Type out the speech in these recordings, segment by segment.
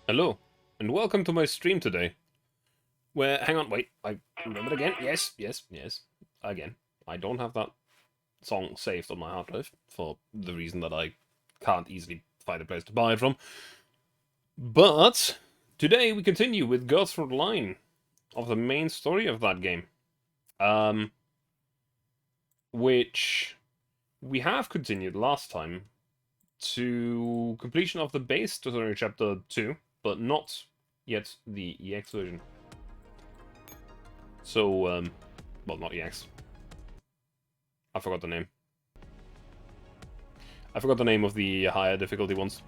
Hello, and welcome to my stream today. Where, hang on, wait, I remembered again. Yes, yes, yes. Again, I don't have that song saved on my hard drive for the reason that I can't easily find a place to buy it from. But today we continue with Girls Frontline of the main story of that game, um, which we have continued last time to completion of the base story chapter 2, but not yet the EX version. So, well, not EX. I forgot the name. I forgot the name of the higher difficulty ones.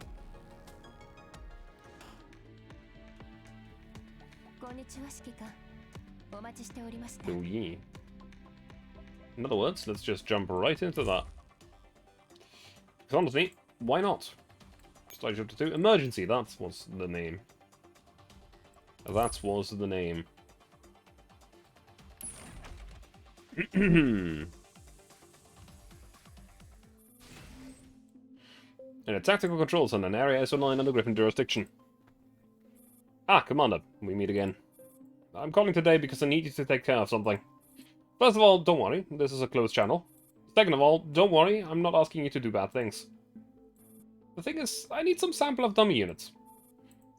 Oh yeah. In other words, let's just jump right into that. Because honestly, why not? Stage chapter 2. Emergency, that was the name. That was the name. In a tactical control center, an area SO9 under Griffin jurisdiction. Ah, Commander, we meet again. I'm calling today because I need you to take care of something. First of all, don't worry, this is a closed channel. Second of all, don't worry, I'm not asking you to do bad things. The thing is, I need some sample of dummy units.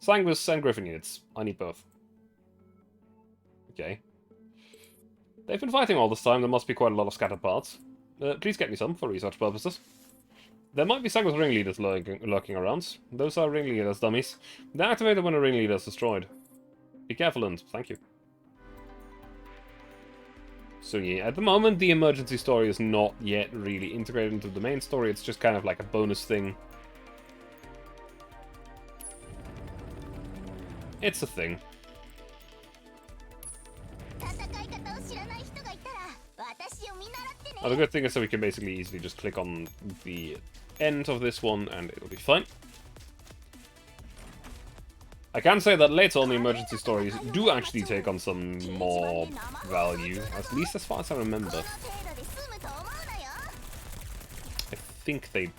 Sanguis and Griffin units. I need both. Okay. They've been fighting all this time, there must be quite a lot of scattered parts. Please get me some, for research purposes. There might be Sanguis ringleaders lurking around. Those are ringleaders, dummies. They're activated when a ringleader is destroyed. Be careful and thank you. So yeah, at the moment the emergency story is not yet really integrated into the main story, it's just kind of like a bonus thing. It's a thing. The good thing is that we can basically easily just click on the end of this one and it'll be fine. I can say that later on the emergency stories do actually take on some more value, at least as far as I remember. I think they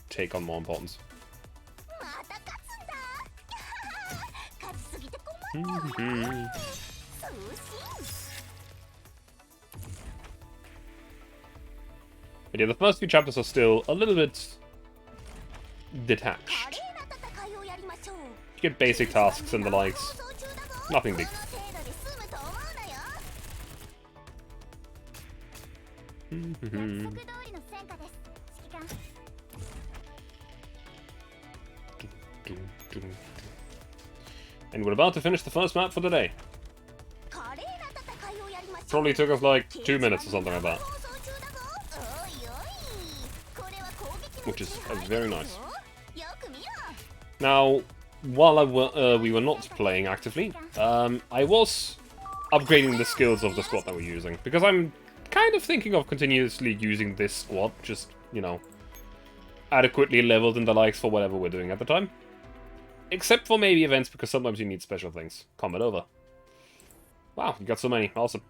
take on more importance. But yeah, the first few chapters are still a little bit detached. You get basic tasks and the likes. Nothing big. And we're about to finish the first map for the day. Probably took us like 2 minutes or something like that. Which is very nice. Now, while we were not playing actively, I was upgrading the skills of the squad that we're using. Because I'm kind of thinking of continuously using this squad, just, you know, adequately leveled and the likes for whatever we're doing at the time. Except for maybe events, because sometimes you need special things. Combat over. Wow, you got so many. Awesome.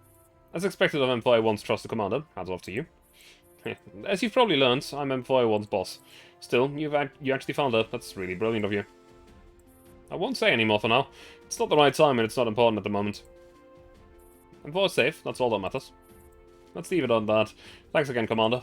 As expected of Employee 1's Trusted Commander, hands off to you. As you've probably learned, I'm Employee 1's boss. Still, you actually found her. That's really brilliant of you. I won't say any more for now. It's not the right time and it's not important at the moment. Employee's safe, that's all that matters. Let's leave it on that. Thanks again, Commander.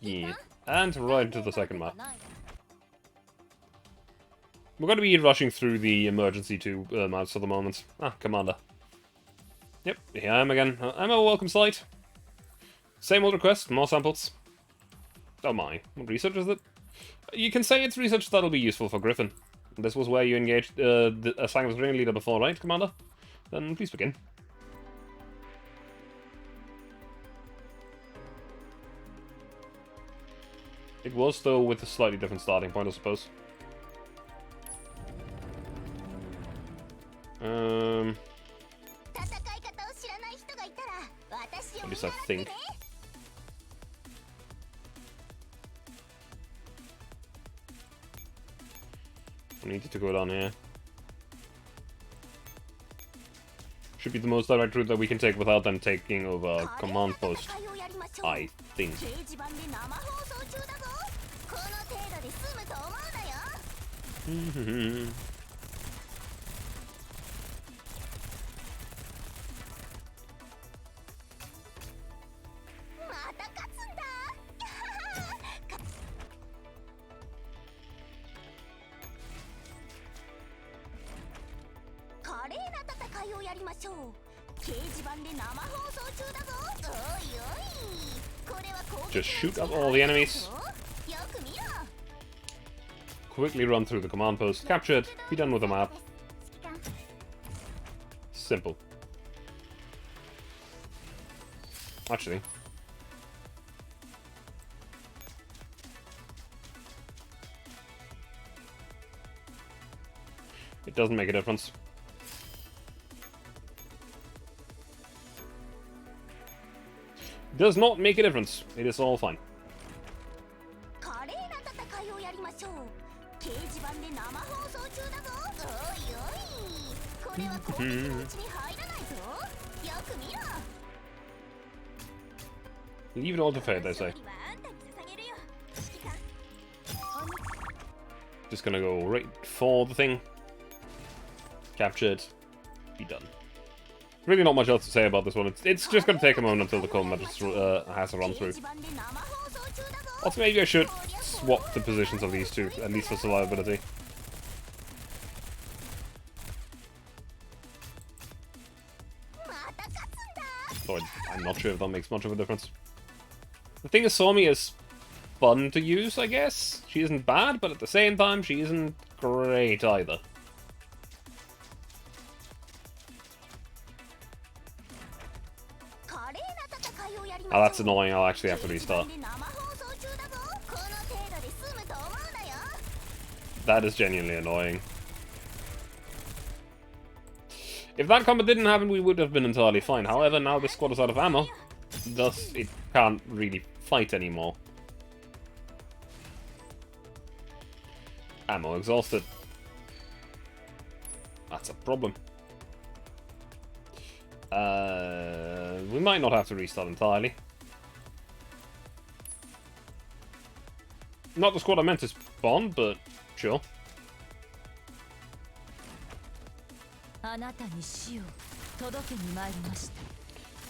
Yeah, and right into the second map. We're going to be rushing through the emergency 2 maps for the moment. Ah, Commander. Yep, here I am again. I'm a welcome sight. Same old request, more samples. Oh my, what research is it? You can say it's research that'll be useful for Griffin. This was where you engaged a Sanguis ringleader before, right, Commander? Then please begin. It was, though, with a slightly different starting point, I suppose. At least I think. I needed to go down here. Should be the most direct route that we can take without them taking over command post, I think. Just shoot at all the enemies. Quickly run through the command post, capture it, be done with the map. Simple. Actually. It doesn't make a difference. Does not make a difference. It is all fine. Leave it all to fate, I say. Just gonna go right for the thing. Capture it. Be done. Really not much else to say about this one. It's just gonna take a moment until the combat has a run through. Also, maybe I should swap the positions of these two, at least for survivability. So I'm not sure if that makes much of a difference. The thing is, Somi is fun to use, I guess. She isn't bad, but at the same time, she isn't great either. Oh, that's annoying. I'll actually have to restart. That is genuinely annoying. If that combat didn't happen, we would have been entirely fine. However, now this squad is out of ammo. Thus, it can't really fight anymore. Ammo exhausted. That's a problem. We might not have to restart entirely. Not the squad I meant to spawn, but sure.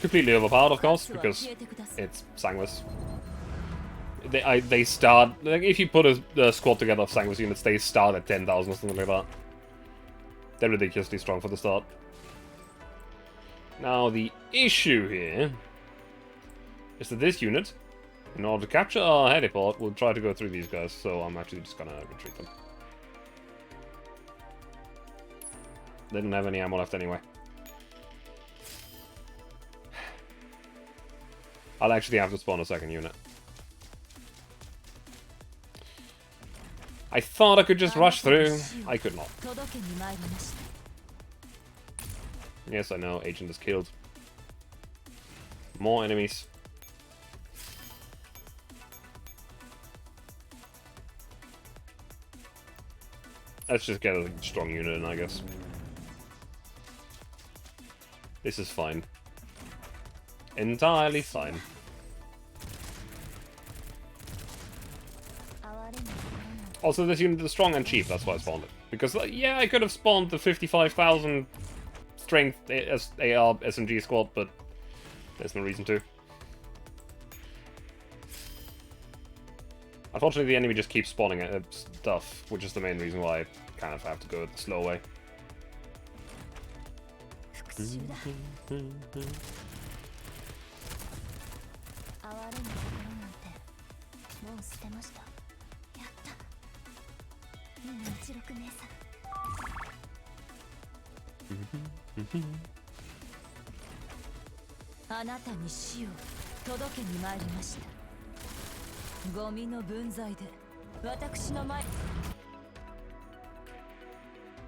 Completely overpowered, of course, because it's Sanguis. They start, like, if you put a squad together of Sanguis units, they start at 10,000 or something like that. They're ridiculously strong for the start. Now, the issue here is that this unit, in order to capture our heliport, will try to go through these guys, so I'm actually just gonna retreat them. They don't have any ammo left anyway. I'll actually have to spawn a second unit. I thought I could just rush through. I could not. Yes, I know. Agent is killed. More enemies. Let's just get a strong unit in, I guess. This is fine. Entirely fine. Also, this unit is strong and cheap, that's why I spawned it. Because, yeah, I could have spawned the 55,000 strength AR SMG squad, but there's no reason to. Unfortunately, the enemy just keeps spawning stuff, which is the main reason why I kind of have to go the slow way.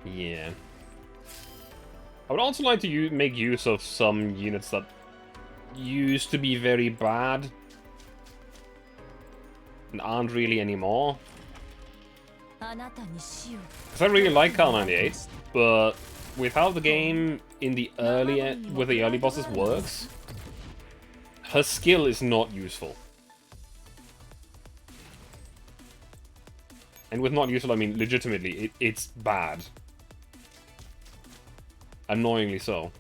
Yeah. I would also like to make use of some units that used to be very bad and aren't really anymore. Because I really like Kar 98, but with how the game in the with the early bosses works, her skill is not useful. And with not useful, I mean legitimately, it's bad. Annoyingly so.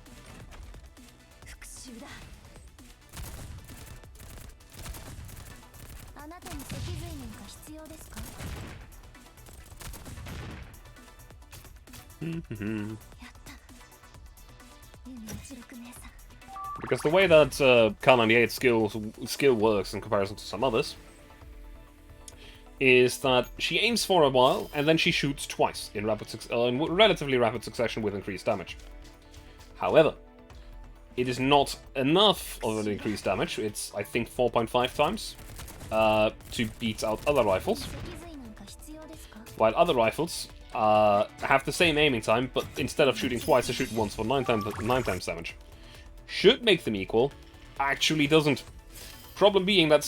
Because the way that Kar98 skill works in comparison to some others is that she aims for a while and then she shoots twice in relatively rapid succession with increased damage. However, it is not enough of an increased damage. It's, I think, 4.5 times to beat out other rifles. While other rifles have the same aiming time, but instead of shooting twice, they shoot once for 9 times damage. Should make them equal, actually doesn't. Problem being that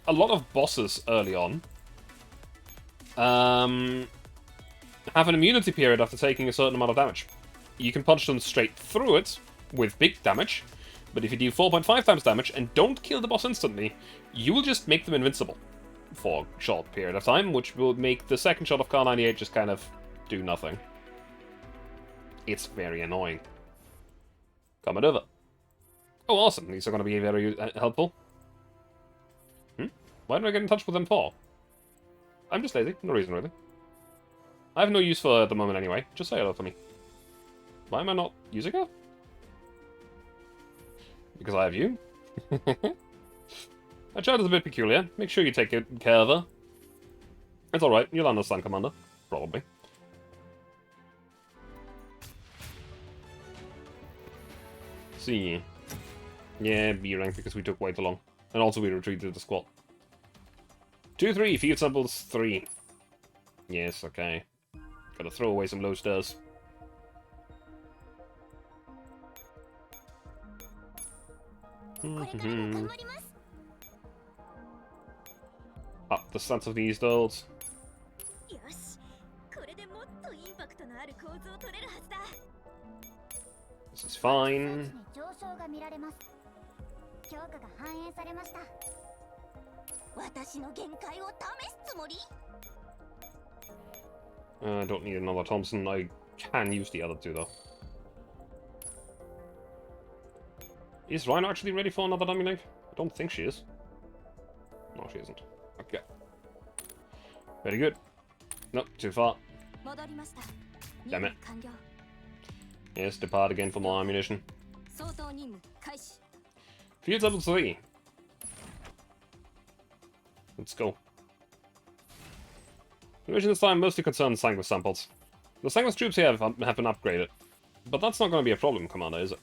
a lot of bosses early on have an immunity period after taking a certain amount of damage. You can punch them straight through it with big damage, but if you do 4.5 times damage and don't kill the boss instantly, you will just make them invincible for a short period of time, which will make the second shot of Kar98 just kind of do nothing. It's very annoying. Coming over. Oh, awesome. These are going to be very helpful. Why did I get in touch with them for? I'm just lazy. No reason, really. I have no use for her at the moment anyway. Just say hello for me. Why am I not using her? Because I have you? That child is a bit peculiar. Make sure you take good care of her. It's alright. You'll understand, Commander. Probably. See. Yeah, B rank because we took way too long. And also we retreated the squad. 2-3, field samples 3. Yes, okay. Gotta throw away some low stairs. Up the stats of these dolls. This is fine. I don't need another Thompson. I can use the other two though. Is Rhino actually ready for another dummy knife? I don't think she is. No, she isn't. Okay. Very good. Nope, too far. Damn it. Yes, depart again for more ammunition. Field level 3. Let's go. The mission this time mostly concerns Sanguis samples. The Sanguis troops here have been upgraded. But that's not going to be a problem, Commander, is it?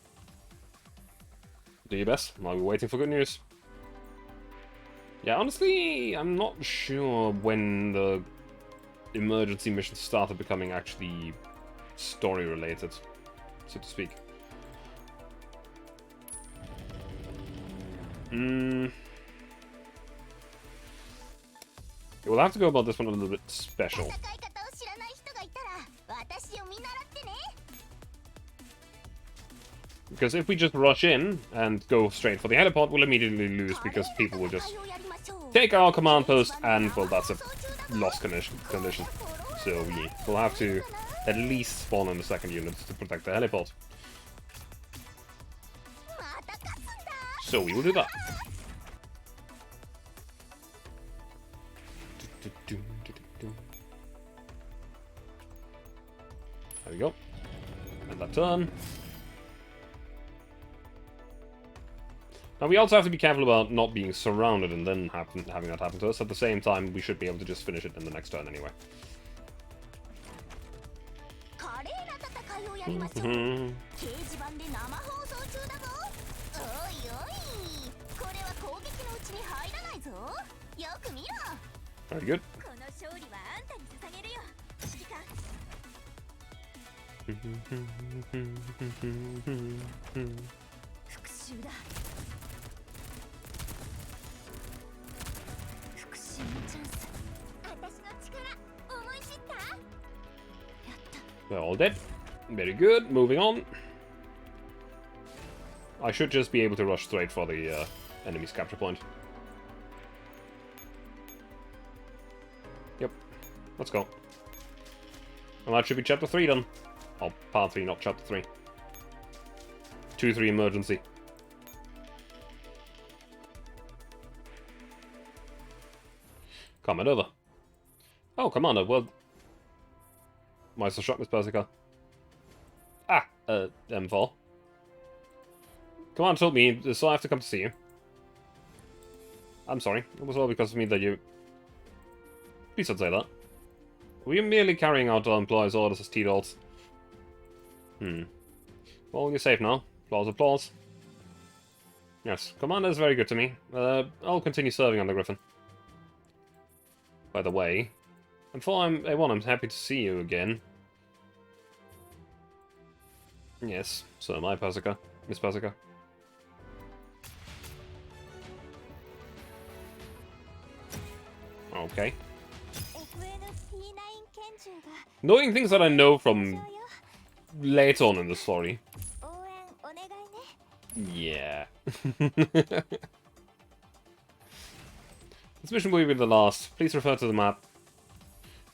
Do your best. I'll be waiting for good news. Yeah, honestly, I'm not sure when the emergency missions started becoming actually story-related, so to speak. We'll have to go about this one a little bit special. Because if we just rush in and go straight for the helipod, we'll immediately lose because people will just take our command post and, well, that's a lost condition. So we'll have to at least spawn in the second unit to protect the helipod. So we will do that. There we go. And that turn. Now we also have to be careful about not being surrounded and then having that happen to us. At the same time, we should be able to just finish it in the next turn anyway. Very good. They're all dead. Very good, moving on. I should just be able to rush straight for the enemy's capture point. Yep, let's go. And that should be chapter 3 done. Oh, part 3, not chapter 3. 2-3 emergency. Comment over. Oh, Commander, well... Meister Shock, Miss Persica. Ah, M4. Commander told me, so I have to come to see you. I'm sorry, it was all because of me that you... Please don't say that. Were you merely carrying out our employees' orders as T-Dolls? Well, you're safe now. Applause, applause. Yes, Commander is very good to me. I'll continue serving on the Griffin. By the way, before I'm A1, I'm happy to see you again. Yes, so am I, Persica. Miss Persica. Okay. Knowing things that I know from late on in the story. Yeah. This mission will be the last. Please refer to the map.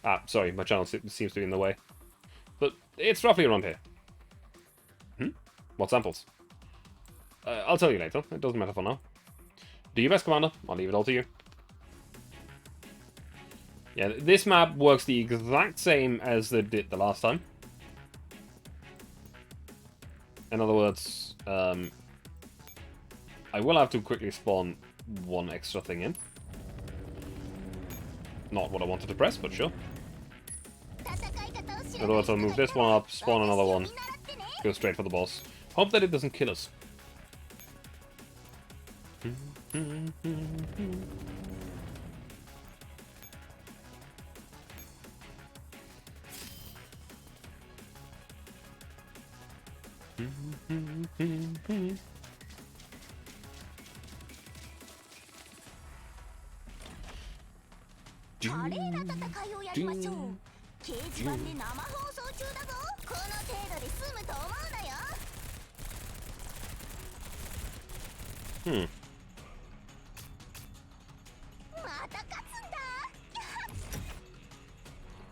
Ah, sorry, my channel seems to be in the way. But it's roughly around here. What samples? I'll tell you later. It doesn't matter for now. Do your best, Commander. I'll leave it all to you. Yeah, this map works the exact same as it did the last time. In other words, I will have to quickly spawn one extra thing in. Not what I wanted to press, but sure. In other words, I'll move this one up, spawn another one, go straight for the boss. Hope that it doesn't kill us.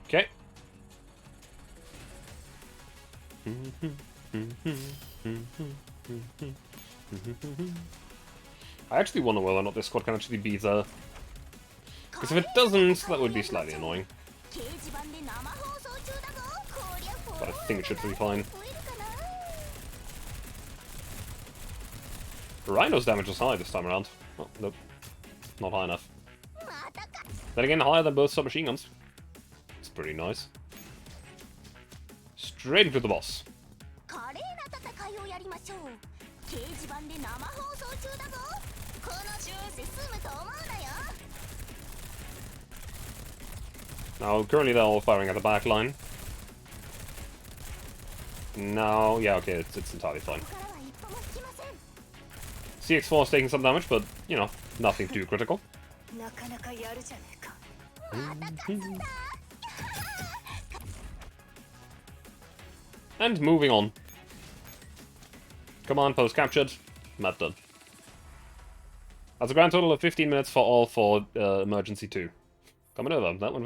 Okay. I actually wonder whether or not this squad can actually beat her. Because if it doesn't, that would be slightly annoying. But I think it should be fine. Rhino's damage is high this time around. Oh, nope. Not high enough. Then again, higher than both submachine guns. It's pretty nice. Straight into the boss. Now, currently they're all firing at the back line. No, yeah, okay, it's entirely fine. CX4 is taking some damage, but, you know, nothing too critical. And moving on. Command post captured. Map done. That's a grand total of 15 minutes for all for emergency 2. Coming over. That went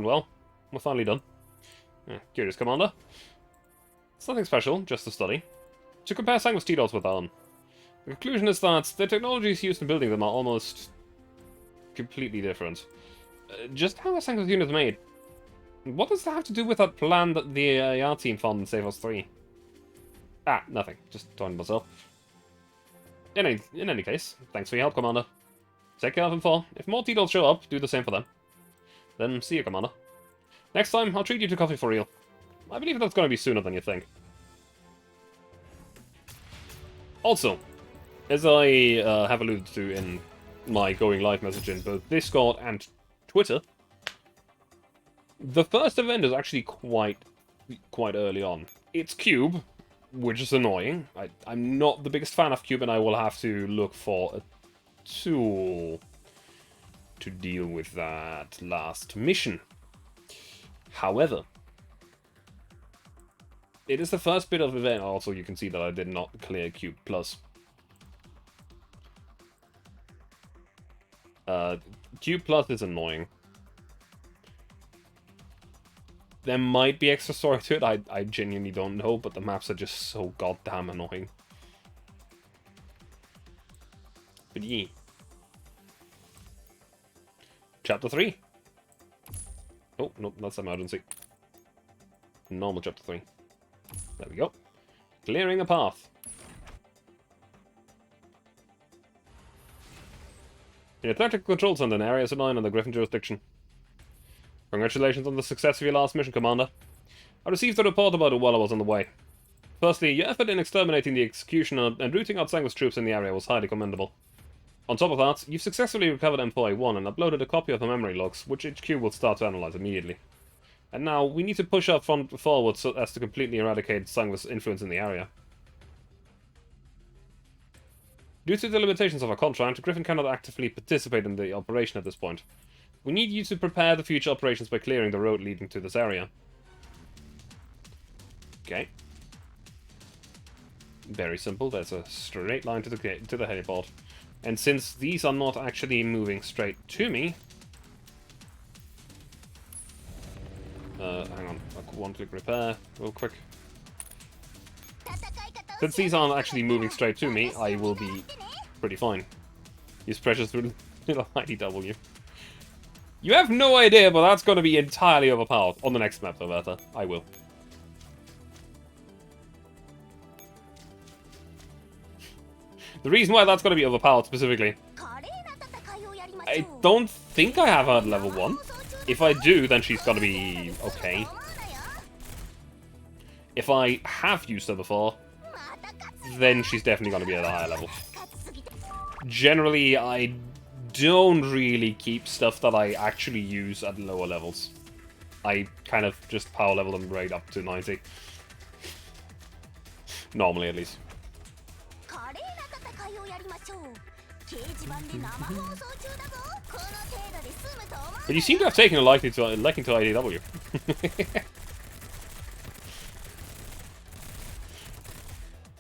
well. We're finally done. Yeah, curious, Commander. It's nothing special, just a study. To compare Sanguis T-Dolls with ARM. The conclusion is that the technologies used in building them are almost completely different. Just how are Sanguis units made? What does that have to do with that plan that the AR team found in Save Us 3? Ah, nothing. Just talking to myself. In any case, thanks for your help, Commander. Take care of them 4. If more T-Dolls show up, do the same for them. Then see you, Commander. Next time, I'll treat you to coffee for real. I believe that's going to be sooner than you think. Also, as I have alluded to in my going live message in both Discord and Twitter, the first event is actually quite early on. It's Cube, which is annoying. I'm not the biggest fan of Cube, and I will have to look for a tool to deal with that last mission. However, It is the first bit of event. Also, you can see that I did not clear Cube Plus. Cube Plus is annoying. There might be extra story to it, I genuinely don't know, but the maps are just so goddamn annoying. But yeah. Chapter 3. Oh, no, that's emergency. Normal chapter 3. There we go. Clearing a path. The Atlantic Control Center in Area 9 on the Griffin jurisdiction. Congratulations on the success of your last mission, Commander. I received a report about it while I was on the way. Firstly, your effort in exterminating the Executioner and rooting out Sanguis troops in the area was highly commendable. On top of that, you've successfully recovered M4A1 and uploaded a copy of the memory logs, which HQ will start to analyze immediately. And now, we need to push our front forward so as to completely eradicate Sanguis' influence in the area. Due to the limitations of our contract, Griffin cannot actively participate in the operation at this point. We need you to prepare the future operations by clearing the road leading to this area. Okay. Very simple, there's a straight line to the heliport. And since these are not actually moving straight to me... hang on, one-click repair, real quick. Since these aren't actually moving straight to me, I will be pretty fine. Use pressure through little IDW. You have no idea, but that's going to be entirely overpowered. On the next map, though, Bertha. I will. The reason why that's going to be overpowered, specifically... I don't think I have her at level 1. If I do, then she's going to be okay. If I have used her before, then she's definitely going to be at a higher level. Generally, I don't really keep stuff that I actually use at lower levels. I kind of just power level them right up to 90. Normally, at least. But you seem to have taken a liking to IDW.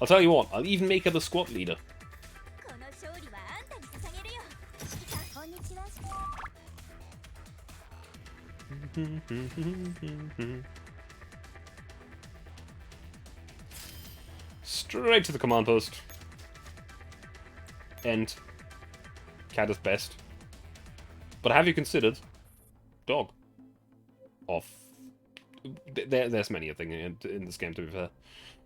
I'll tell you what, I'll even make her the squad leader. Straight to the command post. And cat is best. But have you considered dog? Off. There's many a thing in this game, to be fair.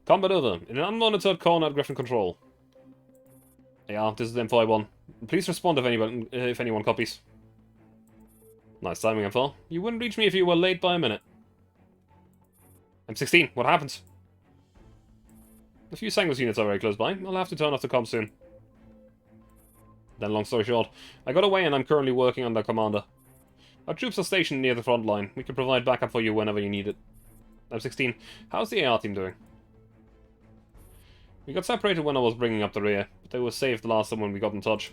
Combat over. In an unmonitored corner at Griffin Control. Yeah, this is M4A1. Please respond if anyone copies. Nice timing, M4. You wouldn't reach me if you were late by a minute. M16, what happens? A few Sanguis units are very close by. I'll have to turn off the comms soon. Then, long story short, I got away and I'm currently working on the commander. Our troops are stationed near the front line. We can provide backup for you whenever you need it. M16, how's the AR team doing? We got separated when I was bringing up the rear, but they were saved the last time when we got in touch.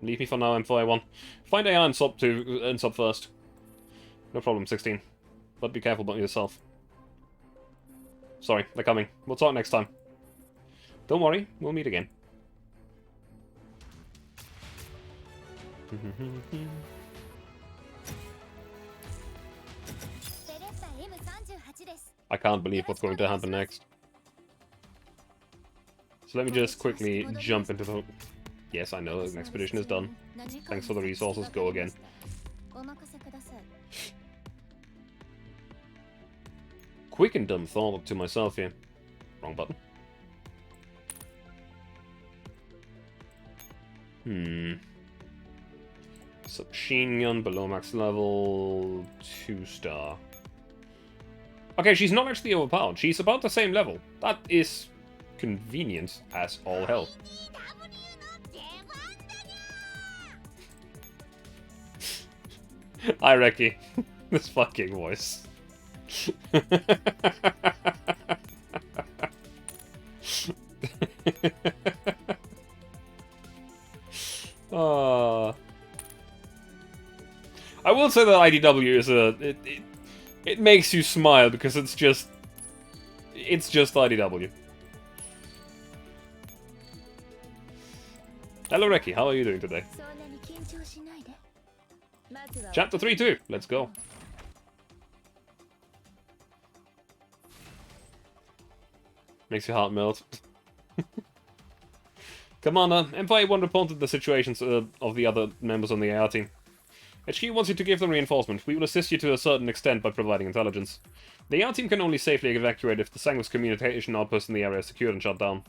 Leave me for now, M4A1. Find AR and sub first. No problem, 16. But be careful about yourself. Sorry, they're coming. We'll talk next time. Don't worry, we'll meet again. I can't believe what's going to happen next. So let me just quickly jump into the... Yes, I know, an expedition is done. Thanks for the resources, go again. Quick and dumb thought to myself here. Wrong button. Submachine gun, below max level, 2-star. Okay, she's not actually overpowered. She's about the same level. That is convenient as all hell. Hi, Reki. This fucking voice. I will say that IDW is it makes you smile because it's just... It's just IDW. Hello, Reki. How are you doing today? Chapter 3-2. Let's go. Makes your heart melt. Commander, Empire 1 reported the situations of the other members on the AR team. HQ wants you to give them reinforcement. We will assist you to a certain extent by providing intelligence. The AR team can only safely evacuate if the Sanguis communication outpost in the area is secured and shut down.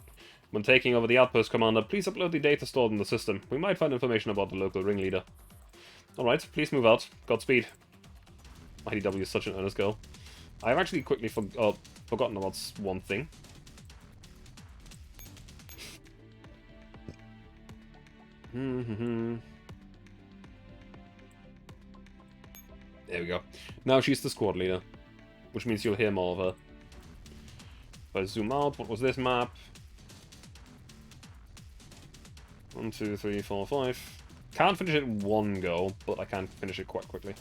When taking over the outpost, Commander, please upload the data stored in the system. We might find information about the local ringleader. Alright, please move out. Godspeed. IDW is such an earnest girl. I've actually quickly forgotten about one thing. There we go. Now she's the squad leader, which means you'll hear more of her. If I zoom out, what was this map? 1, 2, 3, 4, 5. Can't finish it in one go, but I can finish it quite quickly.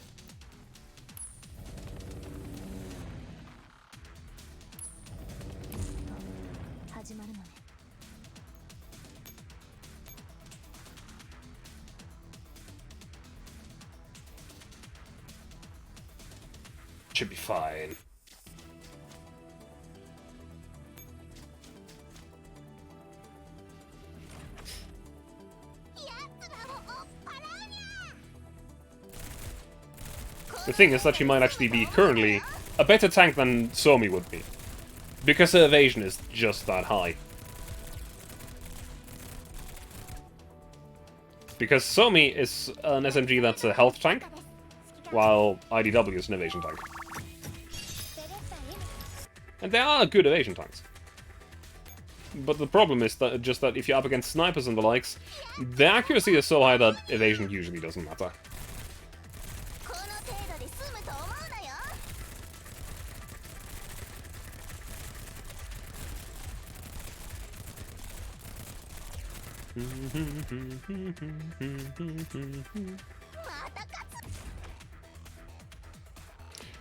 Should be fine. The thing is that she might actually be currently a better tank than Somi would be, because her evasion is just that high. Because Somi is an SMG that's a health tank, while IDW is an evasion tank. And they are good evasion tanks. But the problem is that just that if you're up against snipers and the likes, the accuracy is so high that evasion usually doesn't matter.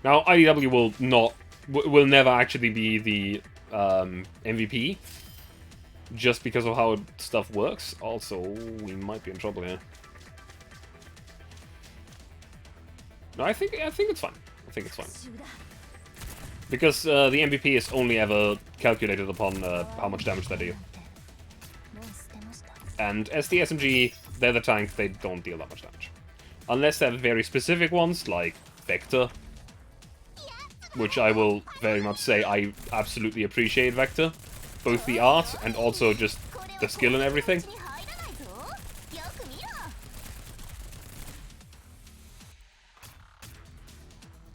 Now, IDW will never actually be the MVP, just because of how stuff works. Also, we might be in trouble here. No, I think it's fine. I think it's fine. Because the MVP is only ever calculated upon how much damage they do. And as the SMG, they're the tank, they don't deal that much damage. Unless they're very specific ones, like Vector. Which I will very much say I absolutely appreciate Vector. Both the art and also just the skill and everything.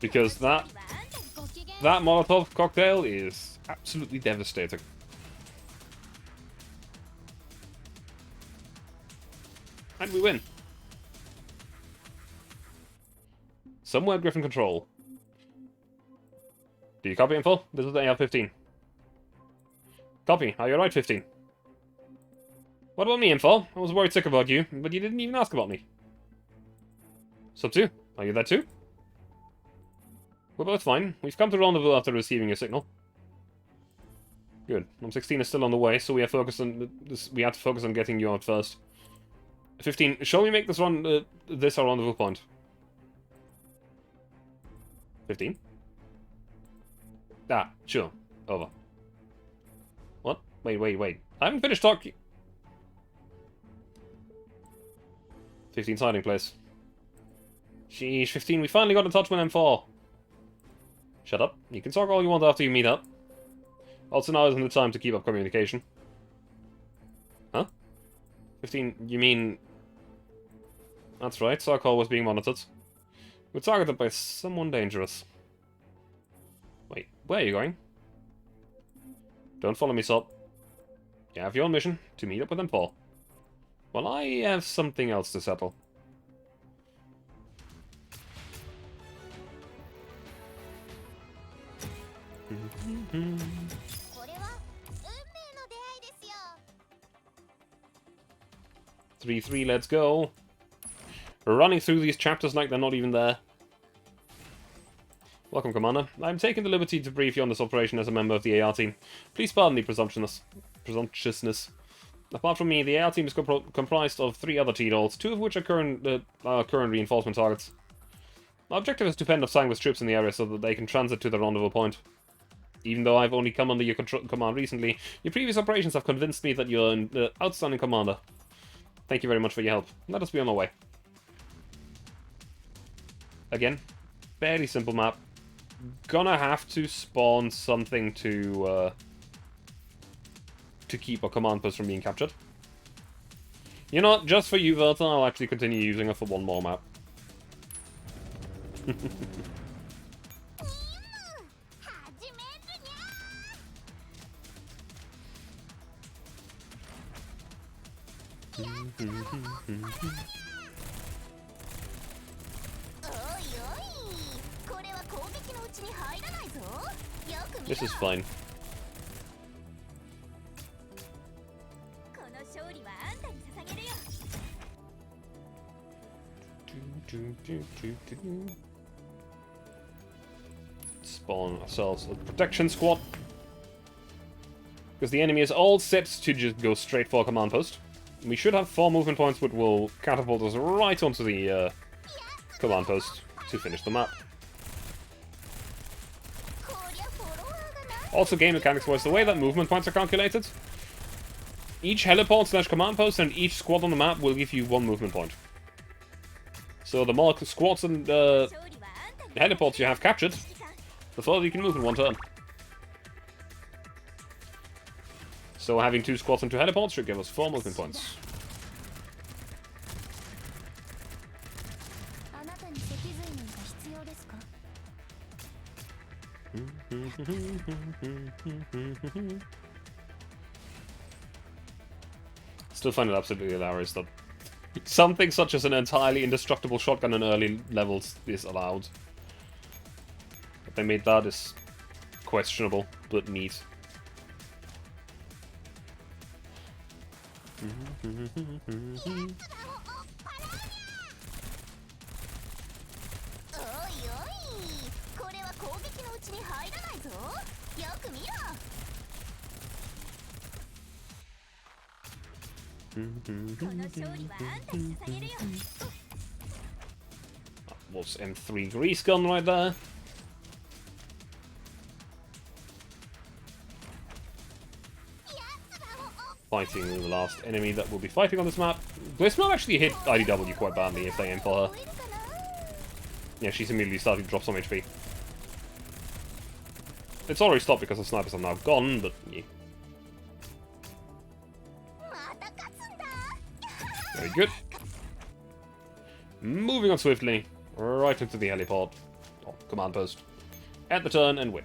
Because that Molotov cocktail is absolutely devastating. And we win. Somewhere Griffin control. Do you copy info? This is the AR-15. Copy. Are you alright, 15? What about me, info? I was worried sick about you, but you didn't even ask about me. Sub 2, are you there too? We're both fine. We've come to rendezvous after receiving your signal. Good. M16 is still on the way, so we have to focus on getting you out first. 15, shall we make this our rendezvous point? 15? Ah, sure. Over. What? Wait. I haven't finished talking. 15's hiding place. Sheesh, 15, we finally got in touch with M4. Shut up. You can talk all you want after you meet up. Also, now isn't the time to keep up communication. Huh? 15, you mean... That's right, our call was being monitored. We're targeted by someone dangerous. Wait, where are you going? Don't follow me, Sop. You have your own mission, to meet up with M4. Well, I have something else to settle. Three, let's go. We're running through these chapters like they're not even there. Welcome, Commander. I'm taking the liberty to brief you on this operation as a member of the AR team. Please pardon the presumptuousness. Apart from me, the AR team is comprised of 3 other T-Dolls, 2 of which are current reinforcement targets. My objective is to fend off Sangwa's troops in the area so that they can transit to the rendezvous point. Even though I've only come under your command recently, your previous operations have convinced me that you're an outstanding commander. Thank you very much for your help. Let us be on our way. Again, fairly simple map. Gonna have to spawn something to keep our command post from being captured. You know what, just for you, Verta, I'll actually continue using her for one more map. This is fine. Spawn ourselves a protection squad. Because the enemy is all set to just go straight for a command post. We should have 4 movement points, which will catapult us right onto the command post to finish the map. Also, game mechanics wise, the way that movement points are calculated, each heliport / command post and each squad on the map will give you 1 movement point. So the more squads and heliports you have captured, the further you can move in 1 turn. So having 2 squads and 2 heliports should give us 4 movement points. Still find it absolutely hilarious that something such as an entirely indestructible shotgun in early levels is allowed. But they made that is questionable, but neat. That was M3 grease gun right there. Fighting the last enemy that will be fighting on this map. This might actually hit IDW quite badly if they aim for her. Yeah, she's immediately starting to drop some HP. It's already stopped because the snipers are now gone, but yeah. Very good. Moving on swiftly, right into the heliport. Oh, command post. At the turn and win.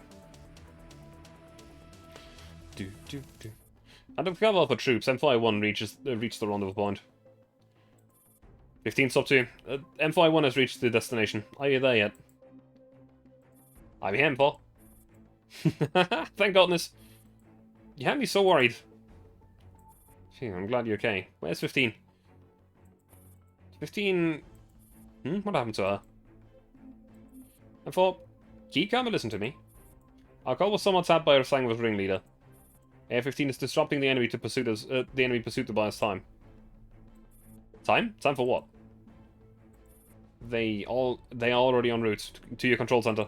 Under the cover of our troops, M51 reached the rendezvous point. 15 stop 2. M51 has reached the destination. Are you there yet? I'm here, M4. Thank goodness. You had me so worried. Gee, I'm glad you're okay. Where's 15? 15... What happened to her? M4, keep calm and listen to me. Our call was somewhat tapped by our Sangwa's ringleader. AR-15 is disrupting the enemy to pursue us. The enemy pursuit to buy us time. Time? Time for what? They are already en route to your control center.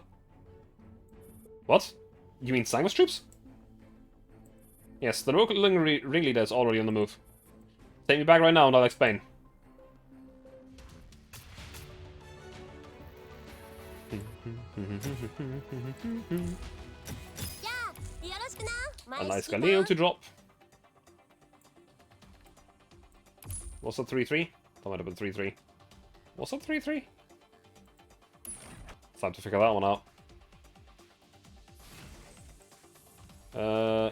What? You mean Sangwa's troops? Yes, the local ringleader is already on the move. Take me back right now and I'll explain. A nice Galil to drop. What's that 3-3? That might have been 3-3. What's that 3-3? Time to figure that one out.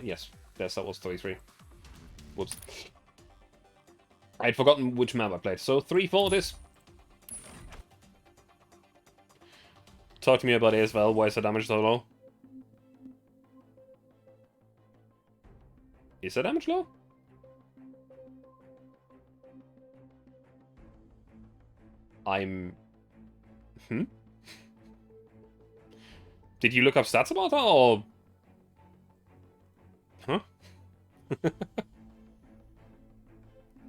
Yes. Yes, that was 3-3. Whoops. I'd forgotten which map I played. So 3-4 this. Talk to me about Aesvel. Why is the damage so low? Is the damage low? Did you look up stats about her, or... Huh?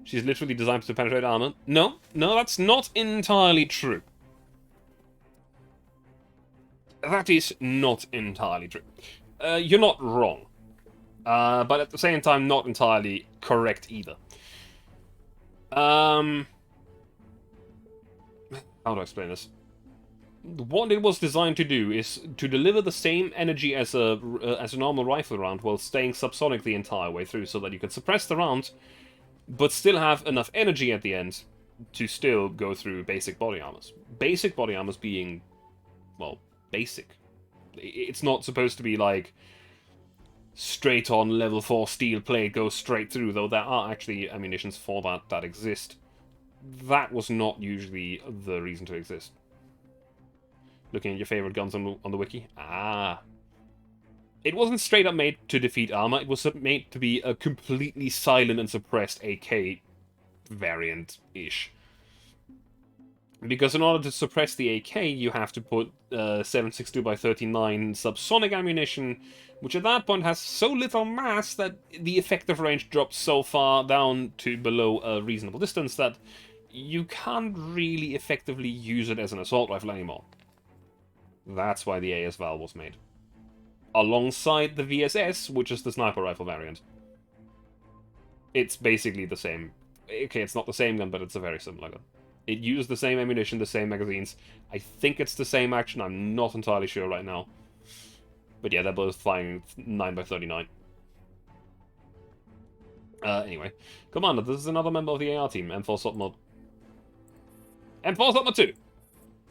She's literally designed to penetrate armor. No, that's not entirely true. That is not entirely true. You're not wrong. But at the same time, not entirely correct either. How do I explain this? What it was designed to do is to deliver the same energy as a normal rifle round while staying subsonic the entire way through, so that you can suppress the round, but still have enough energy at the end to still go through basic body armors. Basic body armors being, well, basic. It's not supposed to be like straight on level 4 steel plate goes straight through, though there are actually ammunitions for that exist. That was not usually the reason to exist. Looking at your favorite guns on the wiki. Ah. It wasn't straight up made to defeat armor, it was made to be a completely silent and suppressed AK variant-ish. Because in order to suppress the AK, you have to put 7.62x39 subsonic ammunition, which at that point has so little mass that the effective range drops so far down to below a reasonable distance that you can't really effectively use it as an assault rifle anymore. That's why the AS-Val was made. Alongside the VSS, which is the sniper rifle variant. It's basically the same. Okay, it's not the same gun, but it's a very similar gun. It used the same ammunition, the same magazines. I think it's the same action, I'm not entirely sure right now. But yeah, they're both firing 9x39. Anyway. Commander, this is another member of the AR team, M4 Sop Mod. M4 Sop Mod 2!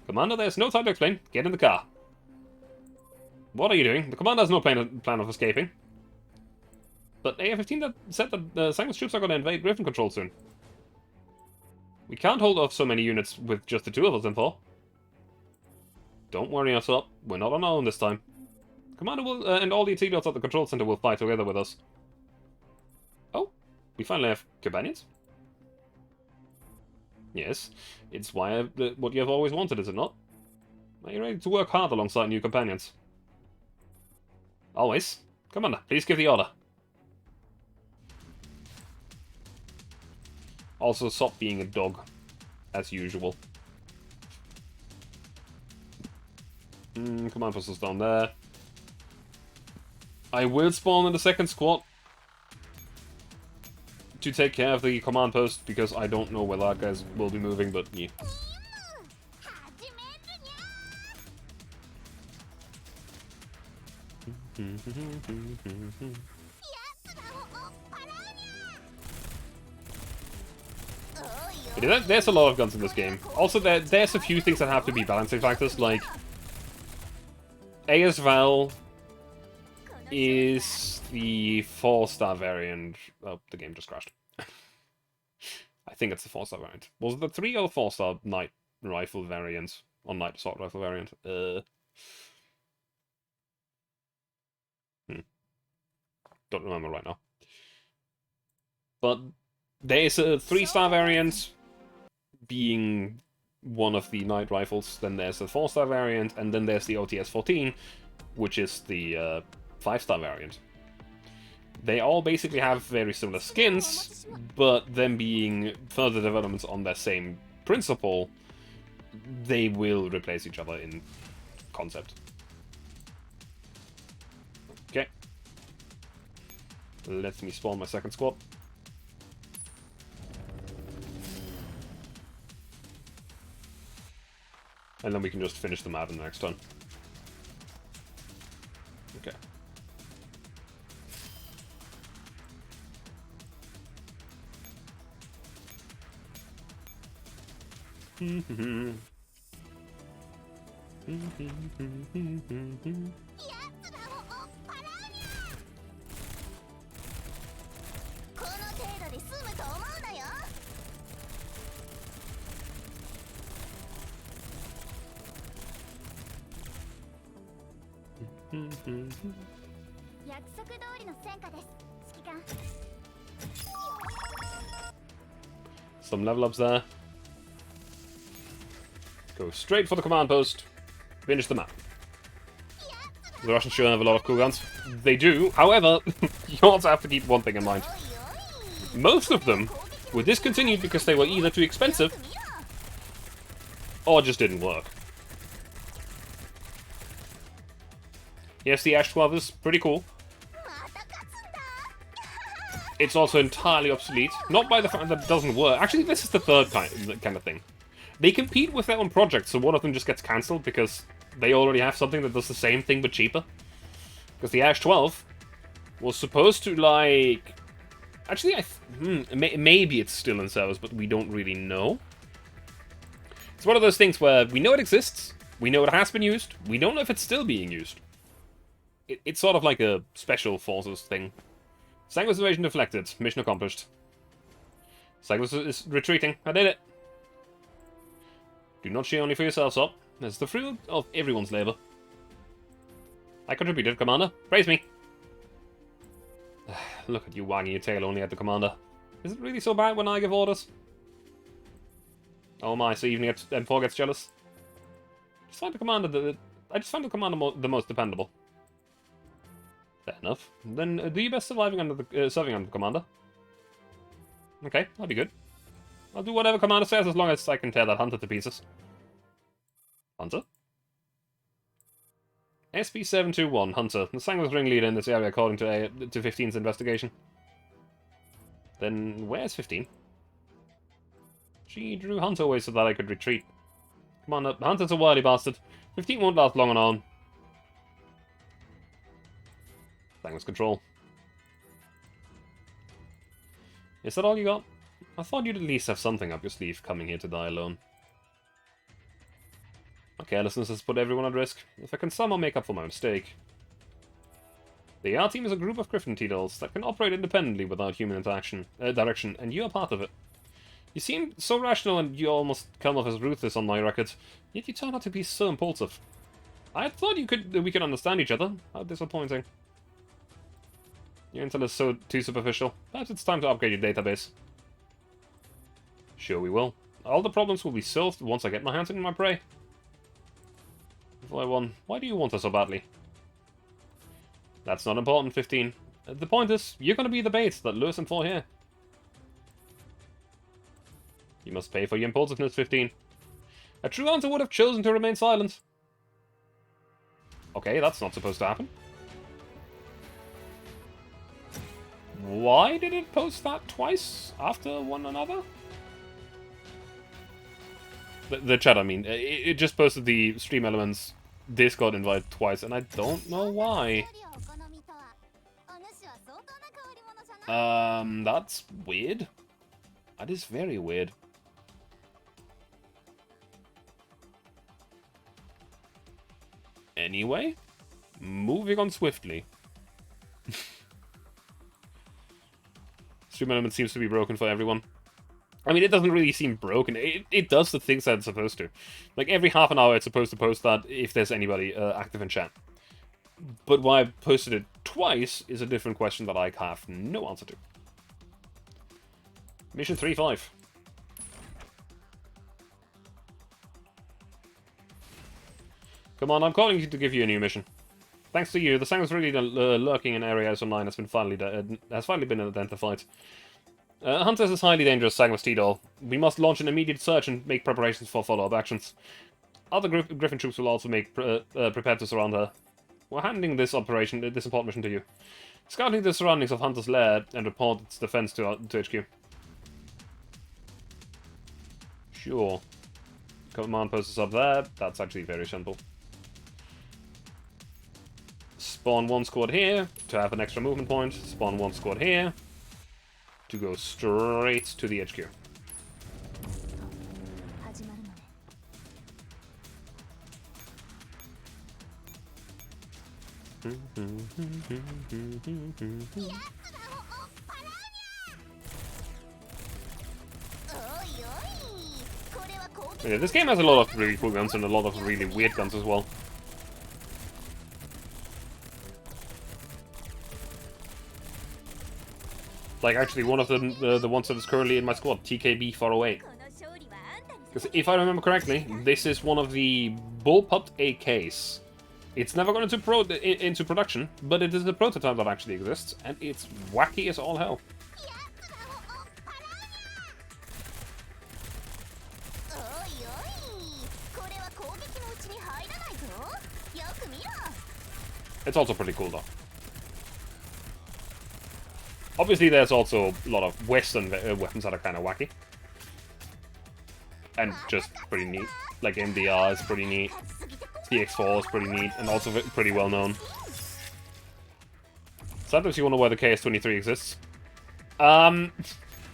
Commander, there's no time to explain. Get in the car. What are you doing? The commander has no plan of escaping. But AR-15 said that the Sanguine's troops are going to invade Griffin Control soon. We can't hold off so many units with just the two of us in for. Don't worry us up. We're not on our own this time. Commander will, and all the Ethereals at the control center will fly together with us. Oh, we finally have companions? Yes, it's what you have always wanted, is it not? Are you ready to work hard alongside new companions? Always. Commander, please give the order. Also, stop being a dog, as usual. Command post is down there. I will spawn in the second squad to take care of the command post, because I don't know where that guys will be moving, but yeah. There's a lot of guns in this game. Also, there's a few things that have to be balancing factors, like AS-Val is the 4-star variant. Oh, the game just crashed. I think it's the 4-star variant. Was it the 3 or 4-star night rifle variant? Or night assault rifle variant? Don't remember right now. But there's a 3-star variant being one of the night rifles, then there's a 4-star variant, and then there's the OTS-14, which is the 5-star variant. They all basically have very similar skins, but them being further developments on their same principle, they will replace each other in concept. Okay. Let me spawn my second squad. And then we can just finish the map in the next turn. Okay. Some level ups there. Go straight for the command post. Finish the map. The Russians sure have a lot of cool guns. They do. However, you also have to keep one thing in mind. Most of them were discontinued because they were either too expensive or just didn't work. Yes, the Ash 12 is pretty cool. It's also entirely obsolete. Not by the fact that it doesn't work. Actually, this is the third kind of thing. They compete with their own projects, so one of them just gets cancelled because they already have something that does the same thing but cheaper. Because the Ash 12 was supposed to, like... Actually, maybe it's still in service, but we don't really know. It's one of those things where we know it exists, we know it has been used, we don't know if it's still being used. It's sort of like a special forces thing. Sanguis invasion deflected. Mission accomplished. Sanguis is retreating. I did it. Do not cheer only for yourselves up. It's the fruit of everyone's labor. I contributed, Commander. Praise me. Look at you wagging your tail only at the Commander. Is it really so bad when I give orders? Oh my, so even M4 gets jealous? I just find the Commander the most dependable. Fair enough. Then do your best serving under the Commander. Okay, that'll be good. I'll do whatever Commander says as long as I can tear that Hunter to pieces. Hunter? SP721, Hunter. The Sanguis ringleader in this area according to 15's investigation. Then where's 15? She drew Hunter away so that I could retreat. Come on, Hunter's a wily bastard. 15 won't last long on. Sanguis control. Is that all you got? I thought you'd at least have something up your sleeve coming here to die alone. My carelessness has put everyone at risk. If I can somehow make up for my mistake. The R team is a group of Griffin T-dolls that can operate independently without human direction, and you are part of it. You seem so rational and you almost come off as ruthless on my record, yet you turn out to be so impulsive. I thought we could understand each other. How disappointing. Your intel is too superficial. Perhaps it's time to upgrade your database. Sure we will. All the problems will be solved once I get my hands on my prey. Why do you want us so badly? That's not important, 15. The point is, you're gonna be the bait that lures them for here. You must pay for your impulsiveness, 15. A true hunter would have chosen to remain silent. Okay, that's not supposed to happen. Why did it post that twice after one another? The chat, I mean. It just posted the Stream Elements Discord invite twice, and I don't know why. That's weird. That is very weird. Anyway, moving on swiftly. Stream element seems to be broken for everyone. I mean, it doesn't really seem broken. It does the things that it's supposed to. Like, every half an hour it's supposed to post that if there's anybody active in chat. But why I posted it twice is a different question that I have no answer to. Mission 3-5. Come on, I'm calling you to give you a new mission. Thanks to you, the Sanguis really lurking in Area S09 has finally been identified. Hunters is highly dangerous Sanguis T-doll. We must launch an immediate search and make preparations for follow-up actions. Other Griffin troops will also make prepared to surround her. We're handing this important mission to you. Scouting the surroundings of Hunter's lair and report its defense to HQ. Sure. Command post is up there. That's actually very simple. Spawn one squad here to have an extra movement point. Spawn one squad here to go straight to the HQ. Yeah, this game has a lot of really cool guns and a lot of really weird guns as well. Like, actually, one of them, the ones that is currently in my squad, TKB-408. Because if I remember correctly, this is one of the bullpup AKs It's never gone into production, but it is a prototype that actually exists, and it's wacky as all hell. It's also pretty cool, though. Obviously, there's also a lot of Western weapons that are kind of wacky. And just pretty neat. Like MDR is pretty neat. TX4 is pretty neat, and also pretty well known. Sometimes you wonder why the KS-23 exists. I've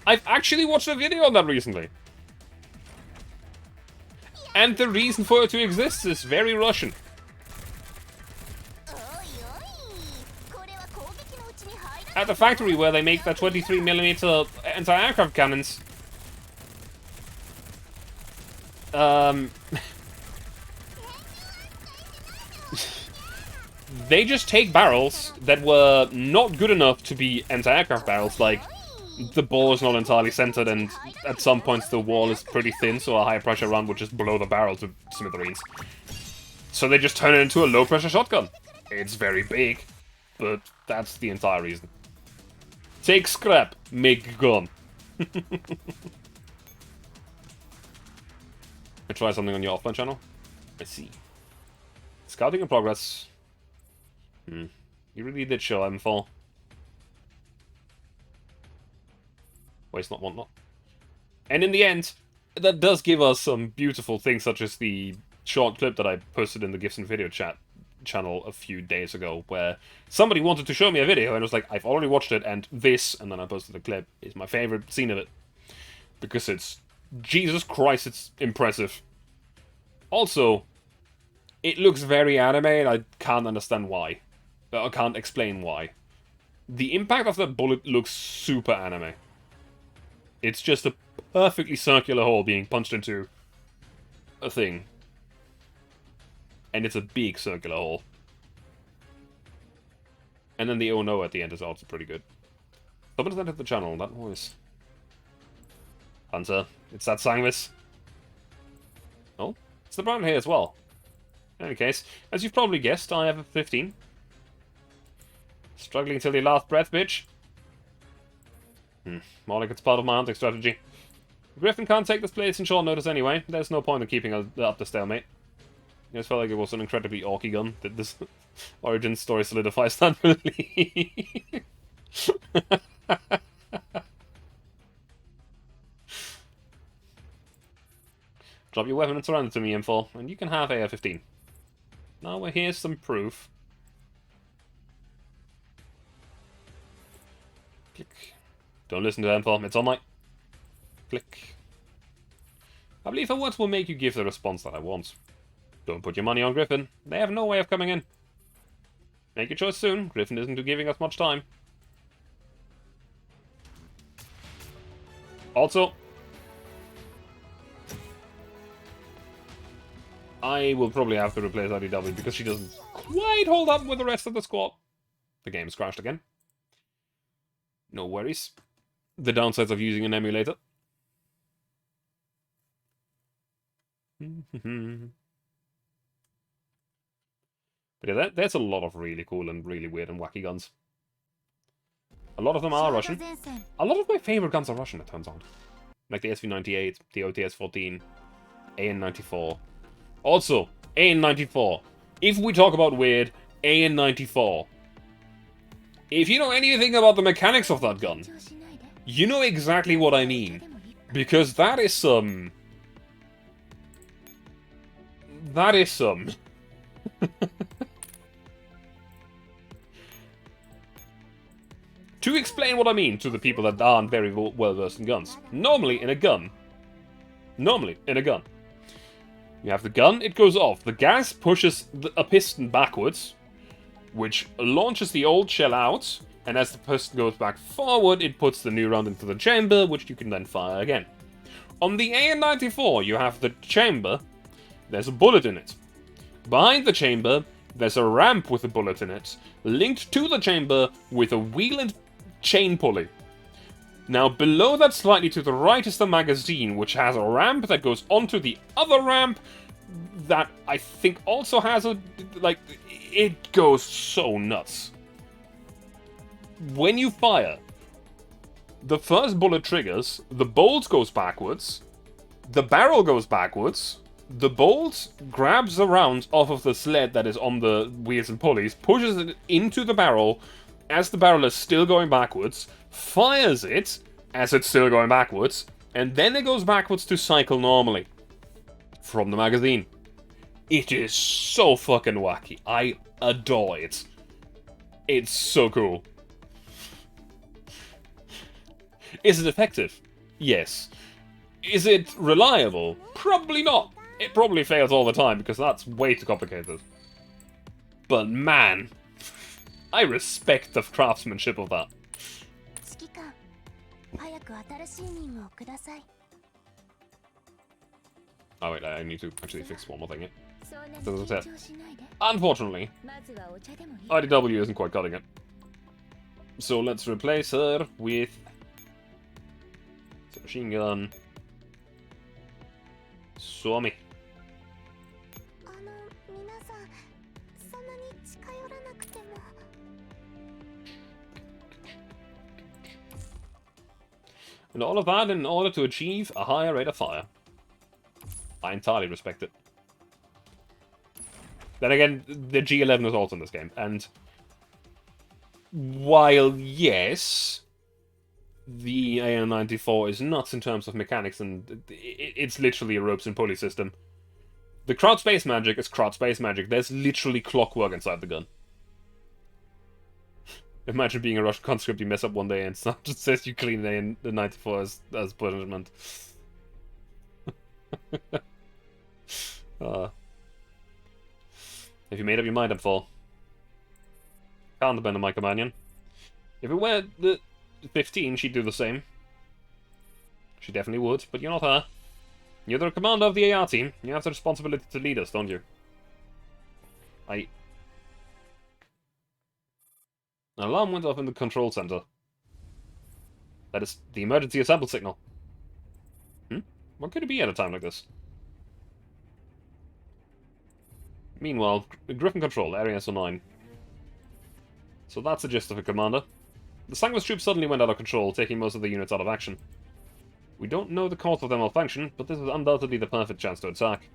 actually watched a video on that recently. And the reason for it to exist is very Russian. At the factory where they make the 23mm anti-aircraft cannons, they just take barrels that were not good enough to be anti-aircraft barrels, like the bore is not entirely centered and at some points the wall is pretty thin, so a high pressure round would just blow the barrel to smithereens. So they just turn it into a low pressure shotgun. It's very big, but that's the entire reason. Take scrap, make gun. I try something on your offline channel. I see. Scouting in progress. You really did show I'm full. Waste not, want not. And in the end, that does give us some beautiful things, such as the short clip that I posted in the Gifts and Video chat channel a few days ago, where somebody wanted to show me a video, and I was like, I've already watched it, and this, and then I posted a clip, is my favorite scene of it. Because it's... Jesus Christ, it's impressive. Also, it looks very anime, and I can't understand why. I can't explain why. The impact of that bullet looks super anime. It's just a perfectly circular hole being punched into a thing. And it's a big circular hole. And then the oh no at the end is also pretty good. Someone's entered the channel, that voice. Hunter, it's that Sangvis. Oh, it's the brown hair as well. In any case, as you've probably guessed, I have a 15. Struggling till your last breath, bitch. More like it's part of my hunting strategy. Griffin can't take this place in short notice anyway. There's no point in keeping up the stalemate. I just felt like it was an incredibly orky gun that this origin story solidifies that belief. Drop your weapon and surrender to me, info, and you can have AR-15. Now well, here's some proof. Click. Don't listen to info, it's on my... Click. I believe her words will make you give the response that I want. Don't put your money on Griffin. They have no way of coming in. Make your choice soon. Griffin isn't giving us much time. Also, I will probably have to replace IDW because she doesn't quite hold up with the rest of the squad. The game's crashed again. No worries. The downsides of using an emulator. But yeah, there's a lot of really cool and really weird and wacky guns. A lot of them are Russian. A lot of my favorite guns are Russian, it turns out. Like the SV-98, the OTS-14, AN-94. Also, AN-94. If we talk about weird, AN-94. If you know anything about the mechanics of that gun, you know exactly what I mean. Because that is some... That is some... To explain what I mean to the people that aren't very well versed in guns. Normally in a gun, you have the gun, it goes off. The gas pushes a piston backwards, which launches the old shell out, and as the piston goes back forward, it puts the new round into the chamber, which you can then fire again. On the AN-94, you have the chamber, there's a bullet in it. Behind the chamber, there's a ramp with a bullet in it, linked to the chamber with a wheel and chain pulley. Now, below that, slightly to the right, is the magazine, which has a ramp that goes onto the other ramp that I think also has a... like, it goes so nuts. When you fire, the first bullet triggers, the bolt goes backwards, the barrel goes backwards, the bolt grabs the round off of the sled that is on the wheels and pulleys, pushes it into the barrel as the barrel is still going backwards, fires it as it's still going backwards, and then it goes backwards to cycle normally from the magazine. It is so fucking wacky. I adore it. It's so cool. Is it effective? Yes. Is it reliable? Probably not. It probably fails all the time, because that's way too complicated. But man, I respect the craftsmanship of that. Oh wait, I need to actually fix one more thing here. Unfortunately, IDW isn't quite cutting it. So let's replace her with machine gun. Suomi. And all of that in order to achieve a higher rate of fire. I entirely respect it. Then again, the G11 is also in this game, and while, yes, the AN-94 is nuts in terms of mechanics, and it's literally a ropes and pulley system, the crowd space magic is crowd space magic. There's literally clockwork inside the gun. Imagine being a Russian conscript, you mess up one day and it just says you clean the 94 as punishment. If you made up your mind, I'm full. Can't depend on my companion. If it were the 15, she'd do the same. She definitely would, but you're not her. You're the commander of the AR team. You have the responsibility to lead us, don't you? An alarm went off in the control center. That is the emergency assemble signal. What could it be at a time like this? Meanwhile, Griffin Control, Area SO9. So that's the gist of it, Commander. The Sanguis troops suddenly went out of control, taking most of the units out of action. We don't know the cause of their malfunction, but this is undoubtedly the perfect chance to attack.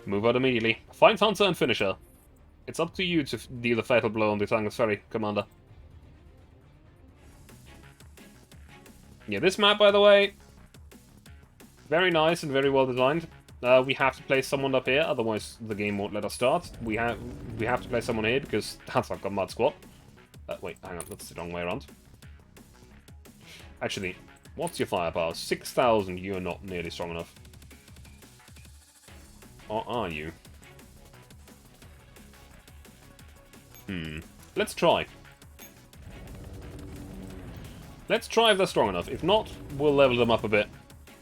Move out immediately. Find Hunter and finish her. It's up to you to deal the fatal blow on the Sanguis Ferry, Commander. Yeah, this map, by the way, very nice and very well designed. We have to place someone up here, otherwise the game won't let us start. We have to place someone here because that's our combat squad. Wait, hang on, that's the wrong way around. Actually, what's your firepower? 6,000. You're not nearly strong enough. Or are you? Let's try. Let's try if they're strong enough. If not, we'll level them up a bit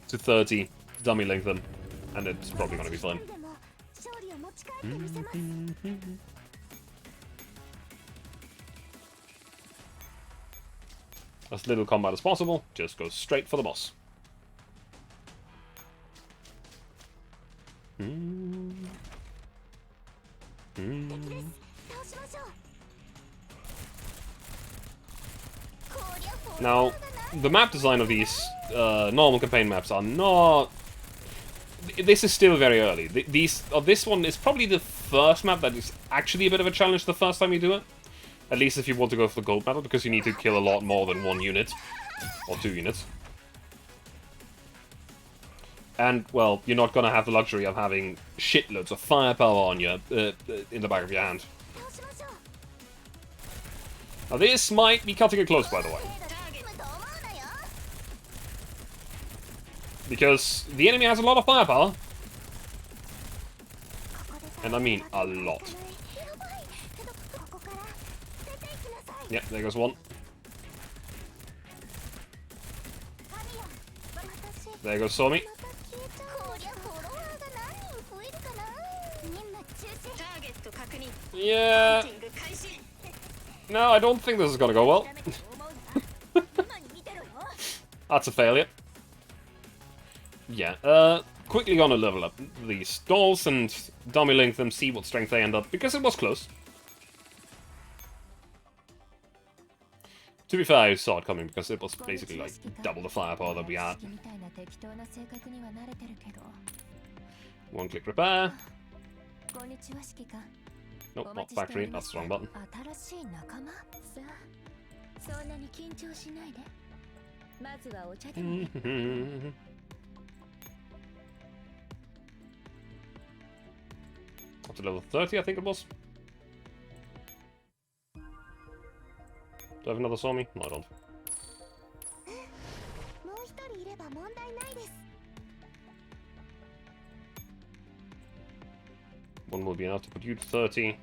to 30, dummy link them, and it's probably going to be fun. As little combat as possible, just go straight for the boss. Now, the map design of these normal campaign maps are not... This is still very early. This one is probably the first map that is actually a bit of a challenge the first time you do it. At least if you want to go for the gold medal, because you need to kill a lot more than 1 unit. Or 2 units. And, well, you're not going to have the luxury of having shitloads of firepower on you in the back of your hand. Now this might be cutting it close, by the way. Because the enemy has a lot of firepower. And I mean a lot. Yep, there goes one. There goes Somi. Yeah. No, I don't think this is gonna go well. That's a failure. Yeah, quickly gonna level up these stalls and dummy link them, see what strength they end up, because it was close. To be fair, I saw it coming because it was basically like double the firepower that we had. One click repair. Nope, not factory, that's the wrong button. Up to level 30, I think it was. Do I have another Somi? No, I don't. One will be enough to put you to 30.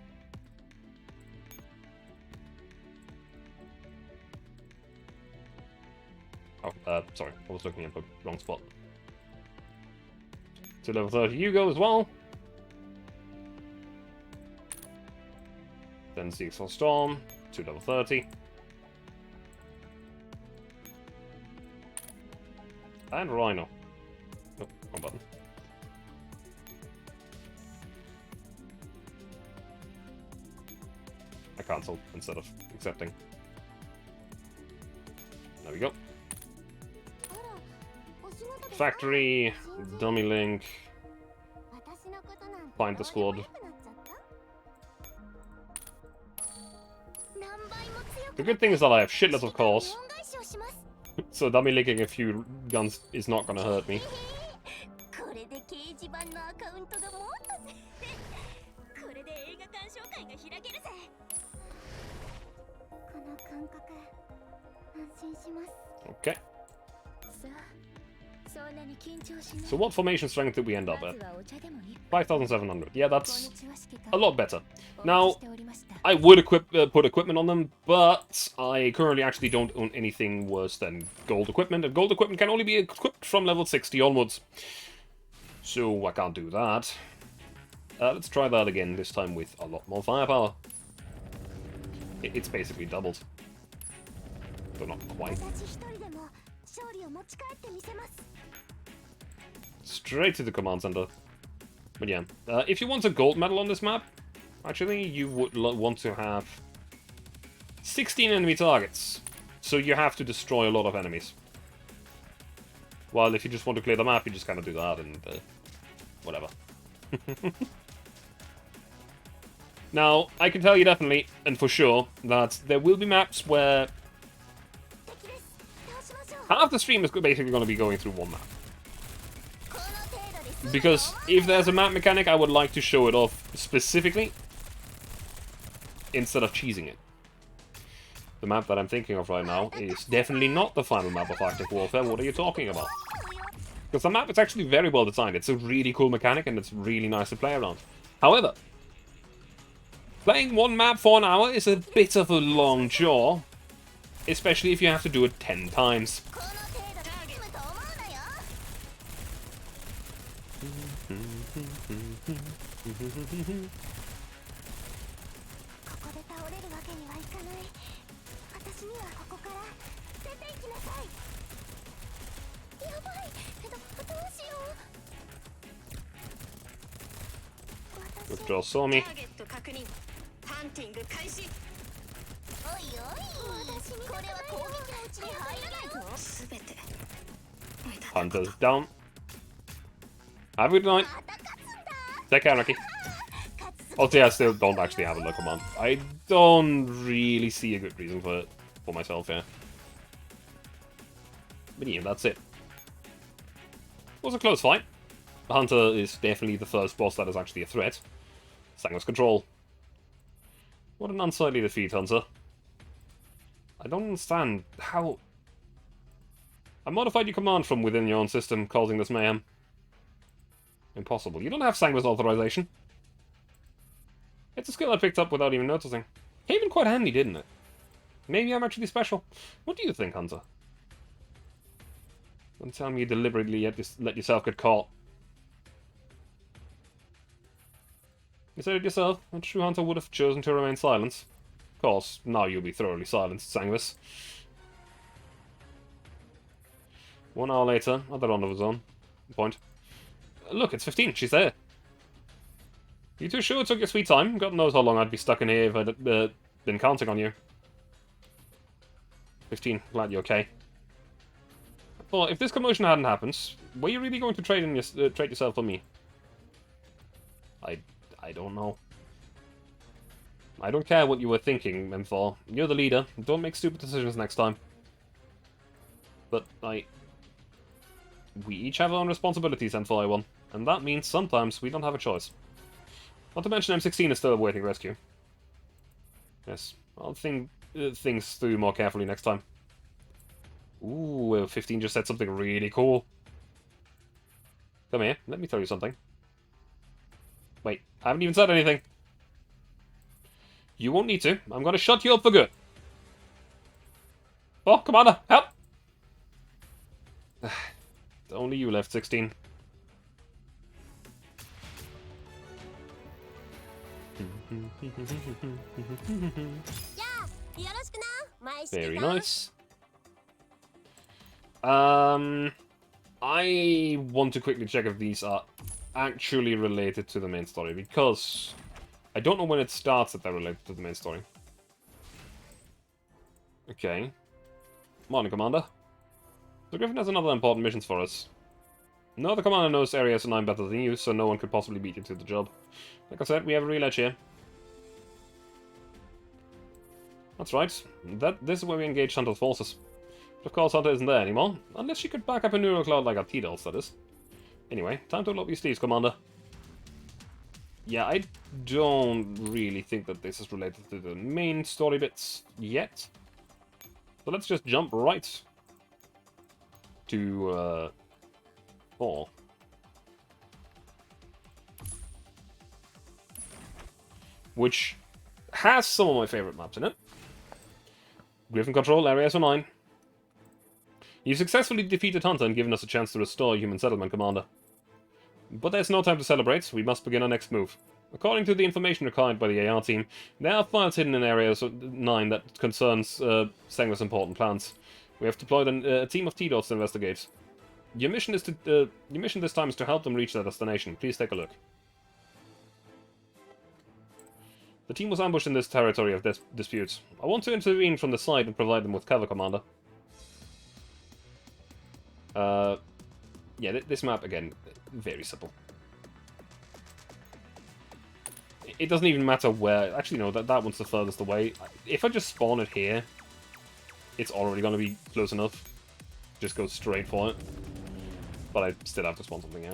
Oh, sorry, I was looking at the wrong spot. To level 30 you go as well. Then Seagull Storm, to level 30. And Rhino. Oh, wrong button. I cancel instead of accepting. There we go. Factory, dummy link, find the squad. The good thing is that I have shitless of cores, so dummy linking a few guns is not gonna hurt me. Okay. So what formation strength did we end up at? 5,700. Yeah, that's a lot better. Now, I would put equipment on them, but I currently actually don't own anything worse than gold equipment, and gold equipment can only be equipped from level 60 onwards. So I can't do that. Let's try that again, this time with a lot more firepower. It's basically doubled. But not quite. Straight to the command center. But yeah, if you want a gold medal on this map, actually, you would want to have 16 enemy targets. So you have to destroy a lot of enemies. While if you just want to clear the map, you just kind of do that and whatever. Now, I can tell you definitely, and for sure, that there will be maps where half the stream is basically going to be going through one map. Because if there's a map mechanic, I would like to show it off specifically, instead of cheesing it. The map that I'm thinking of right now is definitely not the final map of Arctic Warfare. What are you talking about? Because the map is actually very well designed. It's a really cool mechanic and it's really nice to play around. However, playing one map for an hour is a bit of a long chore, especially if you have to do it 10 times. Withdraw saw me. Hunter's down. Have a good night. Take care, Ricky. Also, I still don't actually have a look command. I don't really see a good reason for it for myself, yeah. But yeah, that's it. It was a close fight. The Hunter is definitely the first boss that is actually a threat. Sanguine's Control. What an unsightly defeat, Hunter. I don't understand how... I modified your command from within your own system, causing this mayhem. Impossible. You don't have Sanguine's authorization. It's a skill I picked up without even noticing. Came in quite handy, didn't it? Maybe I'm actually special. What do you think, Hunter? Don't tell me you deliberately let yourself get caught. You said it yourself. A true hunter would have chosen to remain silent. Of course, now you'll be thoroughly silenced, Sanguis. 1 hour later, at the rendezvous zone. Point. Look, it's 15. She's there. You two sure took your sweet time? God knows how long I'd be stuck in here if I'd been counting on you. 15, glad you're okay. Well, if this commotion hadn't happened, were you really going to trade yourself for me? I don't know. I don't care what you were thinking, Menthor. You're the leader. Don't make stupid decisions next time. But, we each have our own responsibilities, Menthor, and that means sometimes we don't have a choice. Not to mention M16 is still awaiting rescue. Yes, I'll think things through more carefully next time. Ooh, 15 just said something really cool. Come here, let me tell you something. Wait, I haven't even said anything. You won't need to. I'm gonna shut you up for good. Oh, Commander, help! Only you left, 16. Very nice. I want to quickly check if these are actually related to the main story, because I don't know when it starts that they're related to the main story. Okay. Morning, Commander. The Griffin has another important mission for us. No other commander knows Area S9 better than you, so no one could possibly beat you to the job. Like I said, we have a real edge here. That's right. This is where we engage Hunter's forces. But of course, Hunter isn't there anymore. Unless she could back up a neural cloud like our T-Dolls, that is. Anyway, time to roll up your sleeves, Commander. Yeah, I don't really think that this is related to the main story bits yet. So let's just jump right to 4. Which has some of my favorite maps in it. Griffin Control, Area S09. You successfully defeated Hunter and given us a chance to restore human settlement, Commander. But there's no time to celebrate. We must begin our next move. According to the information required by the AR team, there are files hidden in Area 9 that concerns Sengler's important plans. We have deployed a team of T-Dots to investigate. Your mission this time is to help them reach their destination. Please take a look. The team was ambushed in this territory of disputes. I want to intervene from the side and provide them with cover, Commander. Yeah, this map, again, very simple. It doesn't even matter where... Actually, no, that one's the furthest away. If I just spawn it here, it's already going to be close enough. Just go straight for it. But I still have to spawn something here.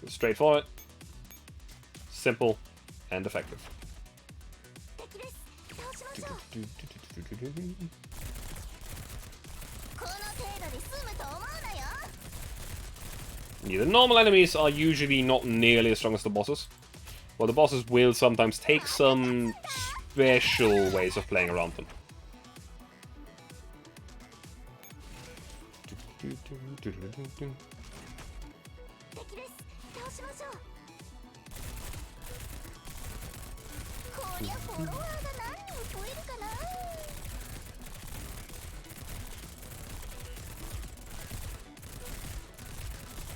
Go straight for it. Simple and effective. Yeah, the normal enemies are usually not nearly as strong as the bosses. Well, the bosses will sometimes take some special ways of playing around them.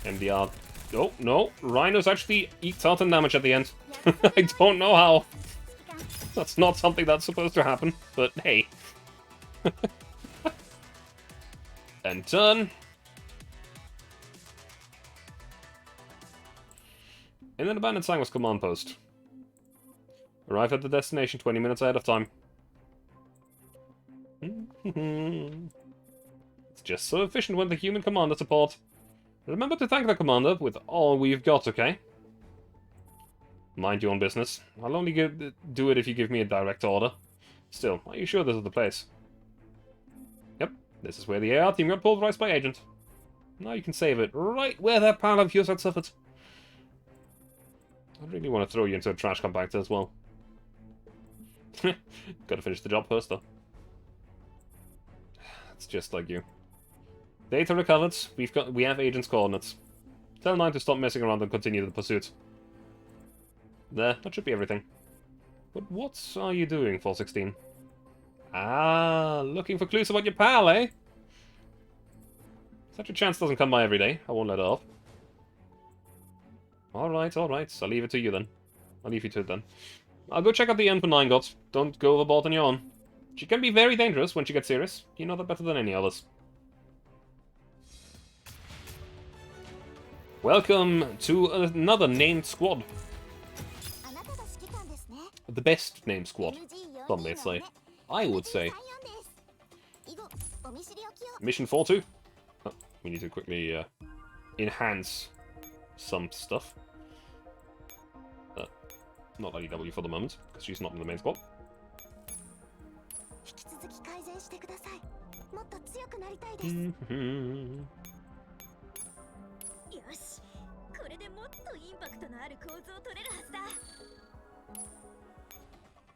MDR. Oh, no. Rhinos actually eat certain damage at the end. I don't know how. That's not something that's supposed to happen, but hey. And turn. In an abandoned Sangwas command post. Arrive at the destination 20 minutes ahead of time. It's just so efficient when the human commander support. Remember to thank the commander with all we've got, okay? Mind your own business. I'll only do it if you give me a direct order. Still, are you sure this is the place? Yep, this is where the AR team got pulverized by Agent. Now you can save it right where that pile of yours had suffered. I really want to throw you into a trash compactor as well. Gotta finish the job first, though. It's just like you. Data recovered. We have Agent's coordinates. Tell 9 to stop messing around and continue the pursuit. There, that should be everything. But what are you doing, 416? Ah, looking for clues about your pal, eh? Such a chance doesn't come by every day. I won't let it off. Alright, alright. I'll leave it to you then. I'll leave you to it then. I'll go check out the N9 gods. Don't go overboard on your own. She can be very dangerous when she gets serious. You know that better than any others. Welcome to another named squad. The best named squad, some may say. I would say. Mission 4-2. Oh, we need to quickly enhance some stuff. Not IDW for the moment, because she's not in the main squad.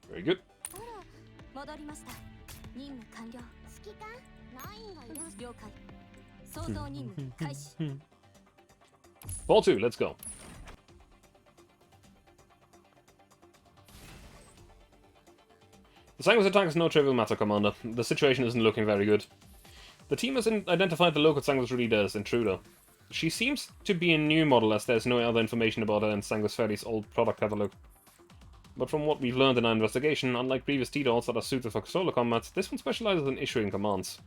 Very good. 4-2, let's go. The Sanguis attack is no trivial matter, Commander. The situation isn't looking very good. The team has identified the local Sanguis leader as Intruder. She seems to be a new model, as there's no other information about her in Sanguis Ferry's old product catalog. But from what we've learned in our investigation, unlike previous T-Dolls that are suited for solo combat, this one specializes in issuing commands.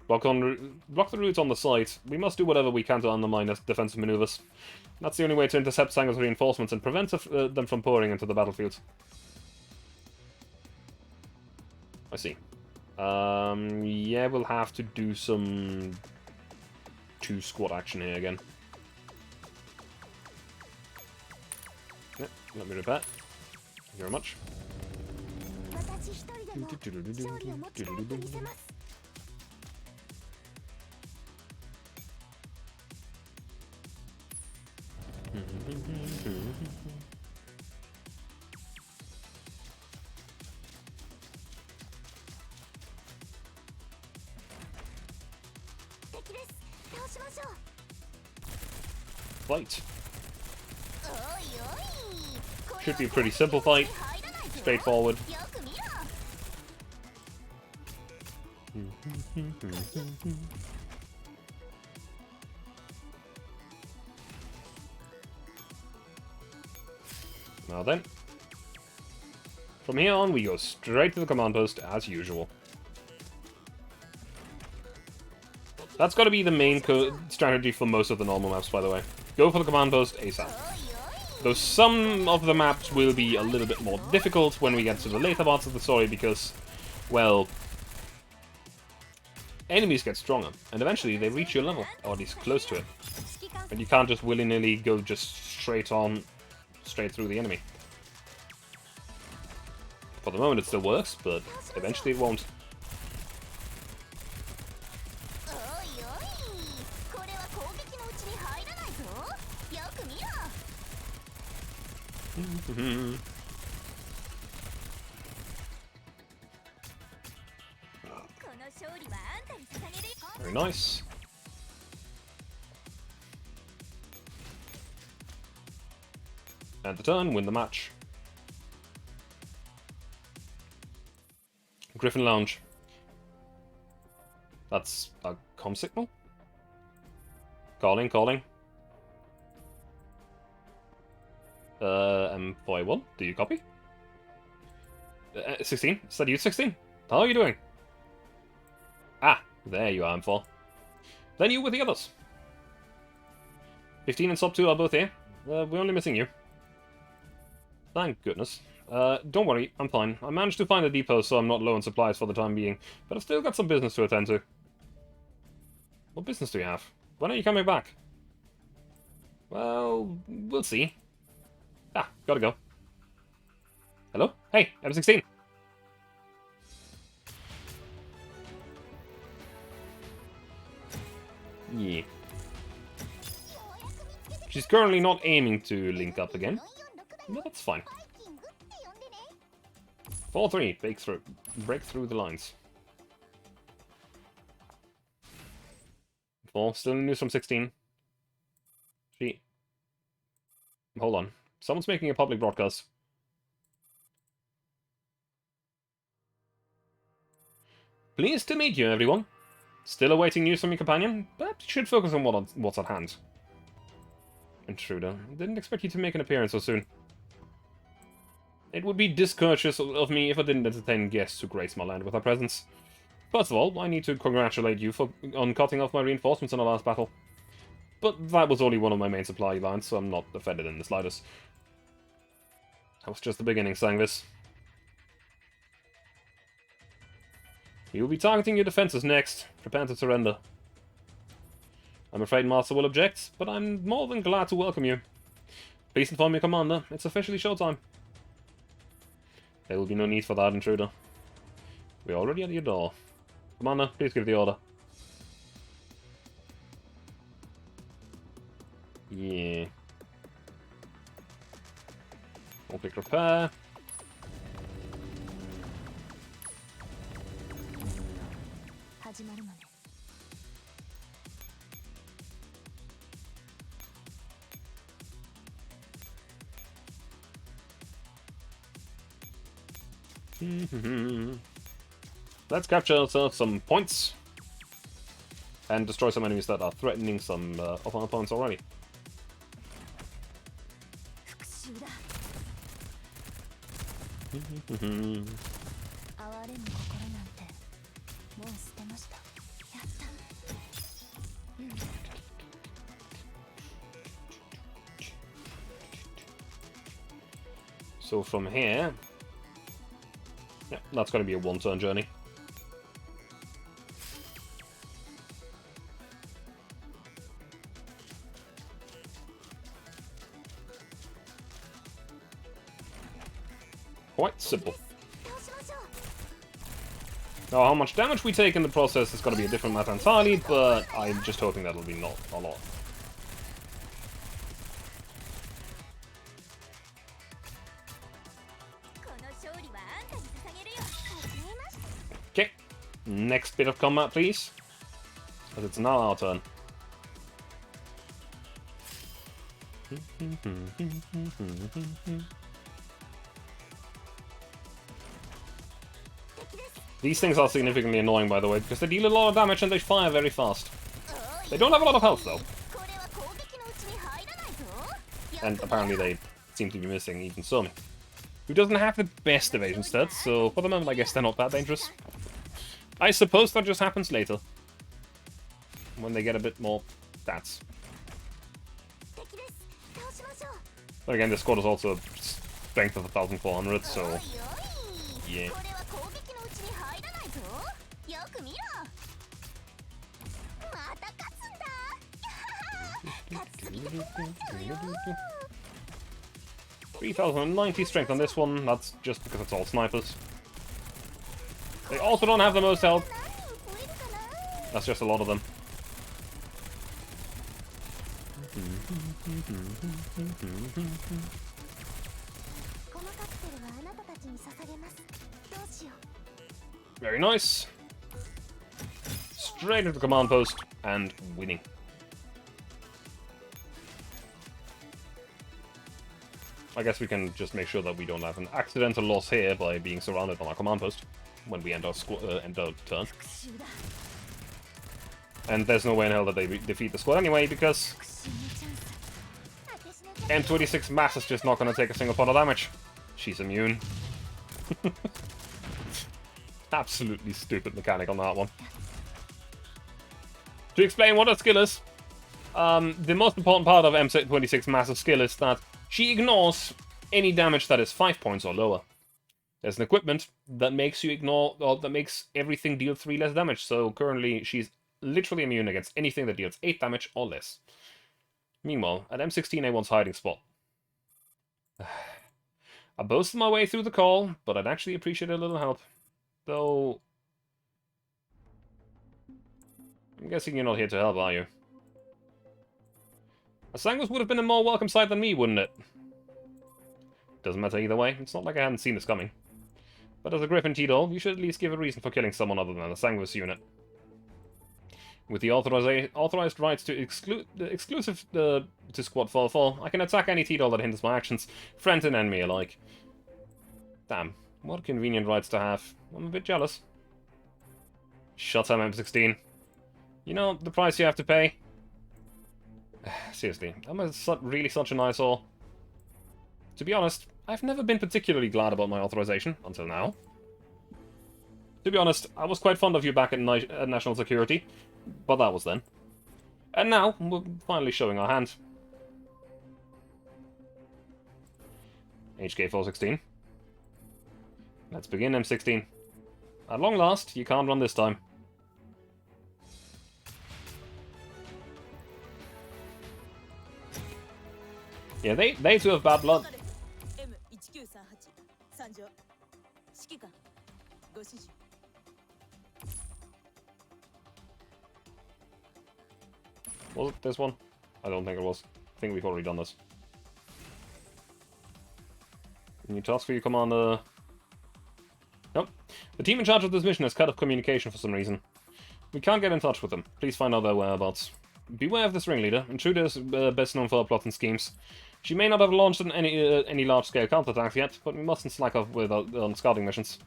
Block the routes on the site. We must do whatever we can to undermine their defensive maneuvers. That's the only way to intercept Sanguis reinforcements and prevent them from pouring into the battlefield. I see. Yeah, we'll have to do some 2-squad action here again. Yeah, let me repair. Thank you very much. Fight. Should be a pretty simple fight. Straightforward. Now then. From here on, we go straight to the command post as usual. That's got to be the main strategy for most of the normal maps, by the way. Go for the command post ASAP. Though some of the maps will be a little bit more difficult when we get to the later parts of the story because, well, enemies get stronger, and eventually they reach your level, or at least close to it. And you can't just willy-nilly go just straight through the enemy. For the moment it still works, but eventually it won't. Very nice. And the turn, win the match. Griffin Lounge. That's a comm signal? Calling, calling. M41, do you copy? 16? Is that you, 16? How are you doing? Ah, there you are, M4. Then you with the others. 15 and Sub 2 are both here. We're only missing you. Thank goodness. Don't worry, I'm fine. I managed to find a depot, so I'm not low on supplies for the time being, but I've still got some business to attend to. What business do you have? When are you coming back? Well, we'll see. Ah, gotta go. Hello? Hey, M16! Yeah. She's currently not aiming to link up again. No, that's fine. 4-3, break through the lines. 4, still news from 16. Hold on. Someone's making a public broadcast. Pleased to meet you, everyone. Still awaiting news from your companion, but should focus on what's at hand. Intruder. Didn't expect you to make an appearance so soon. It would be discourteous of me if I didn't entertain guests who grace my land with their presence. First of all, I need to congratulate you on cutting off my reinforcements in the last battle. But that was only one of my main supply lines, so I'm not offended in the slightest. That was just the beginning, Sangvis. We will be targeting your defenses next. Prepare to surrender. I'm afraid Master will object, but I'm more than glad to welcome you. Please inform your commander. It's officially showtime. There will be no need for that, intruder. We're already at your door. Commander, please give the order. Yeah. We'll click repair. Let's capture ourselves some points and destroy some enemies that are threatening some of our opponents already. So from here, yeah, that's going to be a one-turn journey. Quite simple. Now, how much damage we take in the process is going to be a different matter entirely, but I'm just hoping that'll be not a lot. Okay, next bit of combat, please. Because it's now our turn. These things are significantly annoying, by the way, because they deal a lot of damage and they fire very fast. They don't have a lot of health, though. And apparently they seem to be missing even Somi, who doesn't have the best evasion stats, so for the moment I guess they're not that dangerous. I suppose that just happens later, when they get a bit more stats. But again, this squad is also strength of 1,400, so yeah. $3,090 strength on this one, that's just because it's all snipers. They also don't have the most health. That's just a lot of them. Very nice. Straight into the command post and winning. I guess we can just make sure that we don't have an accidental loss here by being surrounded on our command post when we end our turn. And there's no way in hell that they defeat the squad anyway, because M26 Mass is just not going to take a single pot of damage. She's immune. Absolutely stupid mechanic on that one. To explain what her skill is, the most important part of M26 Mass's skill is that she ignores any damage that is 5 points or lower. There's an equipment that makes you ignore, or that makes everything deal 3 less damage, so currently she's literally immune against anything that deals 8 damage or less. Meanwhile, at M16A1's hiding spot. I boasted my way through the call, but I'd actually appreciate a little help. Though, I'm guessing you're not here to help, are you? A Sangus would have been a more welcome sight than me, wouldn't it? Doesn't matter either way, it's not like I hadn't seen this coming. But as a Griffin T-Doll, you should at least give a reason for killing someone other than the Sangus unit. With the authorized rights to exclusive to Squad 4-4, I can attack any T-Doll that hinders my actions, friend and enemy alike. Damn, what convenient rights to have. I'm a bit jealous. Shut up, M16. You know the price you have to pay? Seriously, am I really such an eyesore? To be honest, I've never been particularly glad about my authorization, until now. To be honest, I was quite fond of you back at National Security, but that was then. And now, we're finally showing our hand. HK416. Let's begin M16. At long last, you can't run this time. Yeah, they too have bad blood. Was it this one? I don't think it was. I think we've already done this. New task for you, Commander. Nope. The team in charge of this mission has cut off communication for some reason. We can't get in touch with them. Please find out their whereabouts. Beware of this ringleader. Intruder is best known for her plots and schemes. She may not have launched any large-scale counterattacks yet, but we mustn't slack off with on scouting missions.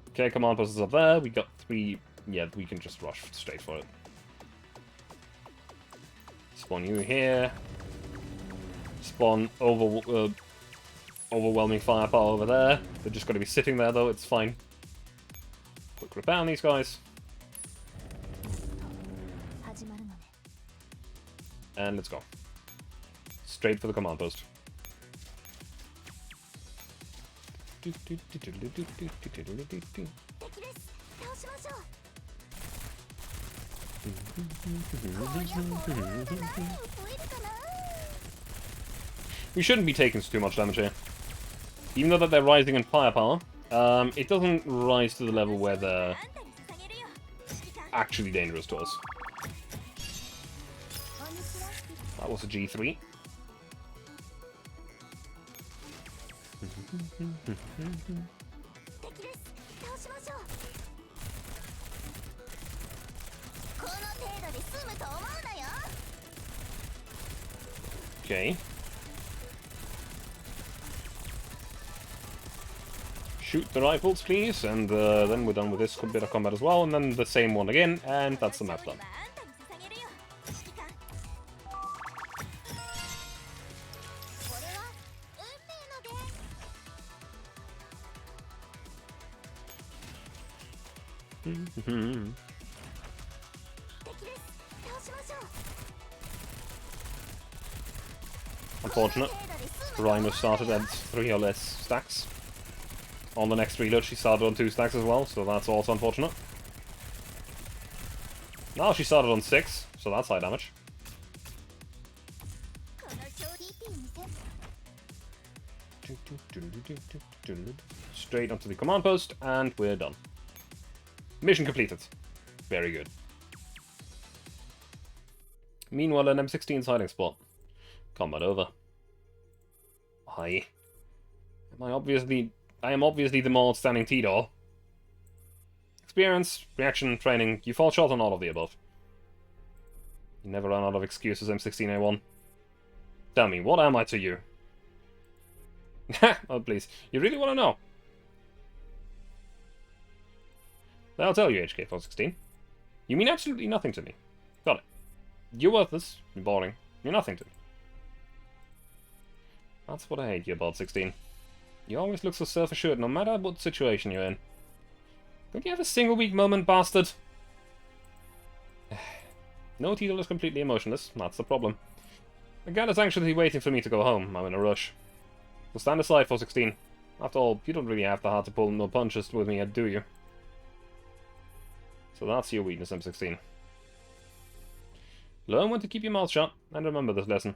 Okay, command post is up there. We got 3... Yeah, we can just rush straight for it. Spawn you here. Spawn overwhelming firepower over there. They're just going to be sitting there, though. It's fine. Quick repair on these guys. And let's go. Straight for the command post. We shouldn't be taking too much damage here. Even though that they're rising in firepower, it doesn't rise to the level where they're actually dangerous to us. That was a G3. Okay. Shoot the rifles, please, and then we're done with this bit of combat as well, and then the same one again, and that's the map done. Unfortunate. Rhino started at 3 or less stacks. On the next reload she started on 2 stacks as well, so that's also unfortunate. Now she started on 6, so that's high damage. Straight onto the command post, and we're done. Mission completed. Very good. Meanwhile, an M16's hiding spot. Combat over. I am obviously the more outstanding T-Door. Experience, reaction, training, you fall short on all of the above. You never run out of excuses, M16A1. Tell me, what am I to you? Oh, please. You really want to know? Then I'll tell you, HK416. You mean absolutely nothing to me. Got it. You're worthless, you're boring, you're nothing to me. That's what I hate you about, 16. You always look so self-assured, no matter what situation you're in. Don't you have a single weak moment, bastard? No, Tito is completely emotionless, that's the problem. The gal is anxiously waiting for me to go home, I'm in a rush. So stand aside, 416. After all, you don't really have the heart to pull no punches with me, do you? So that's your weakness, M16. Learn when to keep your mouth shut, and remember this lesson.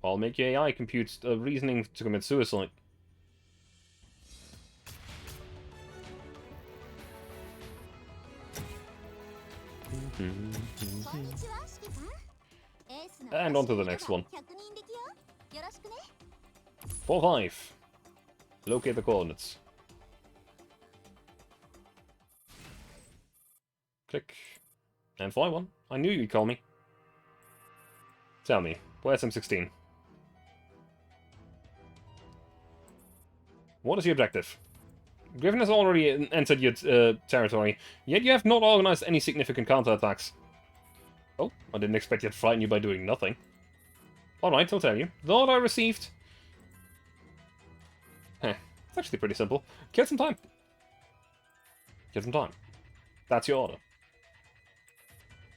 I'll make your AI compute reasoning to commit suicide. And on to the next one. 4-5. Locate the coordinates. Click. And 5-1. I knew you'd call me. Tell me, where's M16? What is your objective? Griffin has already entered your territory, yet you have not organized any significant counterattacks. Oh, I didn't expect you to frighten you by doing nothing. Alright, I'll tell you. The order I received... it's actually pretty simple. Kill some time. Kill some time. That's your order.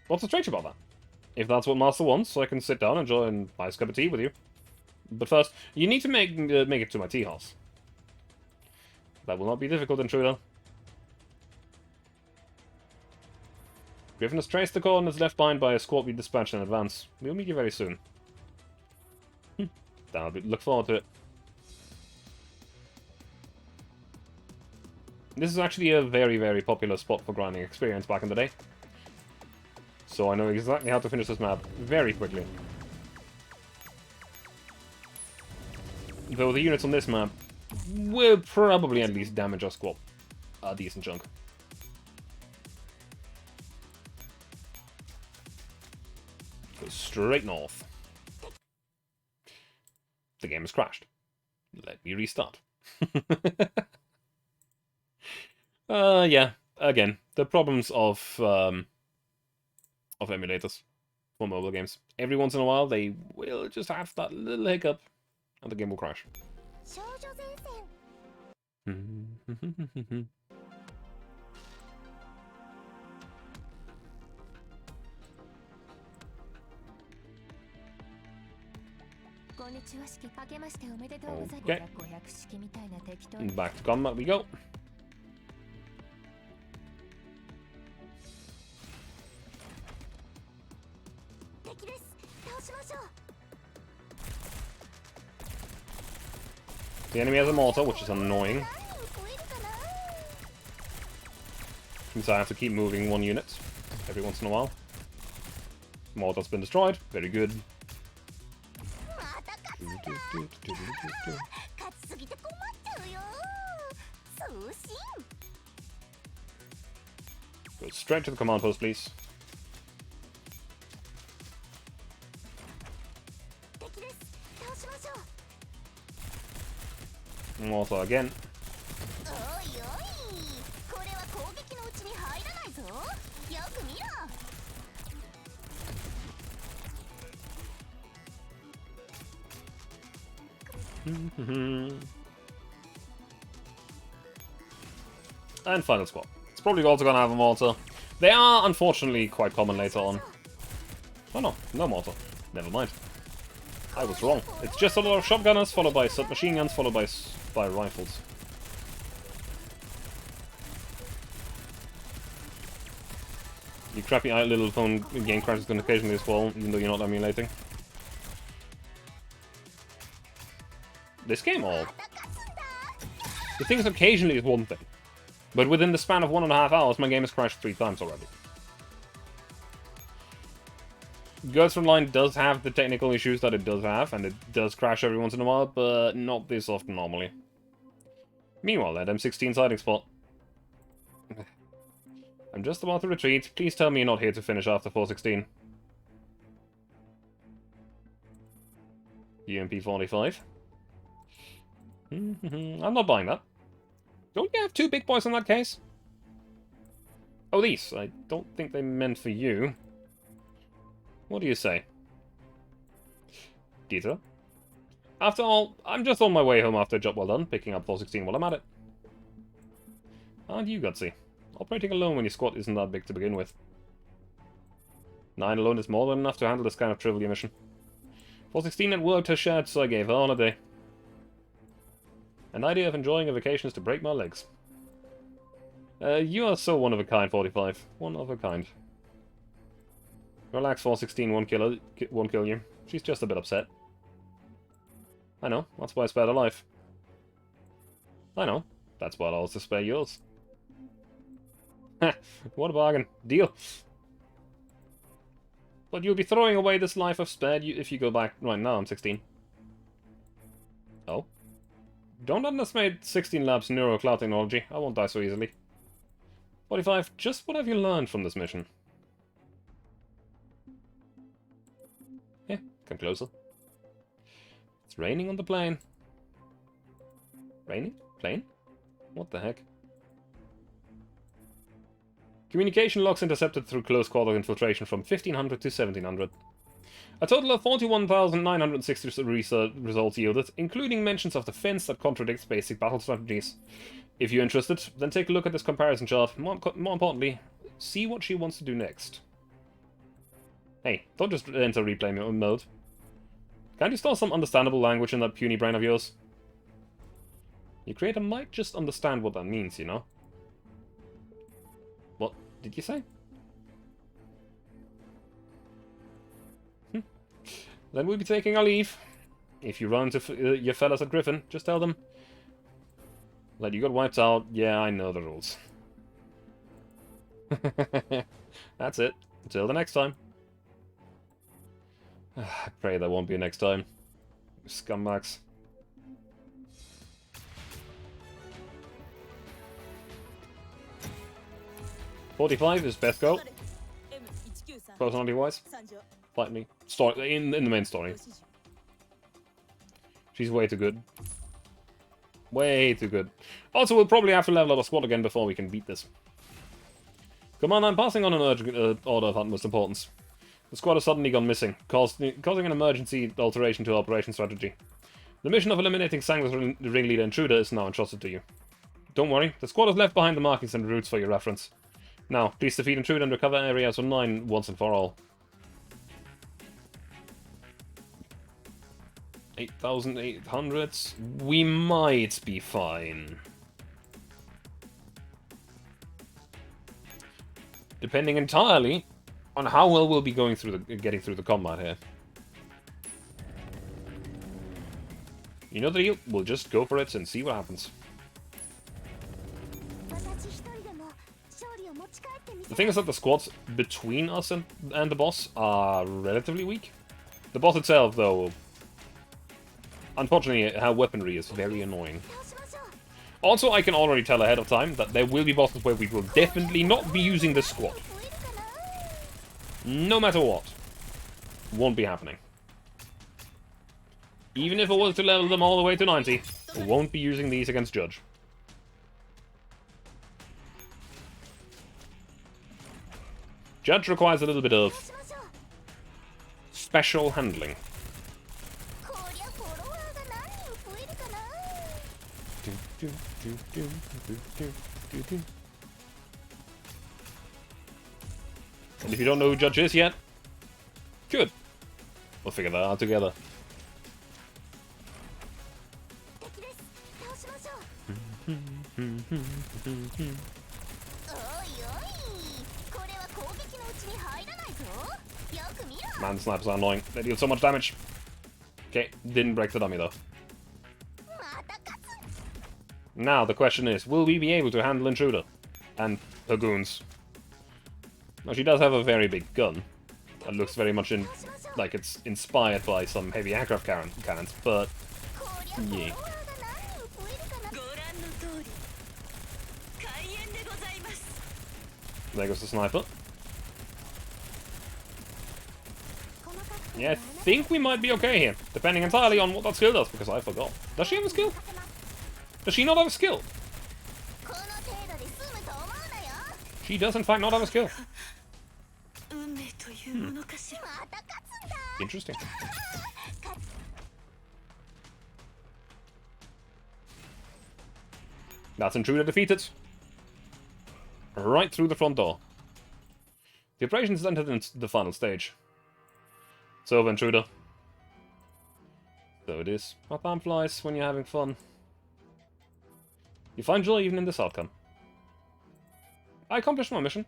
What's so strange about that? If that's what Master wants, so I can sit down and enjoy a nice cup of tea with you. But first, you need to make it to my tea house. That will not be difficult, intruder. Griffin has traced the coordinates left behind by a squad we dispatched in advance. We'll meet you very soon. Look forward to it. This is actually a very, very popular spot for grinding experience back in the day. So I know exactly how to finish this map very quickly. Though the units on this map will probably at least damage our squad a decent chunk. Go straight north. The game has crashed. Let me restart. Yeah, again, the problems of emulators for mobile games. Every once in a while, they will just have that little hiccup, and the game will crash. Okay. Back to combat we go. The enemy has a mortar, which is annoying. Since I have to keep moving one unit every once in a while. Mortar's been destroyed. Very good. Go straight to the command post, please. Mortar again. And final squad. It's probably also gonna have a mortar. They are unfortunately quite common later on. Oh no, no mortar. Never mind. I was wrong. It's just a lot of shotgunners, followed by submachine guns, followed by rifles. Your crappy little phone game crashes can occasionally as well, even though you're not emulating. This game, or... The things occasionally is one thing. But within the span of 1.5 hours, my game has crashed 3 times already. Frontline does have the technical issues that it does have, and it does crash every once in a while, but not this often normally. Meanwhile, that M16 sighting spot. I'm just about to retreat. Please tell me you're not here to finish after 416. UMP 45. I'm not buying that. Don't you have 2 big boys in that case? Oh, these. I don't think they meant for you. What do you say? Dieter? After all, I'm just on my way home after a job well done, picking up 416 while I'm at it. Aren't you gutsy? Operating alone when your squad isn't that big to begin with. 9 alone is more than enough to handle this kind of trivial mission. 416 had worked her shared, so I gave her holiday. An idea of enjoying a vacation is to break my legs. You are so one of a kind, 45. One of a kind. Relax, 416 won't kill you. She's just a bit upset. I know, that's why I spared her life. I know, that's why I'll also spare yours. Ha! What a bargain. Deal. But you'll be throwing away this life I've spared you if you go back... Right, now I'm 16. Oh? Don't underestimate 16 Labs neuro cloud technology. I won't die so easily. 45, just what have you learned from this mission? Yeah, come closer. It's raining on the plane. Raining? Plane? What the heck? Communication logs intercepted through close quarter infiltration from 1500 to 1700. A total of 41,960 results yielded, including mentions of defense that contradicts basic battle strategies. If you're interested, then take a look at this comparison chart. More importantly, see what she wants to do next. Hey, don't just enter replay mode. Can't you store some understandable language in that puny brain of yours? Your creator might just understand what that means, you know? What did you say? Then we'll be taking our leave. If you run into your fellas at Griffin, just tell them that you got wiped out. Yeah, I know the rules. That's it. Until the next time. I pray there won't be a next time. Scumbags. .45 is best goal. Personality-wise. Slightly. Story in the main story. She's way too good. Way too good. Also, we'll probably have to level up our squad again before we can beat this. Command, I'm passing on an urgent order of utmost importance. The squad has suddenly gone missing, causing an emergency alteration to operation strategy. The mission of eliminating Sang's ringleader intruder is now entrusted to you. Don't worry, the squad has left behind the markings and routes for your reference. Now, please defeat intruder and recover areas of 9 once and for all. 8,800. We might be fine. Depending entirely on how well we'll be getting through the combat here. You know the deal? We'll just go for it and see what happens. The thing is that the squads between us and the boss are relatively weak. The boss itself, though, unfortunately, her weaponry is very annoying. Also, I can already tell ahead of time that there will be bosses where we will definitely not be using this squad. No matter what. Won't be happening. Even if I was to level them all the way to 90, I won't be using these against Judge. Judge requires a little bit of special handling. And if you don't know who Judge is yet, good. We'll figure that out together. Man, the snipers are annoying. They deal so much damage. Okay, didn't break the dummy though. Now the question is, will we be able to handle Intruder and her goons? Now she does have a very big gun. That looks very much like it's inspired by some heavy aircraft cannons, but yeah. There goes the sniper. Yeah, I think we might be okay here, depending entirely on what that skill does, because I forgot. Does she have a skill? Does she not have a skill? She does in fact not have a skill. Interesting. That's Intruder defeated. Right through the front door. The operation has entered into the final stage. It's over, Intruder. So it is. My time flies when you're having fun. You find joy even in this outcome. I accomplished my mission.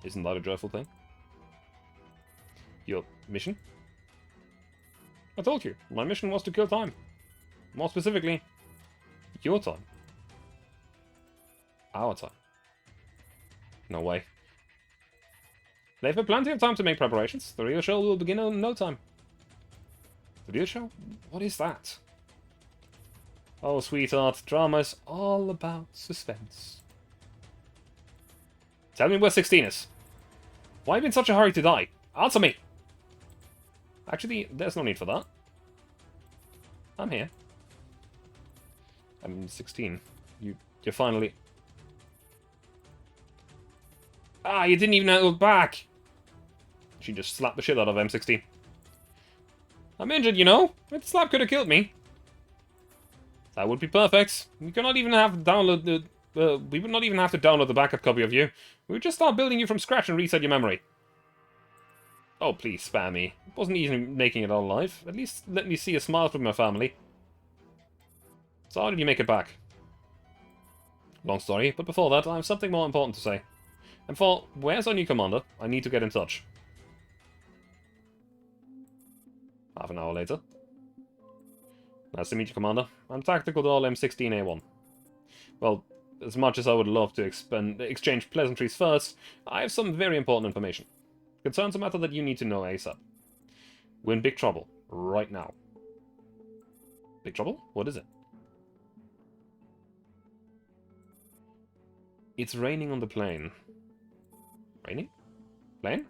Isn't that a joyful thing? Your mission? I told you, my mission was to kill time. More specifically, your time. Our time. No way. They've had plenty of time to make preparations. The real show will begin in no time. The real show? What is that? Oh, sweetheart, drama is all about suspense. Tell me where 16 is. Why have you in such a hurry to die? Answer me! Actually, there's no need for that. I'm here. I'm 16. You're finally... Ah, you didn't even look back! She just slapped the shit out of M16. I'm injured, you know? That slap could have killed me. That would be perfect. We could not even have to download the... we would not even have to download the backup copy of you. We would just start building you from scratch and reset your memory. Oh, please spare me. It wasn't even making it all alive. At least let me see a smile from my family. So how did you make it back? Long story, but before that, I have something more important to say. And for, where's our new commander? I need to get in touch. Half an hour later. Nice to meet you, Commander. I'm Tactical Doll M16A1. Well, as much as I would love to exchange pleasantries first, I have some very important information. Concerns a matter that you need to know ASAP. We're in big trouble. Right now. Big trouble? What is it? It's raining on the plane. Raining? Plane?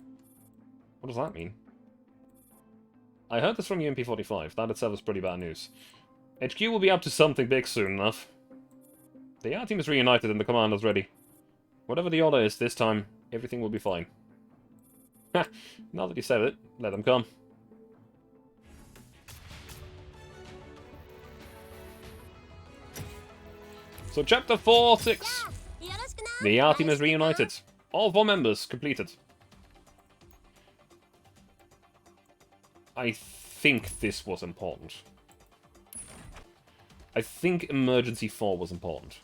What does that mean? I heard this from UMP-45. That itself is pretty bad news. HQ will be up to something big soon enough. The R team is reunited and the commander's ready. Whatever the order is this time, everything will be fine. Ha! Now that you said it, let them come. So chapter 4-6. The R team is reunited. All 4 members completed. I think this was important. I think Emergency 4 was important.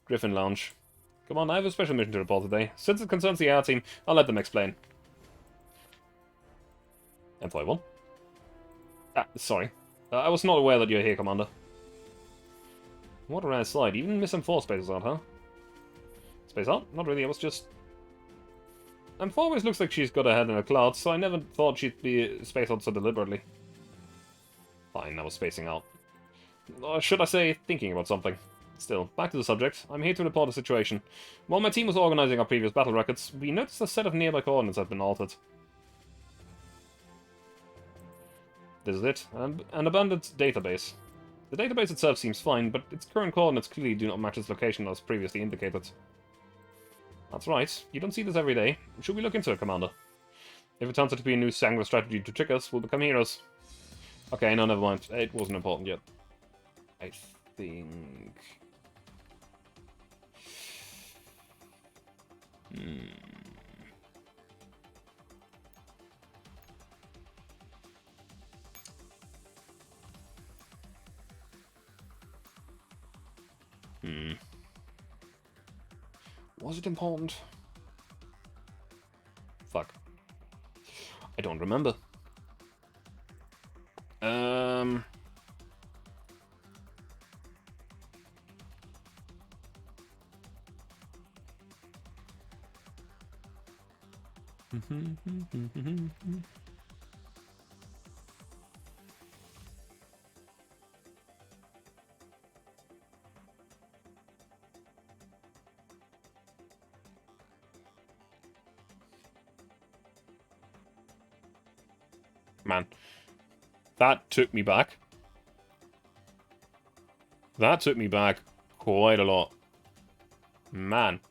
Griffin Lounge. Come on, I have a special mission to report today. Since it concerns the R team, I'll let them explain. Employee 1. Ah, sorry. I was not aware that you're here, Commander. What a rare sight. Even Miss M4 spaces out, huh? Space out? Not really, I was just... M4 always looks like she's got her head in a cloud, so I never thought she'd be spaced out so deliberately. Fine, I was spacing out. Or should I say, thinking about something. Still, back to the subject. I'm here to report a situation. While my team was organizing our previous battle records, we noticed a set of nearby coordinates had been altered. This is it, an abandoned database. The database itself seems fine, but its current coordinates clearly do not match its location as previously indicated. That's right, you don't see this every day. Should we look into it, Commander? If it turns out to be a new singular strategy to trick us, we'll become heroes. Okay, no, never mind. It wasn't important yet. I think... Was it important? Fuck. I don't remember. Man, that took me back. That took me back quite a lot. Man.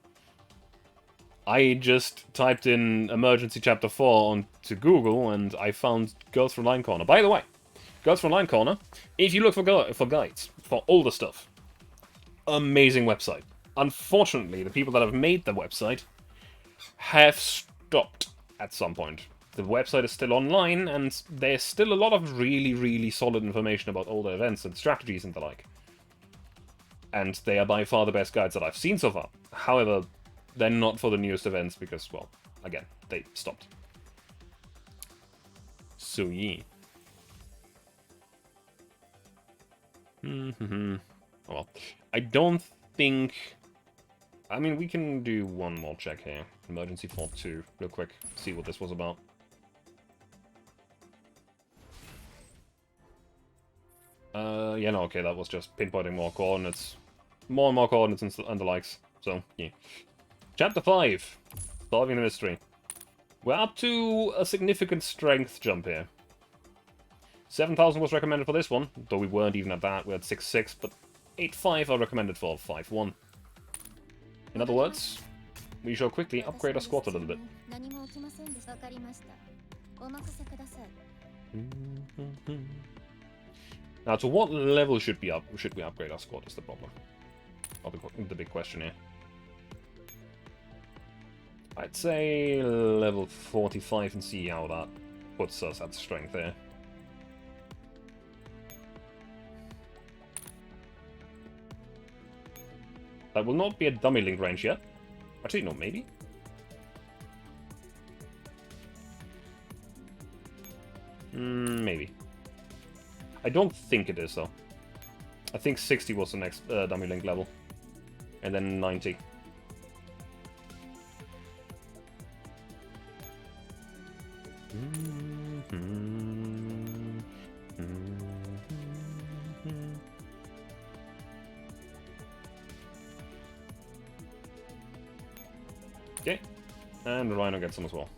I just typed in Emergency Chapter 4 onto Google and I found Girls Frontline Corner. By the way, Girls Frontline Corner, if you look for guides, for older stuff, amazing website. Unfortunately, the people that have made the website have stopped at some point. The website is still online, and there's still a lot of really, really solid information about older events and strategies and the like. And they are by far the best guides that I've seen so far. However, they're not for the newest events because, well, again, they stopped. So, yeah. Well, I don't think... I mean, we can do one more check here. Emergency 4-2, real quick. See what this was about. Yeah, no, okay, that was just pinpointing more coordinates. More and more coordinates and the likes. So, yeah. Chapter 5. Solving the mystery. We're up to a significant strength jump here. 7,000 was recommended for this one, though we weren't even at that. We had 6.6, but 8.5 are recommended for 5.1. In other words, we shall quickly upgrade our squad a little bit. Now, to what level should we upgrade our squad is the problem. Or the big question here. I'd say level 45 and see how that puts us at strength there. That will not be a dummy link range yet. Actually, no, maybe. Maybe. I don't think it is, though. I think 60 was the next dummy link level. And then 90. Okay. And the Rhino gets some as well.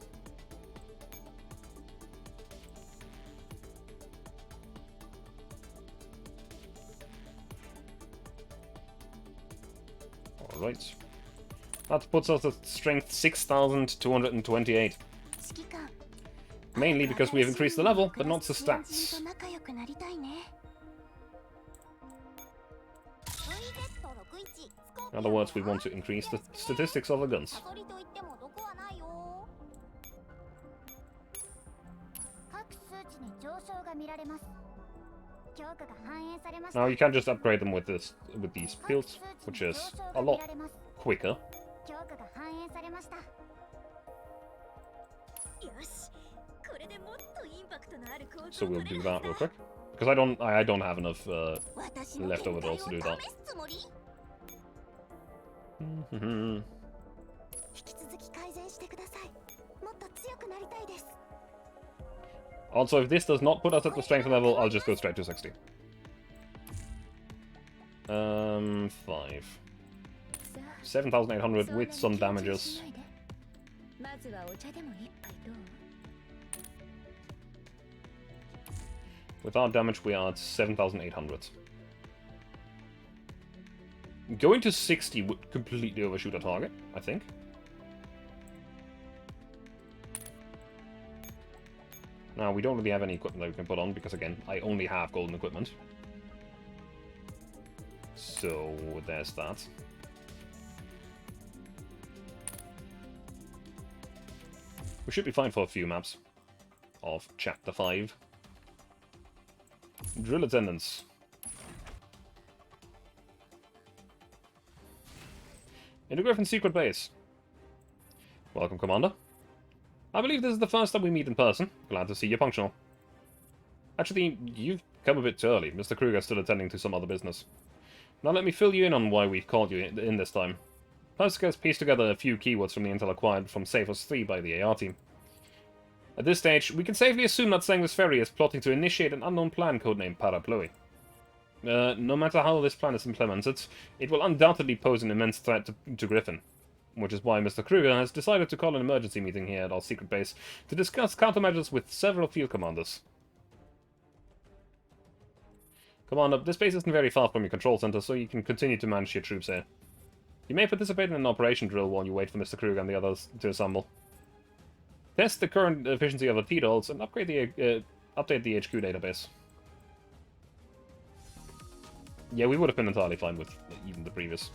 Alright. That puts us at strength 6,228. Mainly because we have increased the level, but not the stats. In other words, we want to increase the statistics of the guns. Now you can just upgrade them with these builds, which is a lot quicker. So we'll do that real quick, because I don't have enough leftover dolls to do that. Also, if this does not put us at the strength level, I'll just go straight to 60. 5. 7,800 with some damages. Without damage, we are at 7,800. Going to 60 would completely overshoot a target, I think. Now, we don't really have any equipment that we can put on, because again, I only have golden equipment. So, there's that. We should be fine for a few maps of Chapter 5. Drill attendants. Into Griffin's secret base. Welcome, Commander. I believe this is the first time we meet in person. Glad to see you're punctual. Actually, you've come a bit too early. Mr. Kruger's still attending to some other business. Now let me fill you in on why we've called you in this time. Persica has pieced together a few keywords from the intel acquired from Saphos 3 by the AR team. At this stage, we can safely assume that Sanguis Ferry is plotting to initiate an unknown plan codenamed Parapluie. No matter how this plan is implemented, it will undoubtedly pose an immense threat to Griffin. Which is why Mr. Kruger has decided to call an emergency meeting here at our secret base to discuss countermeasures with several field commanders. Commander, this base isn't very far from your control center, so you can continue to manage your troops here. You may participate in an operation drill while you wait for Mr. Kruger and the others to assemble. Test the current efficiency of the T-dolls and update the HQ database. Yeah, we would have been entirely fine with even the previous.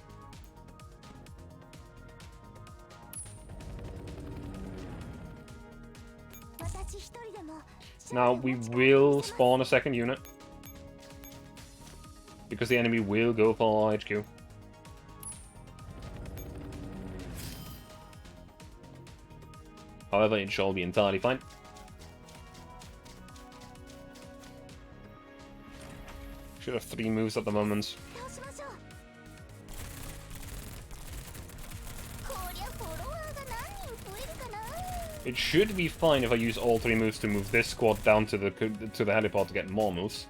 Now, we will spawn a second unit. Because the enemy will go for HQ. However, it shall be entirely fine. Should have 3 moves at the moment. It should be fine if I use all 3 moves to move this squad down to the helipad to get more moves.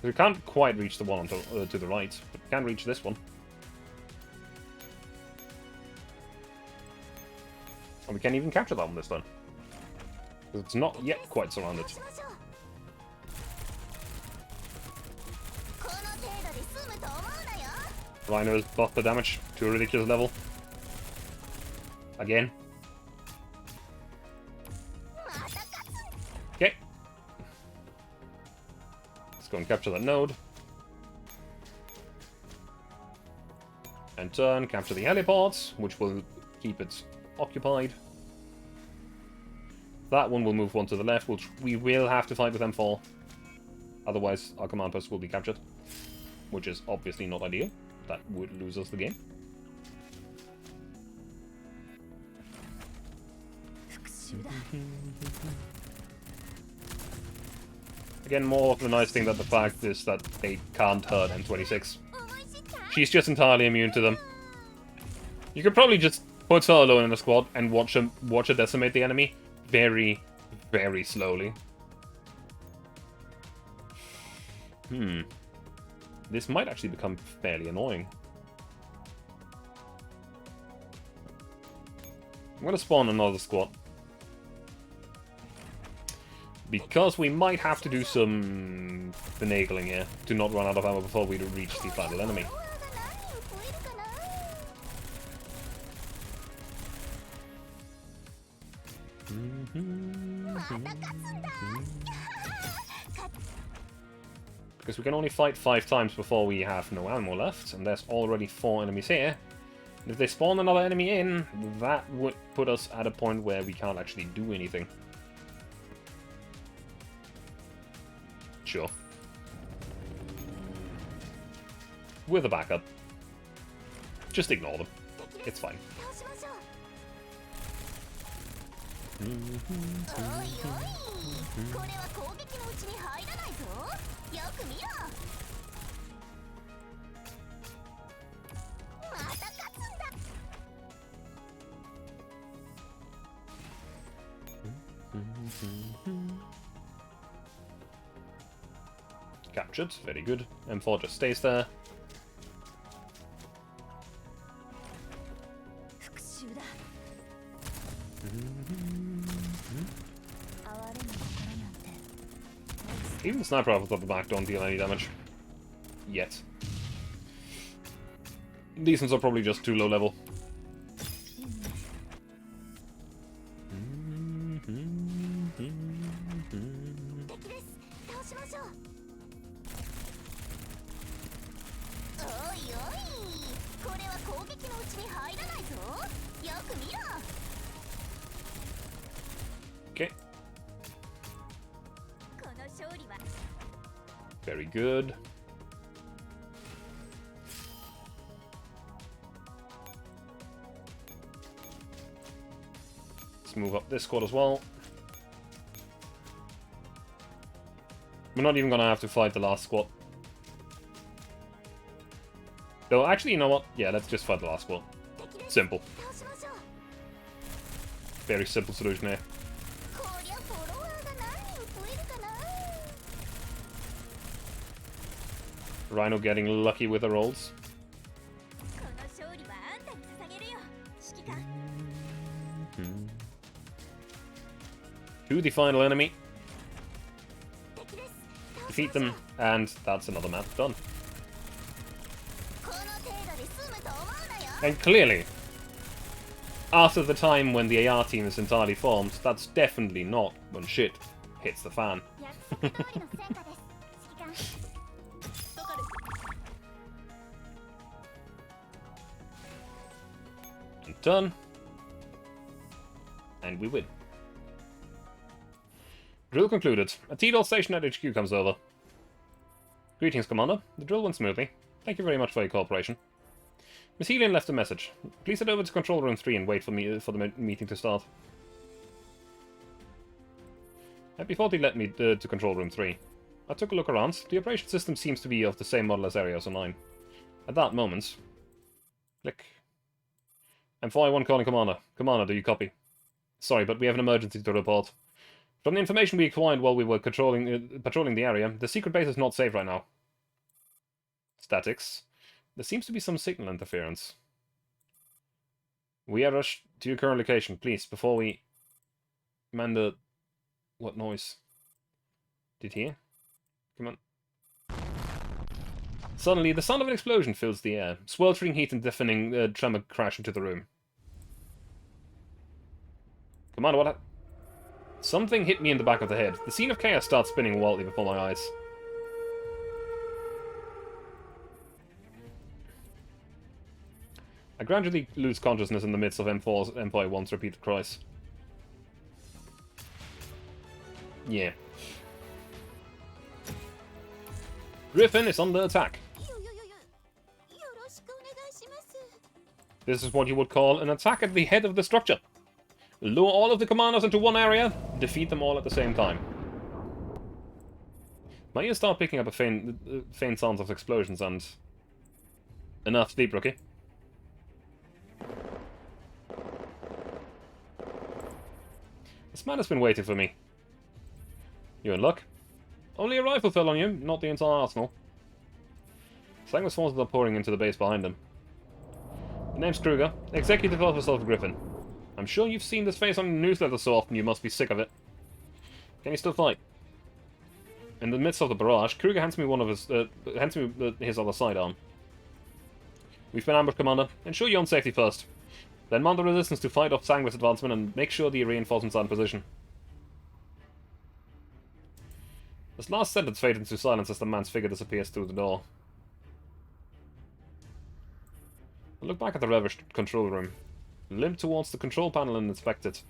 We can't quite reach the one to the right, but we can reach this one. And we can't even capture that one this time. Because it's not yet quite surrounded. Rhino is buffed the damage to a ridiculous level. Again. Okay. Let's go and capture that node. And turn, capture the helipods, which will keep it occupied. That one will move one to the left, which we will have to fight with M4. Otherwise, our command post will be captured. Which is obviously not ideal. That would lose us the game. Again, more of the nice thing that the fact is that they can't hurt M26. She's just entirely immune to them. You could probably just put her alone in a squad and watch her decimate the enemy very, very slowly. This might actually become fairly annoying. I'm gonna spawn another squad. Because we might have to do some finagling here to not run out of ammo before we reach the final enemy. Because we can only fight 5 times before we have no ammo left, and there's already 4 enemies here. And if they spawn another enemy in, that would put us at a point where we can't actually do anything. Sure. With a backup. Just ignore them. It's fine. Captured, very good. M4 just stays there. Even the sniper rifles at the back don't deal any damage. Yet. These ones are probably just too low level. Okay. Very good. Let's move up this squad as well. We're not even gonna have to fight the last squad. Though, actually, you know what? Yeah, let's just fight the last squad. Simple. Very simple solution here. Rhino getting lucky with the rolls. To the final enemy. Defeat them, and that's another map done. And clearly, after the time when the AR team is entirely formed, that's definitely not when shit hits the fan. Done. And we win. Drill concluded. A T-Dot station at HQ comes over. Greetings, Commander. The drill went smoothly. Thank you very much for your cooperation. Miss Helian left a message. Please head over to Control Room 3 and wait for the meeting to start. Before they let me to Control Room 3, I took a look around. The operation system seems to be of the same model as Area 09. At that moment... Click. M4I1 calling Commander. Commander, do you copy? Sorry, but we have an emergency to report. From the information we acquired while we were patrolling the area, the secret base is not safe right now. Statics. There seems to be some signal interference. We are rushed to your current location, please, before we... Commander... What noise? Did you hear? Come on. Suddenly, the sound of an explosion fills the air. Sweltering heat and deafening tremor crash into the room. Commander, what? Something hit me in the back of the head. The scene of chaos starts spinning wildly before my eyes. I gradually lose consciousness in the midst of M4's Empire 1's repeated cries. Yeah. Griffin is under attack. This is what you would call an attack at the head of the structure. Lure all of the commanders into one area, defeat them all at the same time. My ears start picking up a faint sounds of explosions and... Enough sleep, rookie. This man has been waiting for me. You in luck? Only a rifle fell on you, not the entire arsenal. Sanguine's forces are pouring into the base behind him. The name's Kruger, Executive Officer of Griffin. I'm sure you've seen this face on your newsletter so often you must be sick of it. Can you still fight? In the midst of the barrage, Kruger hands me his other sidearm. We've been ambushed, Commander. Ensure your own safety first. Then mount the resistance to fight off Sanguine's advancement and make sure the reinforcements are in position. This last sentence fades into silence as the man's figure disappears through the door. I look back at the ravished control room. Limp towards the control panel and inspect it.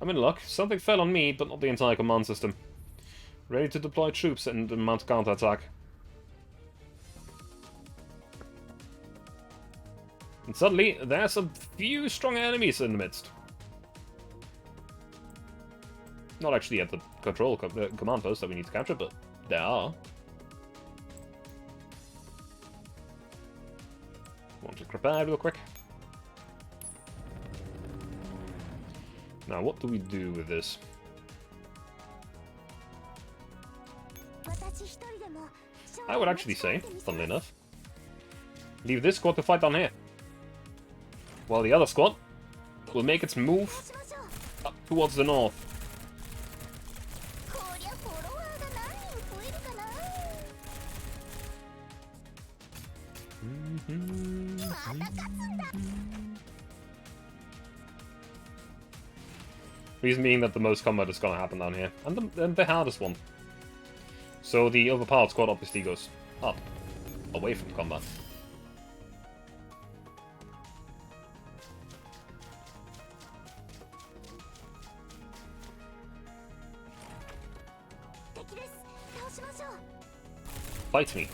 I'm in luck. Something fell on me, but not the entire command system. Ready to deploy troops and mount counterattack. And suddenly, there's a few strong enemies in the midst. Not actually at the command post that we need to capture, but there are. Want to prepare real quick. Now, what do we do with this? I would actually say, funnily enough, leave this squad to fight down here. While the other squad will make its move up towards the north. Reason being that the most combat is gonna happen down here. And the hardest one. So the overpowered squad obviously goes up. Away from combat. Fight me.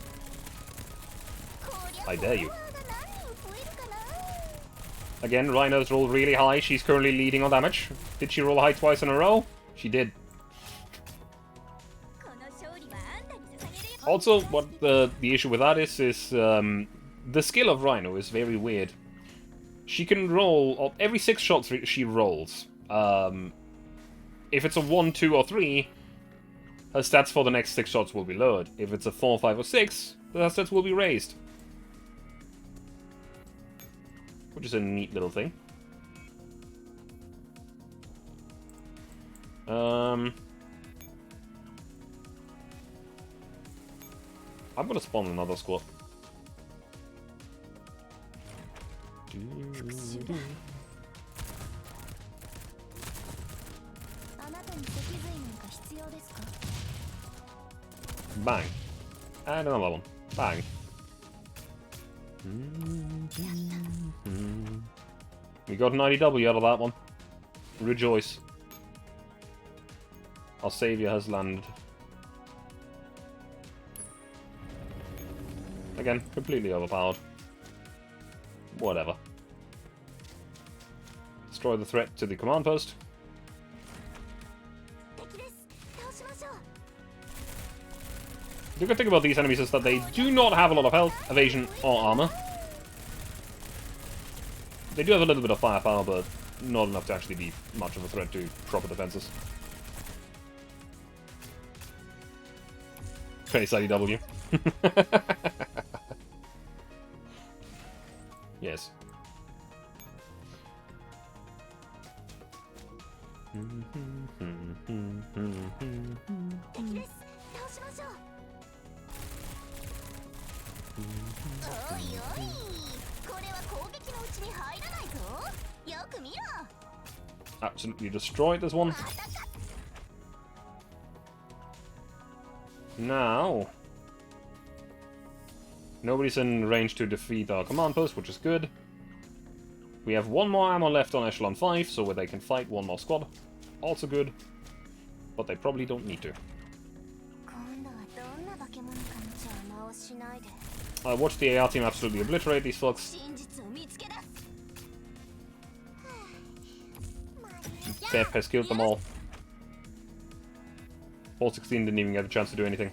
I dare you. Again, Rhino's rolled really high. She's currently leading on damage. Did she roll high twice in a row? She did. Also, what the issue with that is the skill of Rhino is very weird. She can roll every 6 shots she rolls. If it's a 1, 2, or 3, her stats for the next 6 shots will be lowered. If it's a 4, 5, or 6, her stats will be raised. Which is a neat little thing. I'm gonna spawn another squad. Bang. And another one. Bang. We got an IDW out of that one. Rejoice. Our savior has landed. Again, completely overpowered. Whatever. Destroy the threat to the command post. The good thing about these enemies is that they do not have a lot of health, evasion, or armor. They do have a little bit of firepower, but not enough to actually be much of a threat to proper defenses. Face IDW. Yes. Absolutely destroyed this one. Now, nobody's in range to defeat our command post, which is good. We have one more ammo left on Echelon 5, so where they can fight one more squad. Also good, but they probably don't need to. I watched the AR team absolutely obliterate these fucks. Death has killed them all. 416 didn't even get a chance to do anything.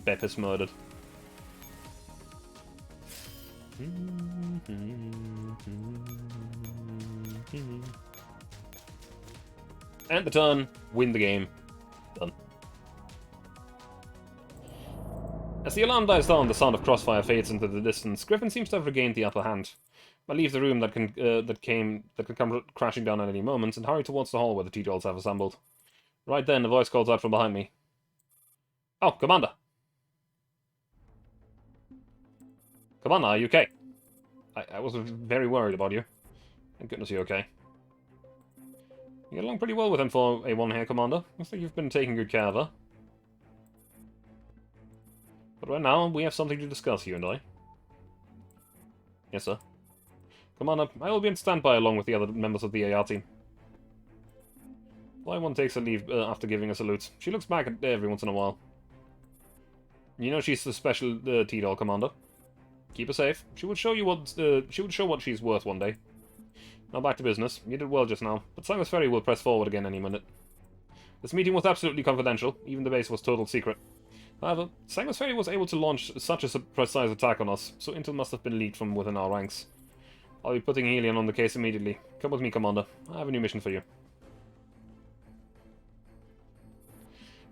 Bep is murdered. And the turn, win the game. Done. As the alarm dies down, the sound of crossfire fades into the distance. Griffin seems to have regained the upper hand. I leave the room that can come crashing down at any moment and hurry towards the hall where the T-Dolls have assembled. Right then, a voice calls out from behind me. Oh, Commander! Commander, are you okay? I was very worried about you. Thank goodness you're okay. You get along pretty well with him for a one here, Commander. Looks like you've been taking good care of her. But right now, we have something to discuss, you and I. Yes, sir. Commander, I will be on standby along with the other members of the AR team. Fly one takes a leave after giving a salute. She looks back at every once in a while. You know she's the special T-Doll, Commander. Keep her safe. She would show you what what she's worth one day. Now back to business. You did well just now, but Sangus Ferry will press forward again any minute. This meeting was absolutely confidential. Even the base was total secret. However, Sangus Ferry was able to launch such a precise attack on us, so intel must have been leaked from within our ranks. I'll be putting Helion on the case immediately. Come with me, Commander. I have a new mission for you.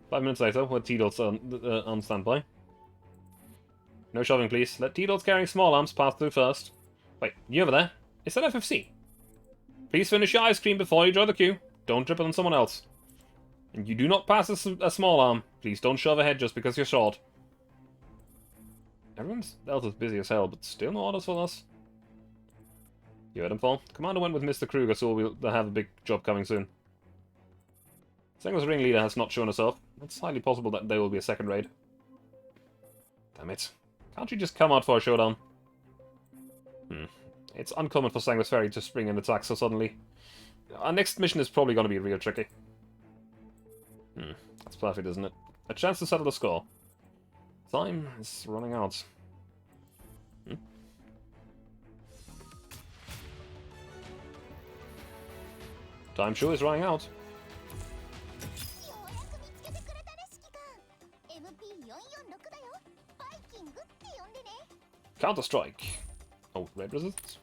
5 minutes later, with T-Dolls on standby. No shoving, please. Let T-Dolls carrying small arms pass through first. Wait, you over there? Is that FFC? Please finish your ice cream before you join the queue. Don't drip it on someone else. And you do not pass a small arm. Please don't shove ahead just because you're short. Everyone else is busy as hell, but still no orders for us. You heard him fall. Commander went with Mr. Kruger, so we'll have a big job coming soon. Sangus ringleader has not shown herself. It's highly possible that there will be a second raid. Damn it. Can't you just come out for a showdown? It's uncommon for Sangus Ferry to spring an attack so suddenly. Our next mission is probably going to be real tricky. That's perfect, isn't it? A chance to settle the score. Time is running out. Time sure is running out. Counter-Strike. Oh, red resistance.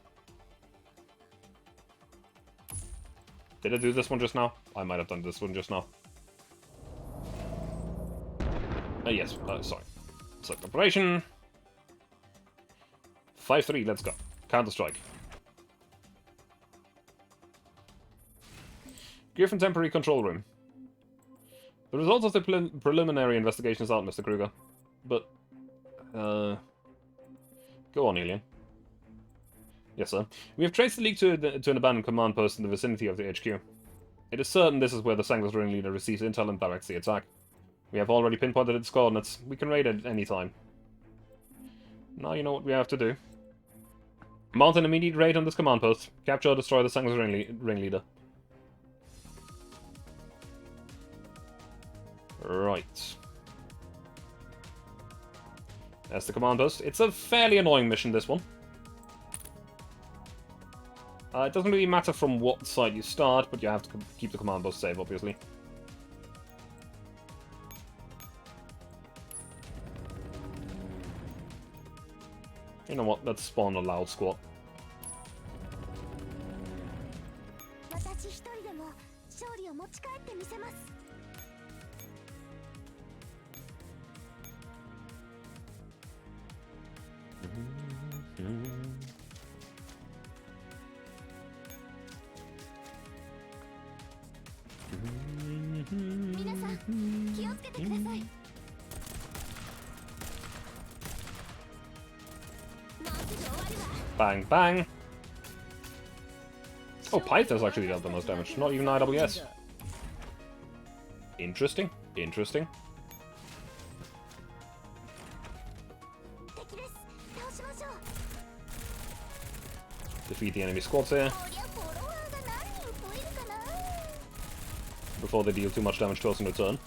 Did I do this one just now? I might have done this one just now. Yes, sorry. Select operation. 5-3, let's go. Counter-Strike. Griffin temporary control room. The results of the preliminary investigation is out, Mr. Kruger. But, go on, Alien. Yes, sir. We have traced the leak to an abandoned command post in the vicinity of the HQ. It is certain this is where the Sangus ringleader receives intel and directs the attack. We have already pinpointed its coordinates. We can raid it at any time. Now you know what we have to do. Mount an immediate raid on this command post. Capture or destroy the Sangus ringleader. Right. That's the command post. It's a fairly annoying mission, this one. It doesn't really matter from what side you start, but you have to keep the command post safe, obviously. You know what? Let's spawn a loud squad. Bang, bang. Oh, Python's actually dealt the most damage, not even IWS. Interesting, interesting. Defeat the enemy squads here before they deal too much damage to us in return.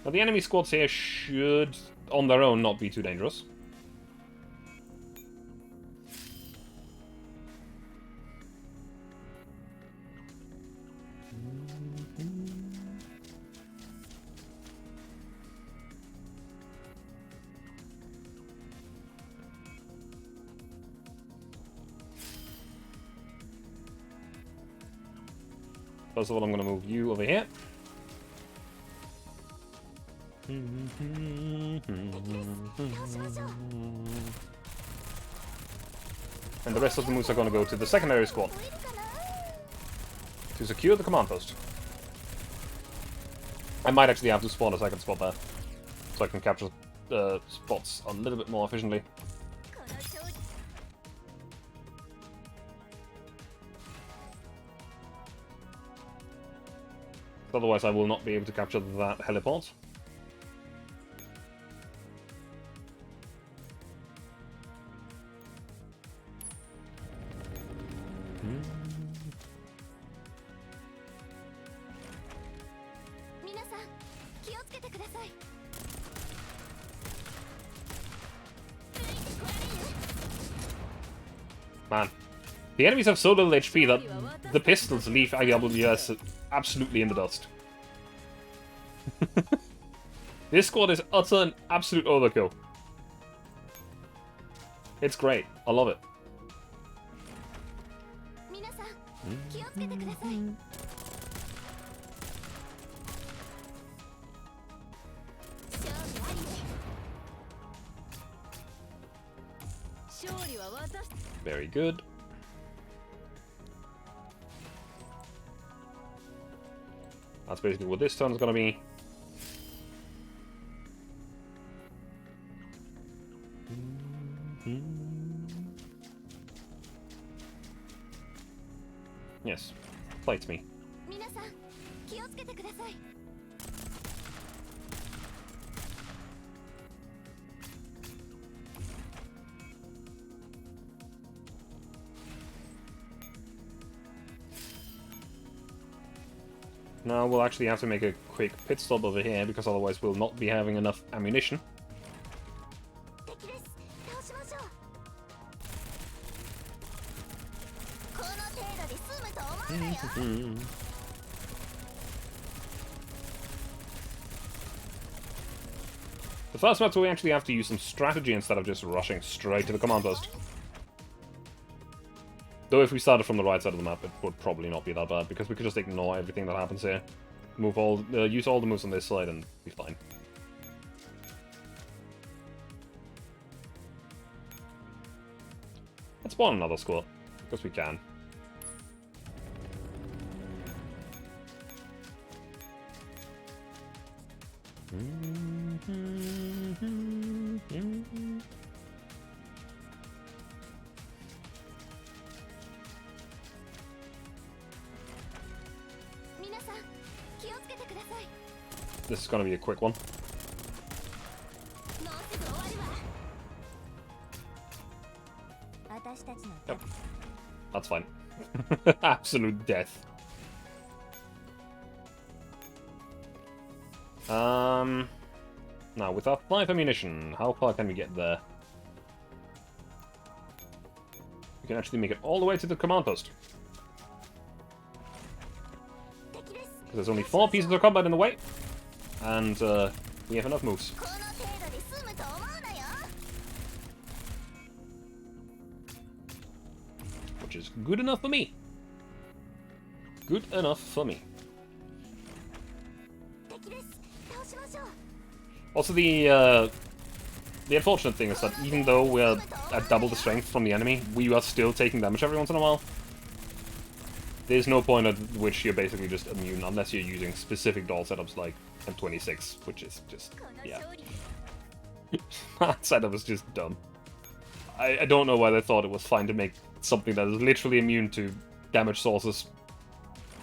Now the enemy squads here should, on their own, not be too dangerous. First of all, I'm going to move you over here. And the rest of the moves are going to go to the secondary squad to secure the command post. I might actually have to spawn a second spot there, so I can capture spots a little bit more efficiently. Otherwise I will not be able to capture that heliport. Man, the enemies have so little HP that the pistols leave IWS absolutely in the dust. This squad is utter and absolute overkill. It's great. I love it. Very good. That's basically what this turn is going to be. Yes, fight me. Now we'll actually have to make a quick pit stop over here, because otherwise we'll not be having enough ammunition. The first match we actually have to use some strategy instead of just rushing straight to the command post. Though if we started from the right side of the map, it would probably not be that bad, because we could just ignore everything that happens here. Use all the moves on this side and be fine. Let's spawn another squad, because we can. This is going to be a quick one. Yep. That's fine. Absolute death. Now, with our 5 ammunition, how far can we get there? We can actually make it all the way to the command post. There's only 4 pieces of combat in the way, and we have enough moves. Which is good enough for me. Good enough for me. Also, the unfortunate thing is that even though we're at double the strength from the enemy, we are still taking damage every once in a while. There's no point at which you're basically just immune unless you're using specific doll setups like M26, which is just, yeah. That setup is just dumb. I don't know why they thought it was fine to make something that is literally immune to damage sources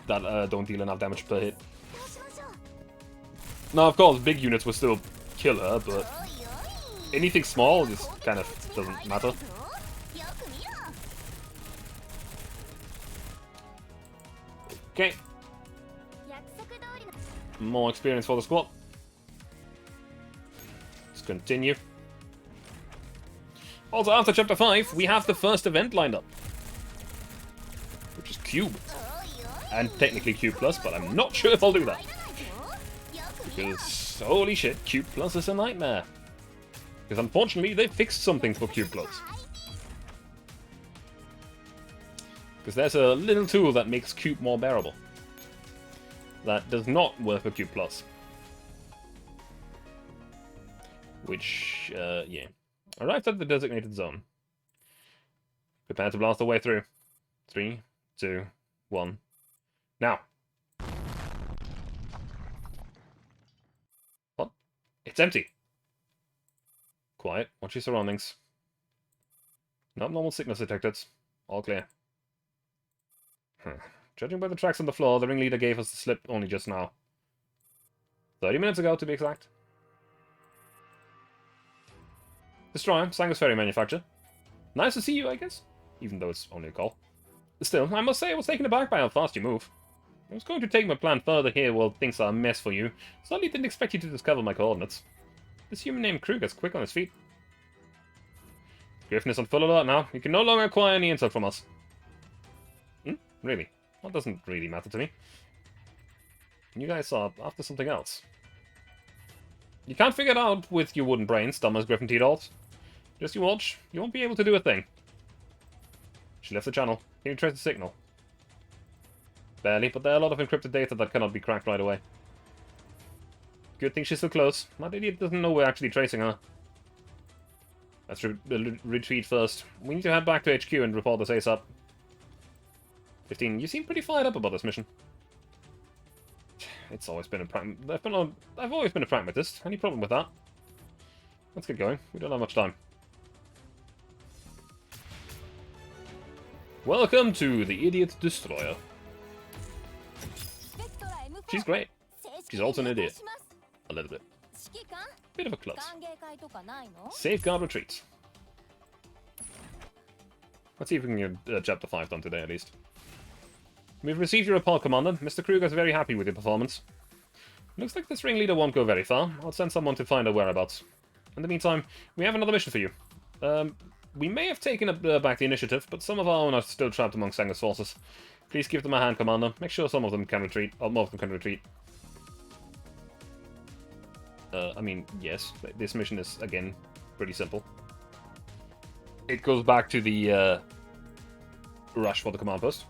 that don't deal enough damage per hit. Now, of course, big units will still kill her, but anything small just kind of doesn't matter. Okay. More experience for the squad. Let's continue. Also, after Chapter 5, we have the first event lined up. Which is Cube. And technically Cube Plus, but I'm not sure if I'll do that. Because, holy shit, Cube Plus is a nightmare. Because unfortunately, they fixed something for Cube Plus. Because there's a little tool that makes Cube more bearable. That does not work for Cube Plus. Which, yeah. Arrived at the designated zone. Prepare to blast our way through. 3, 2, 1. Now. What? It's empty. Quiet. Watch your surroundings. No abnormal signals detected. All clear. Judging by the tracks on the floor, the ringleader gave us the slip only just now. 30 minutes ago, to be exact. Destroyer, Sangus Ferry manufacturer. Nice to see you, I guess. Even though it's only a call. Still, I must say I was taken aback by how fast you move. I was going to take my plan further here while things are a mess for you. Certainly didn't expect you to discover my coordinates. This human named Kruger's quick on his feet. Griffin is on full alert now. You can no longer acquire any intel from us. Really? That doesn't really matter to me. You guys are after something else. You can't figure it out with your wooden brains, dumb as Griffin T-Dolls. Just you watch, you won't be able to do a thing. She left the channel. Can you trace the signal? Barely, but there are a lot of encrypted data that cannot be cracked right away. Good thing she's so close. That idiot doesn't know we're actually tracing her. Let's retreat first. We need to head back to HQ and report this ASAP. 15. You seem pretty fired up about this mission. It's always been I've always been a pragmatist. Any problem with that? Let's get going. We don't have much time. Welcome to the Idiot Destroyer. She's great. She's also an idiot. A little bit. Bit of a klutz. Safeguard retreats. Let's see if we can get Chapter 5 done today, at least. We've received your report, Commander. Mr. Kruger's very happy with your performance. Looks like this ringleader won't go very far. I'll send someone to find her whereabouts. In the meantime, we have another mission for you. We may have taken back the initiative, but some of our own are still trapped among Sangus forces. Please give them a hand, Commander. Make sure some of them can retreat, or more of them can retreat. I mean, yes, this mission is, again, pretty simple. It goes back to the rush for the command post.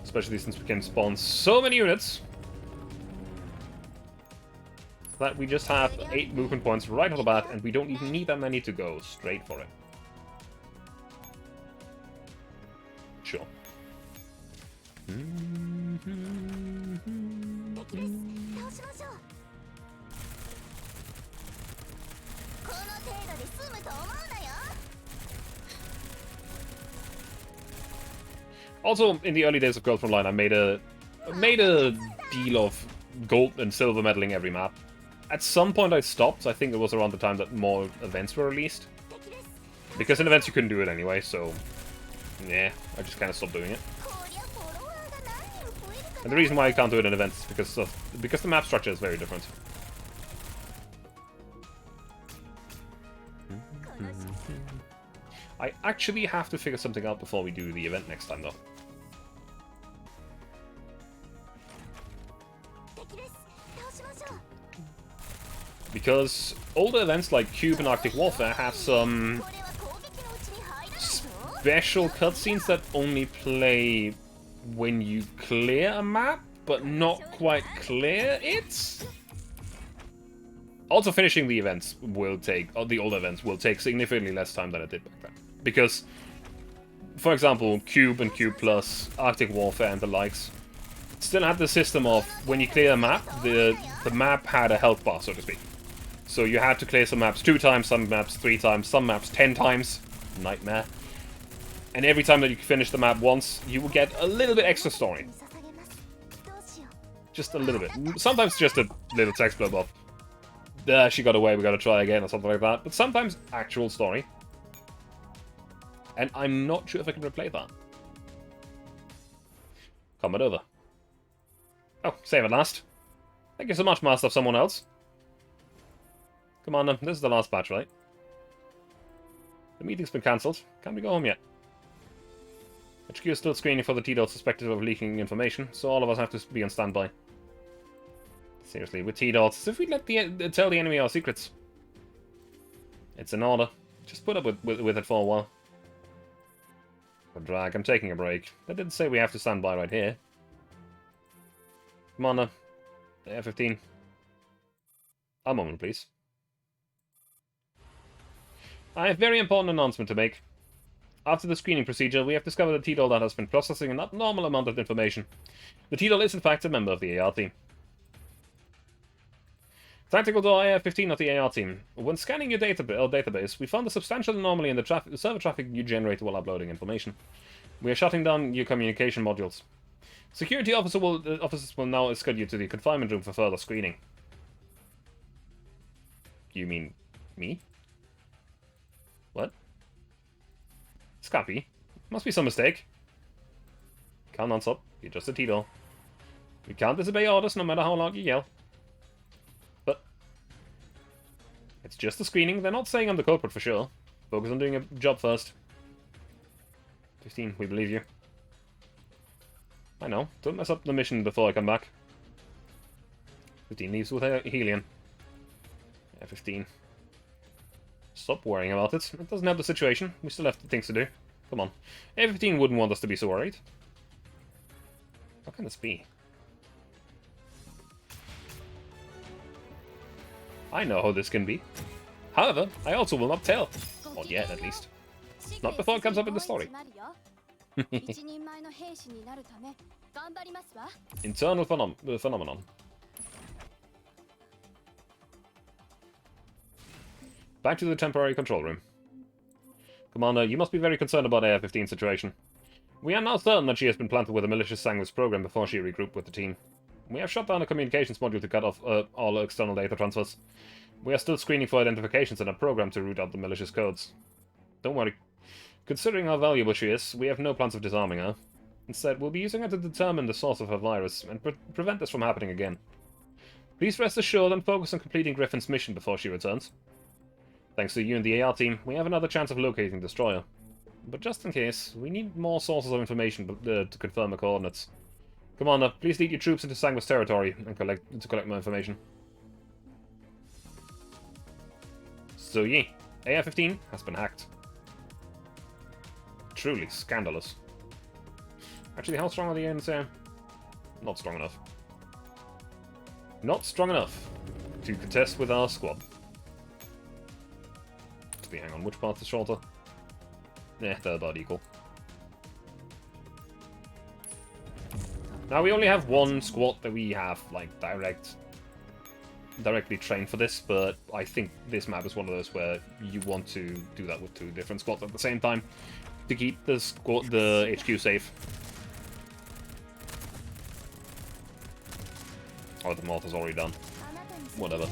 Especially since we can spawn so many units that we just have 8 movement points right off the bat, and we don't even need that many to go straight for it. Sure. Also, in the early days of Frontline, I made a deal of gold and silver medaling every map. At some point I stopped. I think it was around the time that more events were released. Because in events you couldn't do it anyway, so yeah, I just kind of stopped doing it. And the reason why I can't do it in events is because the map structure is very different. I actually have to figure something out before we do the event next time, though. Because older events like Cube and Arctic Warfare have some special cutscenes that only play when you clear a map, but not quite clear it. Also, finishing the events will take, or the older events will take significantly less time than it did back then. Because, for example, Cube and Cube Plus, Arctic Warfare and the likes, still had the system of, when you clear a map, the map had a health bar, so to speak. So you had to clear some maps 2 times, some maps 3 times, some maps 10 times. Nightmare. And every time that you finish the map once, you will get a little bit extra story. Just a little bit. Sometimes just a little text blurb of, she got away, we gotta try again, or something like that. But sometimes actual story. And I'm not sure if I can replay that. Combat over. Oh, save at last. Thank you so much, Master of someone else. Come on, this is the last batch, right? The meeting's been cancelled. Can't we go home yet? HQ is still screening for the T-Dot suspected of leaking information, so all of us have to be on standby. Seriously, with T-Dots, as if we let tell the enemy our secrets. It's in order. Just put up with it for a while. Good drag, I'm taking a break. They didn't say we have to stand by right here. Come on now. F-15. A moment, please. I have a very important announcement to make. After the screening procedure, we have discovered a T-Dol that has been processing an abnormal amount of information. The T-Dol is in fact a member of the AR team. Tactical Door AF-15 of the AR team. When scanning your database, we found a substantial anomaly in the server traffic you generated while uploading information. We are shutting down your communication modules. Security officers will now escort you to the confinement room for further screening. You mean me? What? Scrappy? Must be some mistake. Can't non-stop. You're just a T-Dol. We can't disobey orders no matter how loud you yell. But it's just a screening. They're not saying I'm the culprit for sure. Focus on doing a job first. 15, we believe you. I know. Don't mess up the mission before I come back. 15 leaves with Helion. Yeah, 15. Stop worrying about it. It doesn't help the situation. We still have things to do. Come on. F-15 wouldn't want us to be so worried. What can this be? I know how this can be. However, I also will not tell. Not yet, at least. Not before it comes up in the story. Internal phenomenon. Back to the temporary control room. Commander, you must be very concerned about AR-15's situation. We are now certain that she has been planted with a malicious Sanguis program before she regrouped with the team. We have shut down a communications module to cut off all external data transfers. We are still screening for identifications in a program to root out the malicious codes. Don't worry. Considering how valuable she is, we have no plans of disarming her. Instead, we'll be using her to determine the source of her virus and prevent this from happening again. Please rest assured and focus on completing Griffin's mission before she returns. Thanks to you and the AR team, we have another chance of locating the destroyer. But just in case, we need more sources of information to confirm the coordinates. Commander, please lead your troops into Sanguis territory and collect more information. So yeah, AR-15 has been hacked. Truly scandalous. Actually, how strong are the NSA? Not strong enough. Not strong enough to contest with our squad. Hang on, which part is shorter? Yeah, they're about equal. Now we only have one squad that we have, like, directly trained for this, but I think this map is one of those where you want to do that with 2 different squads at the same time to keep the HQ safe. Oh, the mortar's already done. Whatever.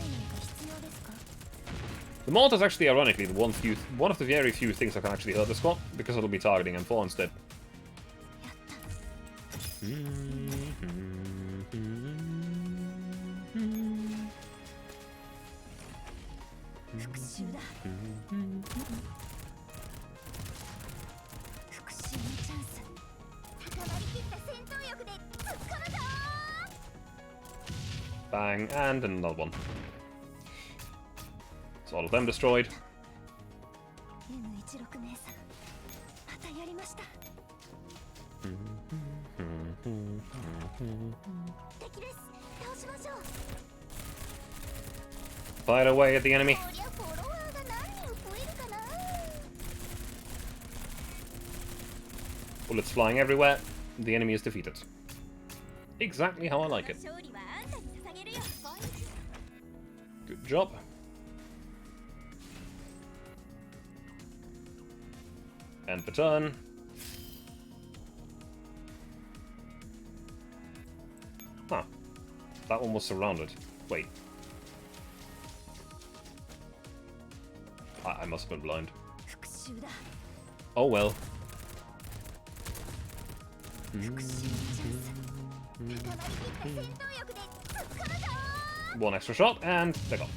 The mortar's actually, ironically, one of the very few things that can actually hurt the squad, because it'll be targeting M4 instead. Bang, and another one. So all of them destroyed. Fire away at the enemy. Bullets flying everywhere. The enemy is defeated. Exactly how I like it. Good job. End the turn. Huh. That one was surrounded. Wait. I must have been blind. Oh well. One extra shot, and they're gone.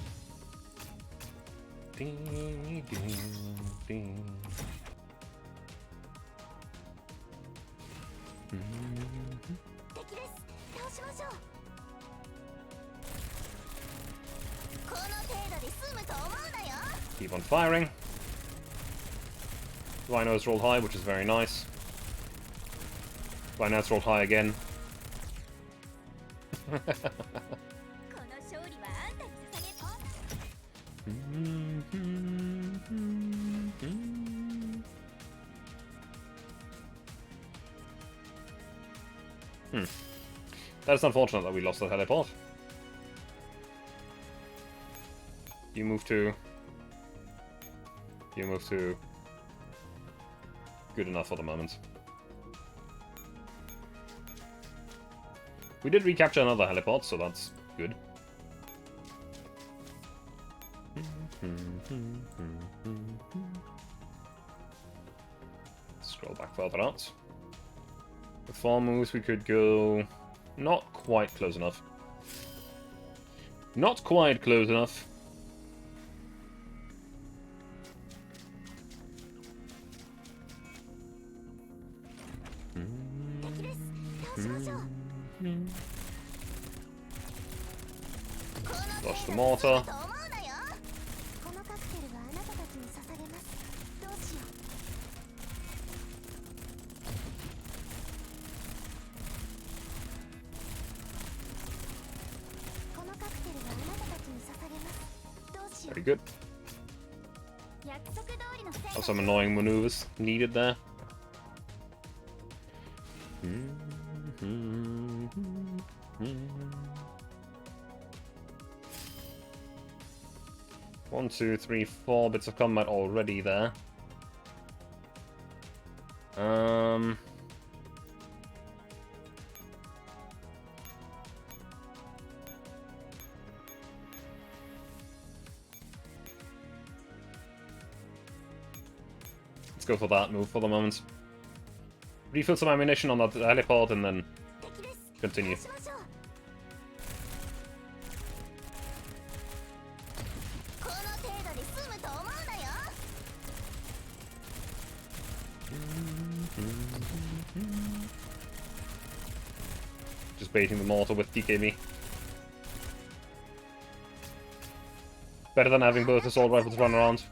Keep on firing. Rhino's rolled high, which is very nice. Rhino's rolled high again. That's unfortunate that we lost the teleport. You move to... Good enough for the moment. We did recapture another heliport, so that's good. Scroll back further out. With 4 moves, we could go... Not quite close enough. Not quite close enough. Flush the mortar. Very good. Have some annoying maneuvers needed there. One, two, three, 4 bits of combat already there. Let's go for that move for the moment. Refill some ammunition on that heliport and then continue. Just baiting the mortar with TKB. Better than having both assault rifles run around.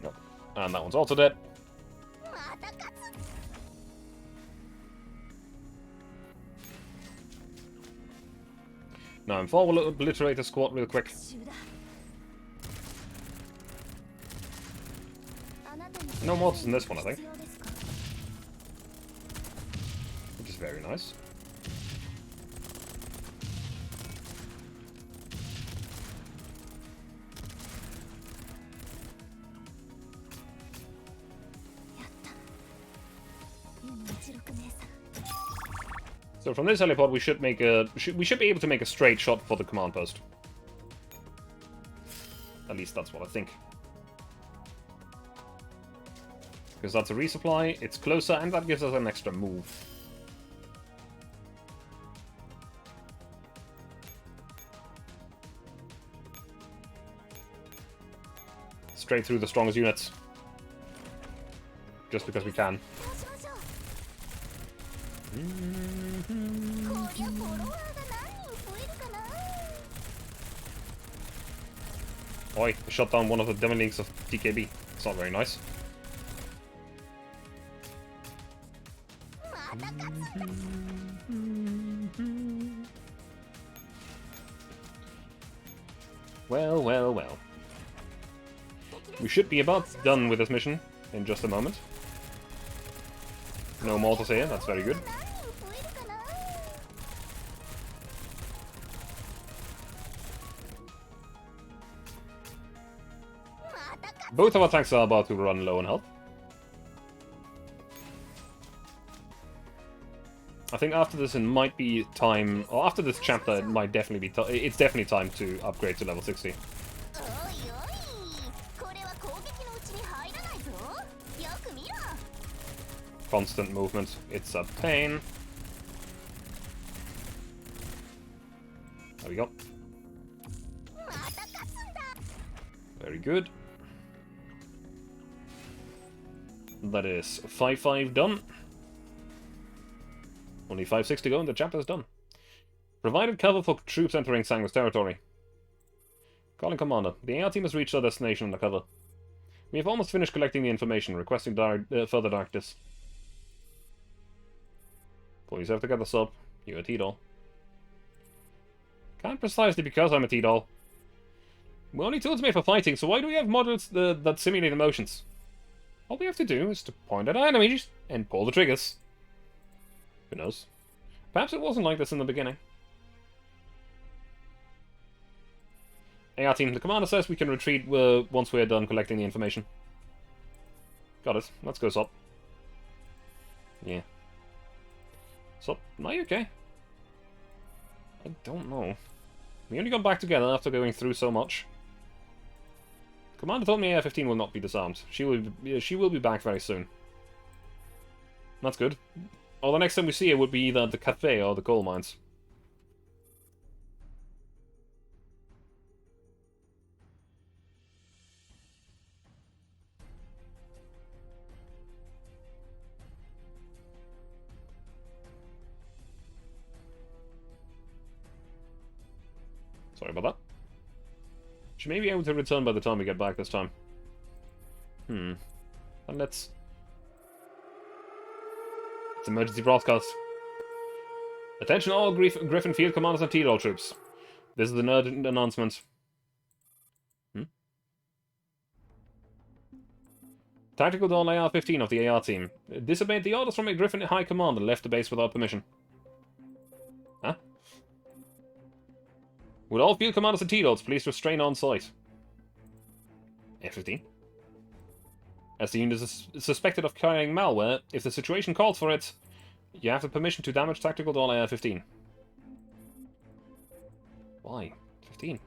Nope. And that one's also dead. Now I'm forward to obliterate the squad real quick. No mods in this one, I think. Which is very nice. So from this heliport, we should make a we should be able to make a straight shot for the command post. At least that's what I think. Because that's a resupply, it's closer, and that gives us an extra move. Straight through the strongest units. Just because we can. Oi, I shot down one of the demolings of TKB. It's not very nice. Well, well, well. We should be about done with this mission in just a moment. No more to say, that's very good. Both of our tanks are about to run low on health. I think after this it might be time, or after this chapter it might definitely be it's definitely time to upgrade to level 60. Constant movement, it's a pain. There we go. Very good. That is 5-5 done. Only 5-6 to go and the chapter's done. Provided cover for troops entering Sangu's territory. Calling Commander. The AR team has reached our destination under cover. We have almost finished collecting the information, requesting further directives. Pull yourself together, sub. You're a T-doll. Can't precisely because I'm a T-doll. We're only tools made for fighting, so why do we have models that simulate emotions? All we have to do is to point at our enemies and pull the triggers. Who knows? Perhaps it wasn't like this in the beginning. AR team, the commander says we can retreat once we're done collecting the information. Got it. Let's go, Sop. Yeah. Sop, are you okay? I don't know. We only got back together after going through so much. Commander told me AR-15 will not be disarmed. She will be back very soon. That's good. Or the next time we see her would be either the cafe or the coal mines. Sorry about that. She may be able to return by the time we get back this time. And let's... It's emergency broadcast. Attention all Griffin Field commanders and T-Doll troops. This is an urgent announcement. Tactical Dawn AR-15 of the AR team. Disobeyed the orders from a Griffin High Command and left the base without permission. Huh? Would all field commanders and T-Dolls please restrain on site? F-15. As the unit is suspected of carrying malware, if the situation calls for it, you have the permission to damage Tactical Dawn AR-15. Why? 15?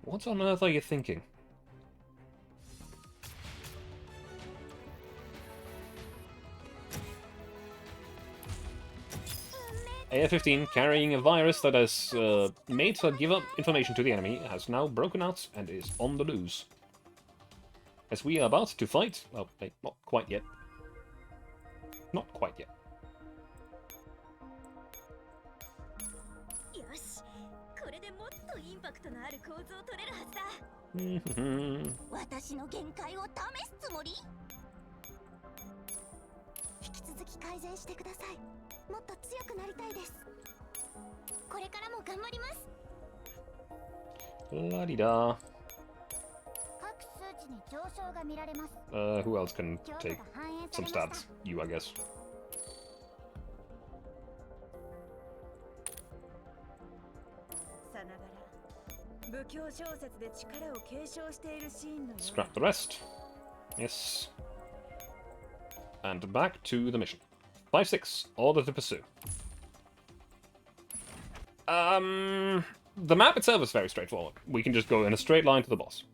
What on earth are you thinking? AR-15, carrying a virus that has made her give up information to the enemy, has now broken out and is on the loose. As we are about to fight... Oh, wait, not quite yet. Not quite yet. La-di-da. Who else can take some stats? You, I guess. Scrap the rest. Yes. And back to the mission. 5-6. Order to pursue. The map itself is very straightforward. We can just go in a straight line to the boss.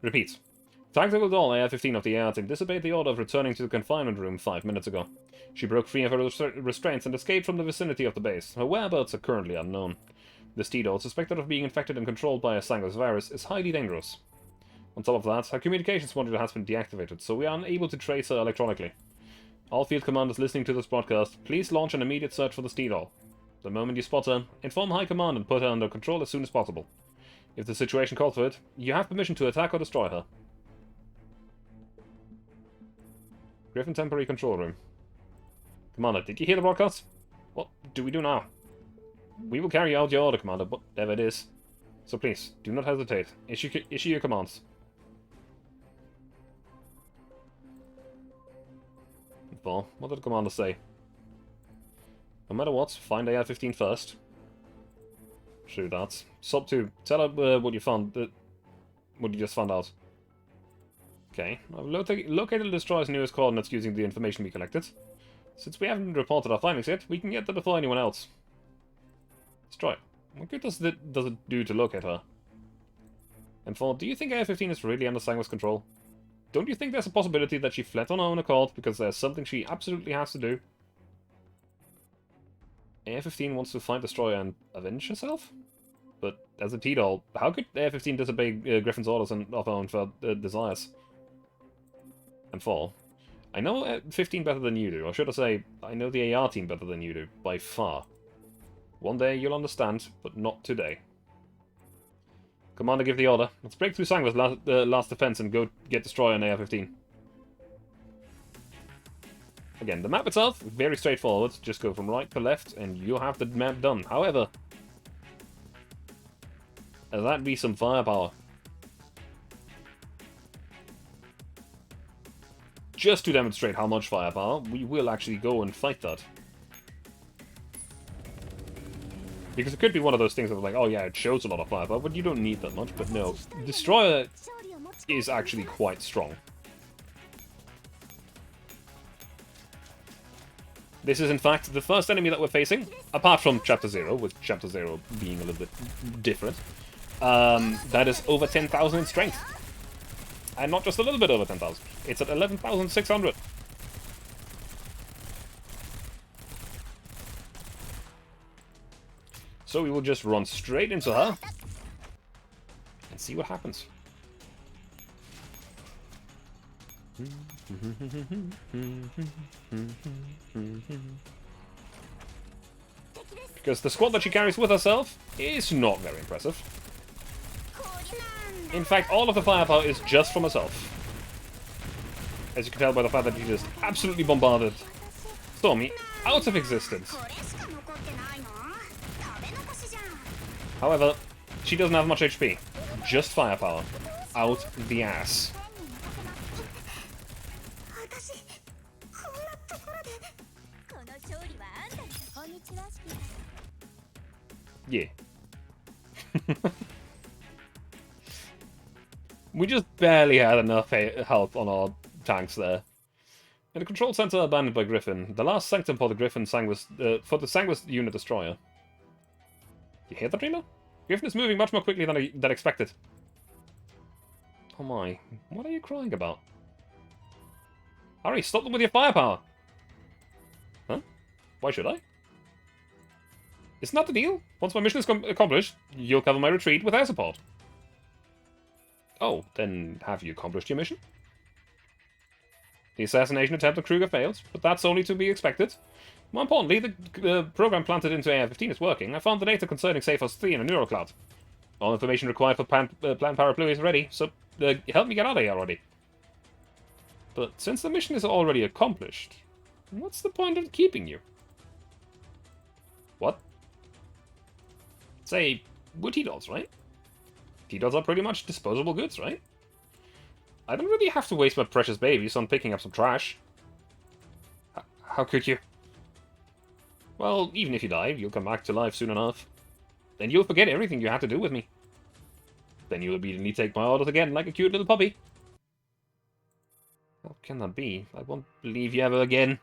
Repeat. Tactical Doll AR-15 of the AR team disobeyed the order of returning to the confinement room 5 minutes ago. She broke free of her restraints and escaped from the vicinity of the base. Her whereabouts are currently unknown. This T-Doll, suspected of being infected and controlled by a Sangu's virus, is highly dangerous. On top of that, her communications module has been deactivated, so we are unable to trace her electronically. All field commanders listening to this broadcast, please launch an immediate search for this T-Doll. The moment you spot her, inform High Command and put her under control as soon as possible. If the situation calls for it, you have permission to attack or destroy her. Griffin temporary control room. Commander, did you hear the broadcast? What do we do now? We will carry out your order, Commander, whatever it is. So please, do not hesitate. Issue your commands. Well, what did the Commander say? No matter what, find AR-15 first. True that. Sub 2, tell her what you found, what you just found out. Okay, I've located the destroyer's newest coordinates using the information we collected. Since we haven't reported our findings yet, we can get there before anyone else. Destroy. What good does it do to locate her? And 4, do you think AR-15 is really under Sanguine's control? Don't you think there's a possibility that she fled on her own accord because there's something she absolutely has to do? AR-15 wants to find Destroyer and avenge herself? But as a T-Doll, how could AR-15 disobey Griffin's orders and of her own for desires? And 4, I know 15 better than you do, or should I say, I know the AR team better than you do, by far. One day you'll understand, but not today. Commander, give the order. Let's break through Sanguine's last defense and go get Destroyer and AR-15. Again, the map itself, very straightforward. Just go from right to left, and you'll have the map done. However, that be some firepower. Just to demonstrate how much firepower, we will actually go and fight that. Because it could be one of those things of like, oh yeah, it shows a lot of firepower, but you don't need that much. But no, Destroyer is actually quite strong. This is in fact the first enemy that we're facing, apart from Chapter 0, with Chapter 0 being a little bit different. That is over 10,000 in strength. And not just a little bit over 10,000. It's at 11,600. So we will just run straight into her and see what happens. Because the squad that she carries with herself is not very impressive. In fact, all of the firepower is just from herself. As you can tell by the fact that she just absolutely bombarded Stormy out of existence. However, she doesn't have much HP. Just firepower. Out the ass. Yeah. We just barely had enough health on our tanks there. In the control center abandoned by Griffin, the last sanctum for the Griffin for the Sanguis unit destroyer. You hear that, Reno? Griffin is moving much more quickly than expected. Oh my, what are you crying about? Hurry, stop them with your firepower! Huh? Why should I? Isn't that the deal? Once my mission is accomplished, you'll cover my retreat with air support. Oh, then have you accomplished your mission? The assassination attempt on Kruger failed, but that's only to be expected. More importantly, the program planted into AR-15 is working. I found the data concerning Saphos 3 in a neural cloud. All information required for Plan Parapluie is ready, so help me get out of here already. But since the mission is already accomplished, what's the point of keeping you? What? Say, we're T-Dolls, right? T-Dolls are pretty much disposable goods, right? I don't really have to waste my precious babies on picking up some trash. How could you? Well, even if you die, you'll come back to life soon enough. Then you'll forget everything you had to do with me. Then you'll immediately take my orders again like a cute little puppy. How can that be? I won't believe you ever again.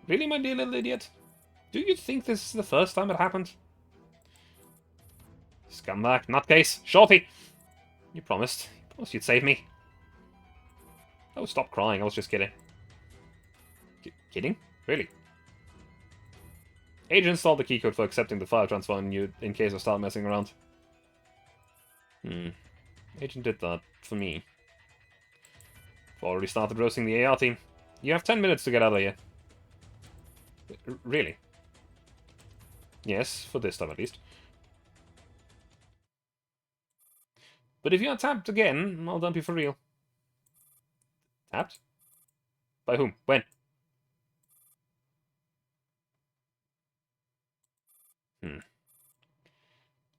Really, my dear little idiot? Do you think this is the first time it happened? Scumbag, nutcase, shorty! You promised. You promised you'd save me. Oh, stop crying. I was just kidding. Kidding? Really? Agent installed the keycode for accepting the file transfer in case I start messing around. Agent did that for me. I've already started roasting the AR team. You have 10 minutes to get out of here. Really? Yes, for this time at least. But if you are tapped again, I'll dump you for real. Tapped? By whom? When?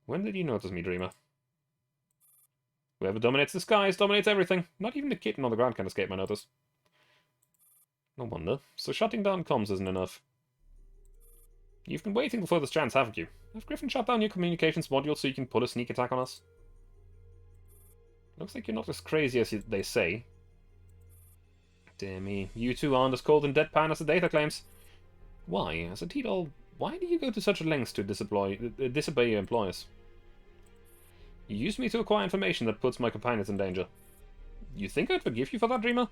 When did you notice me, Dreamer? Whoever dominates the skies dominates everything. Not even the kitten on the ground can escape my notice. No wonder. So shutting down comms isn't enough. You've been waiting for this chance, haven't you? Have Griffin shut down your communications module so you can pull a sneak attack on us? Looks like you're not as crazy as they say. Dear me, you two aren't as cold and deadpan as the data claims. Why? As a T-Doll, why do you go to such lengths to disobey your employers? You used me to acquire information that puts my companions in danger. You think I'd forgive you for that, Dreamer?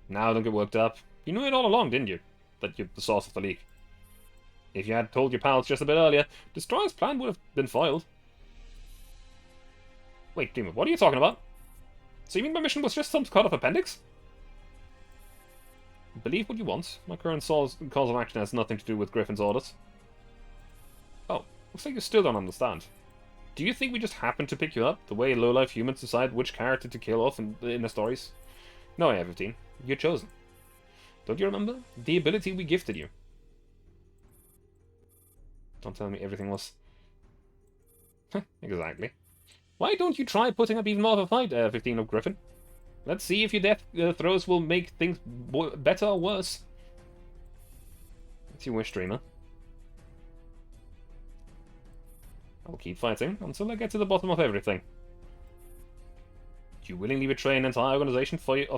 Now don't get worked up. You knew it all along, didn't you? That you're the source of the leak. If you had told your pals just a bit earlier, Destroyer's plan would have been foiled. Wait, Dreamer, what are you talking about? So you mean my mission was just some kind of appendix? Believe what you want. My current cause of action has nothing to do with Griffin's orders. Oh, looks like you still don't understand. Do you think we just happened to pick you up, the way low-life humans decide which character to kill off in the stories? No, A15. You're chosen. Don't you remember? The ability we gifted you. Don't tell me everything was... Exactly. Why don't you try putting up even more of a fight, 15 of Griffin? Let's see if your death throws will make things better or worse. It's your wish, Dreamer. I'll keep fighting until I get to the bottom of everything. Do you willingly betray an entire organization for your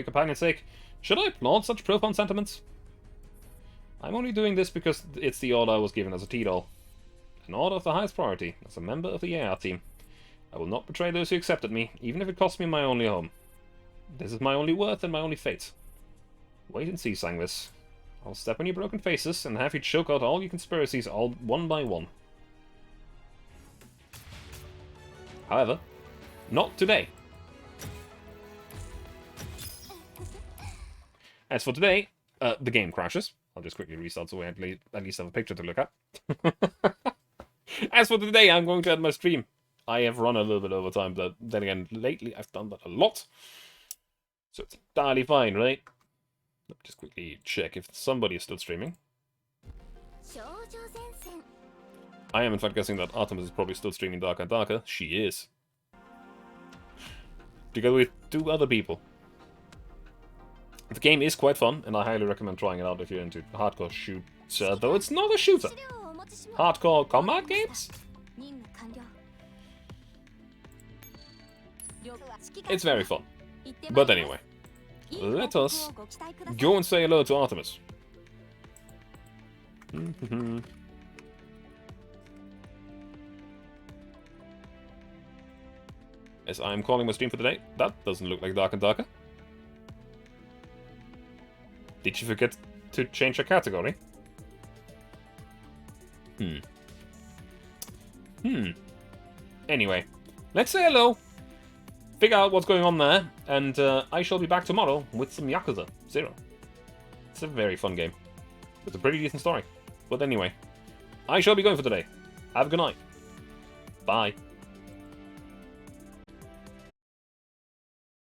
companion's sake? Should I applaud such profound sentiments? I'm only doing this because it's the order I was given as a T-Doll. An order of the highest priority, as a member of the AR team. I will not betray those who accepted me, even if it costs me my only home. This is my only worth and my only fate. Wait and see, Sangvis. I'll step on your broken faces and have you choke out all your conspiracies all one by one. However, not today. As for today, the game crashes. I'll just quickly restart so we at least have a picture to look at. As for today, I'm going to end my stream. I have run a little bit over time, but then again, lately I've done that a lot. So it's entirely fine, right? Let me just quickly check if somebody is still streaming. I am in fact guessing that Artemis is probably still streaming Darker and Darker. She is. Together with 2 other people. The game is quite fun, and I highly recommend trying it out if you're into hardcore shooter, though it's not a shooter. Hardcore combat games? It's very fun. But anyway, let us go and say hello to Artemis. As I'm calling my stream for today, that doesn't look like Dark and Darker. Did you forget to change your category? Anyway, let's say hello, figure out what's going on there, and I shall be back tomorrow with some Yakuza 0. It's a very fun game. It's a pretty decent story. But anyway, I shall be going for today. Have a good night. Bye.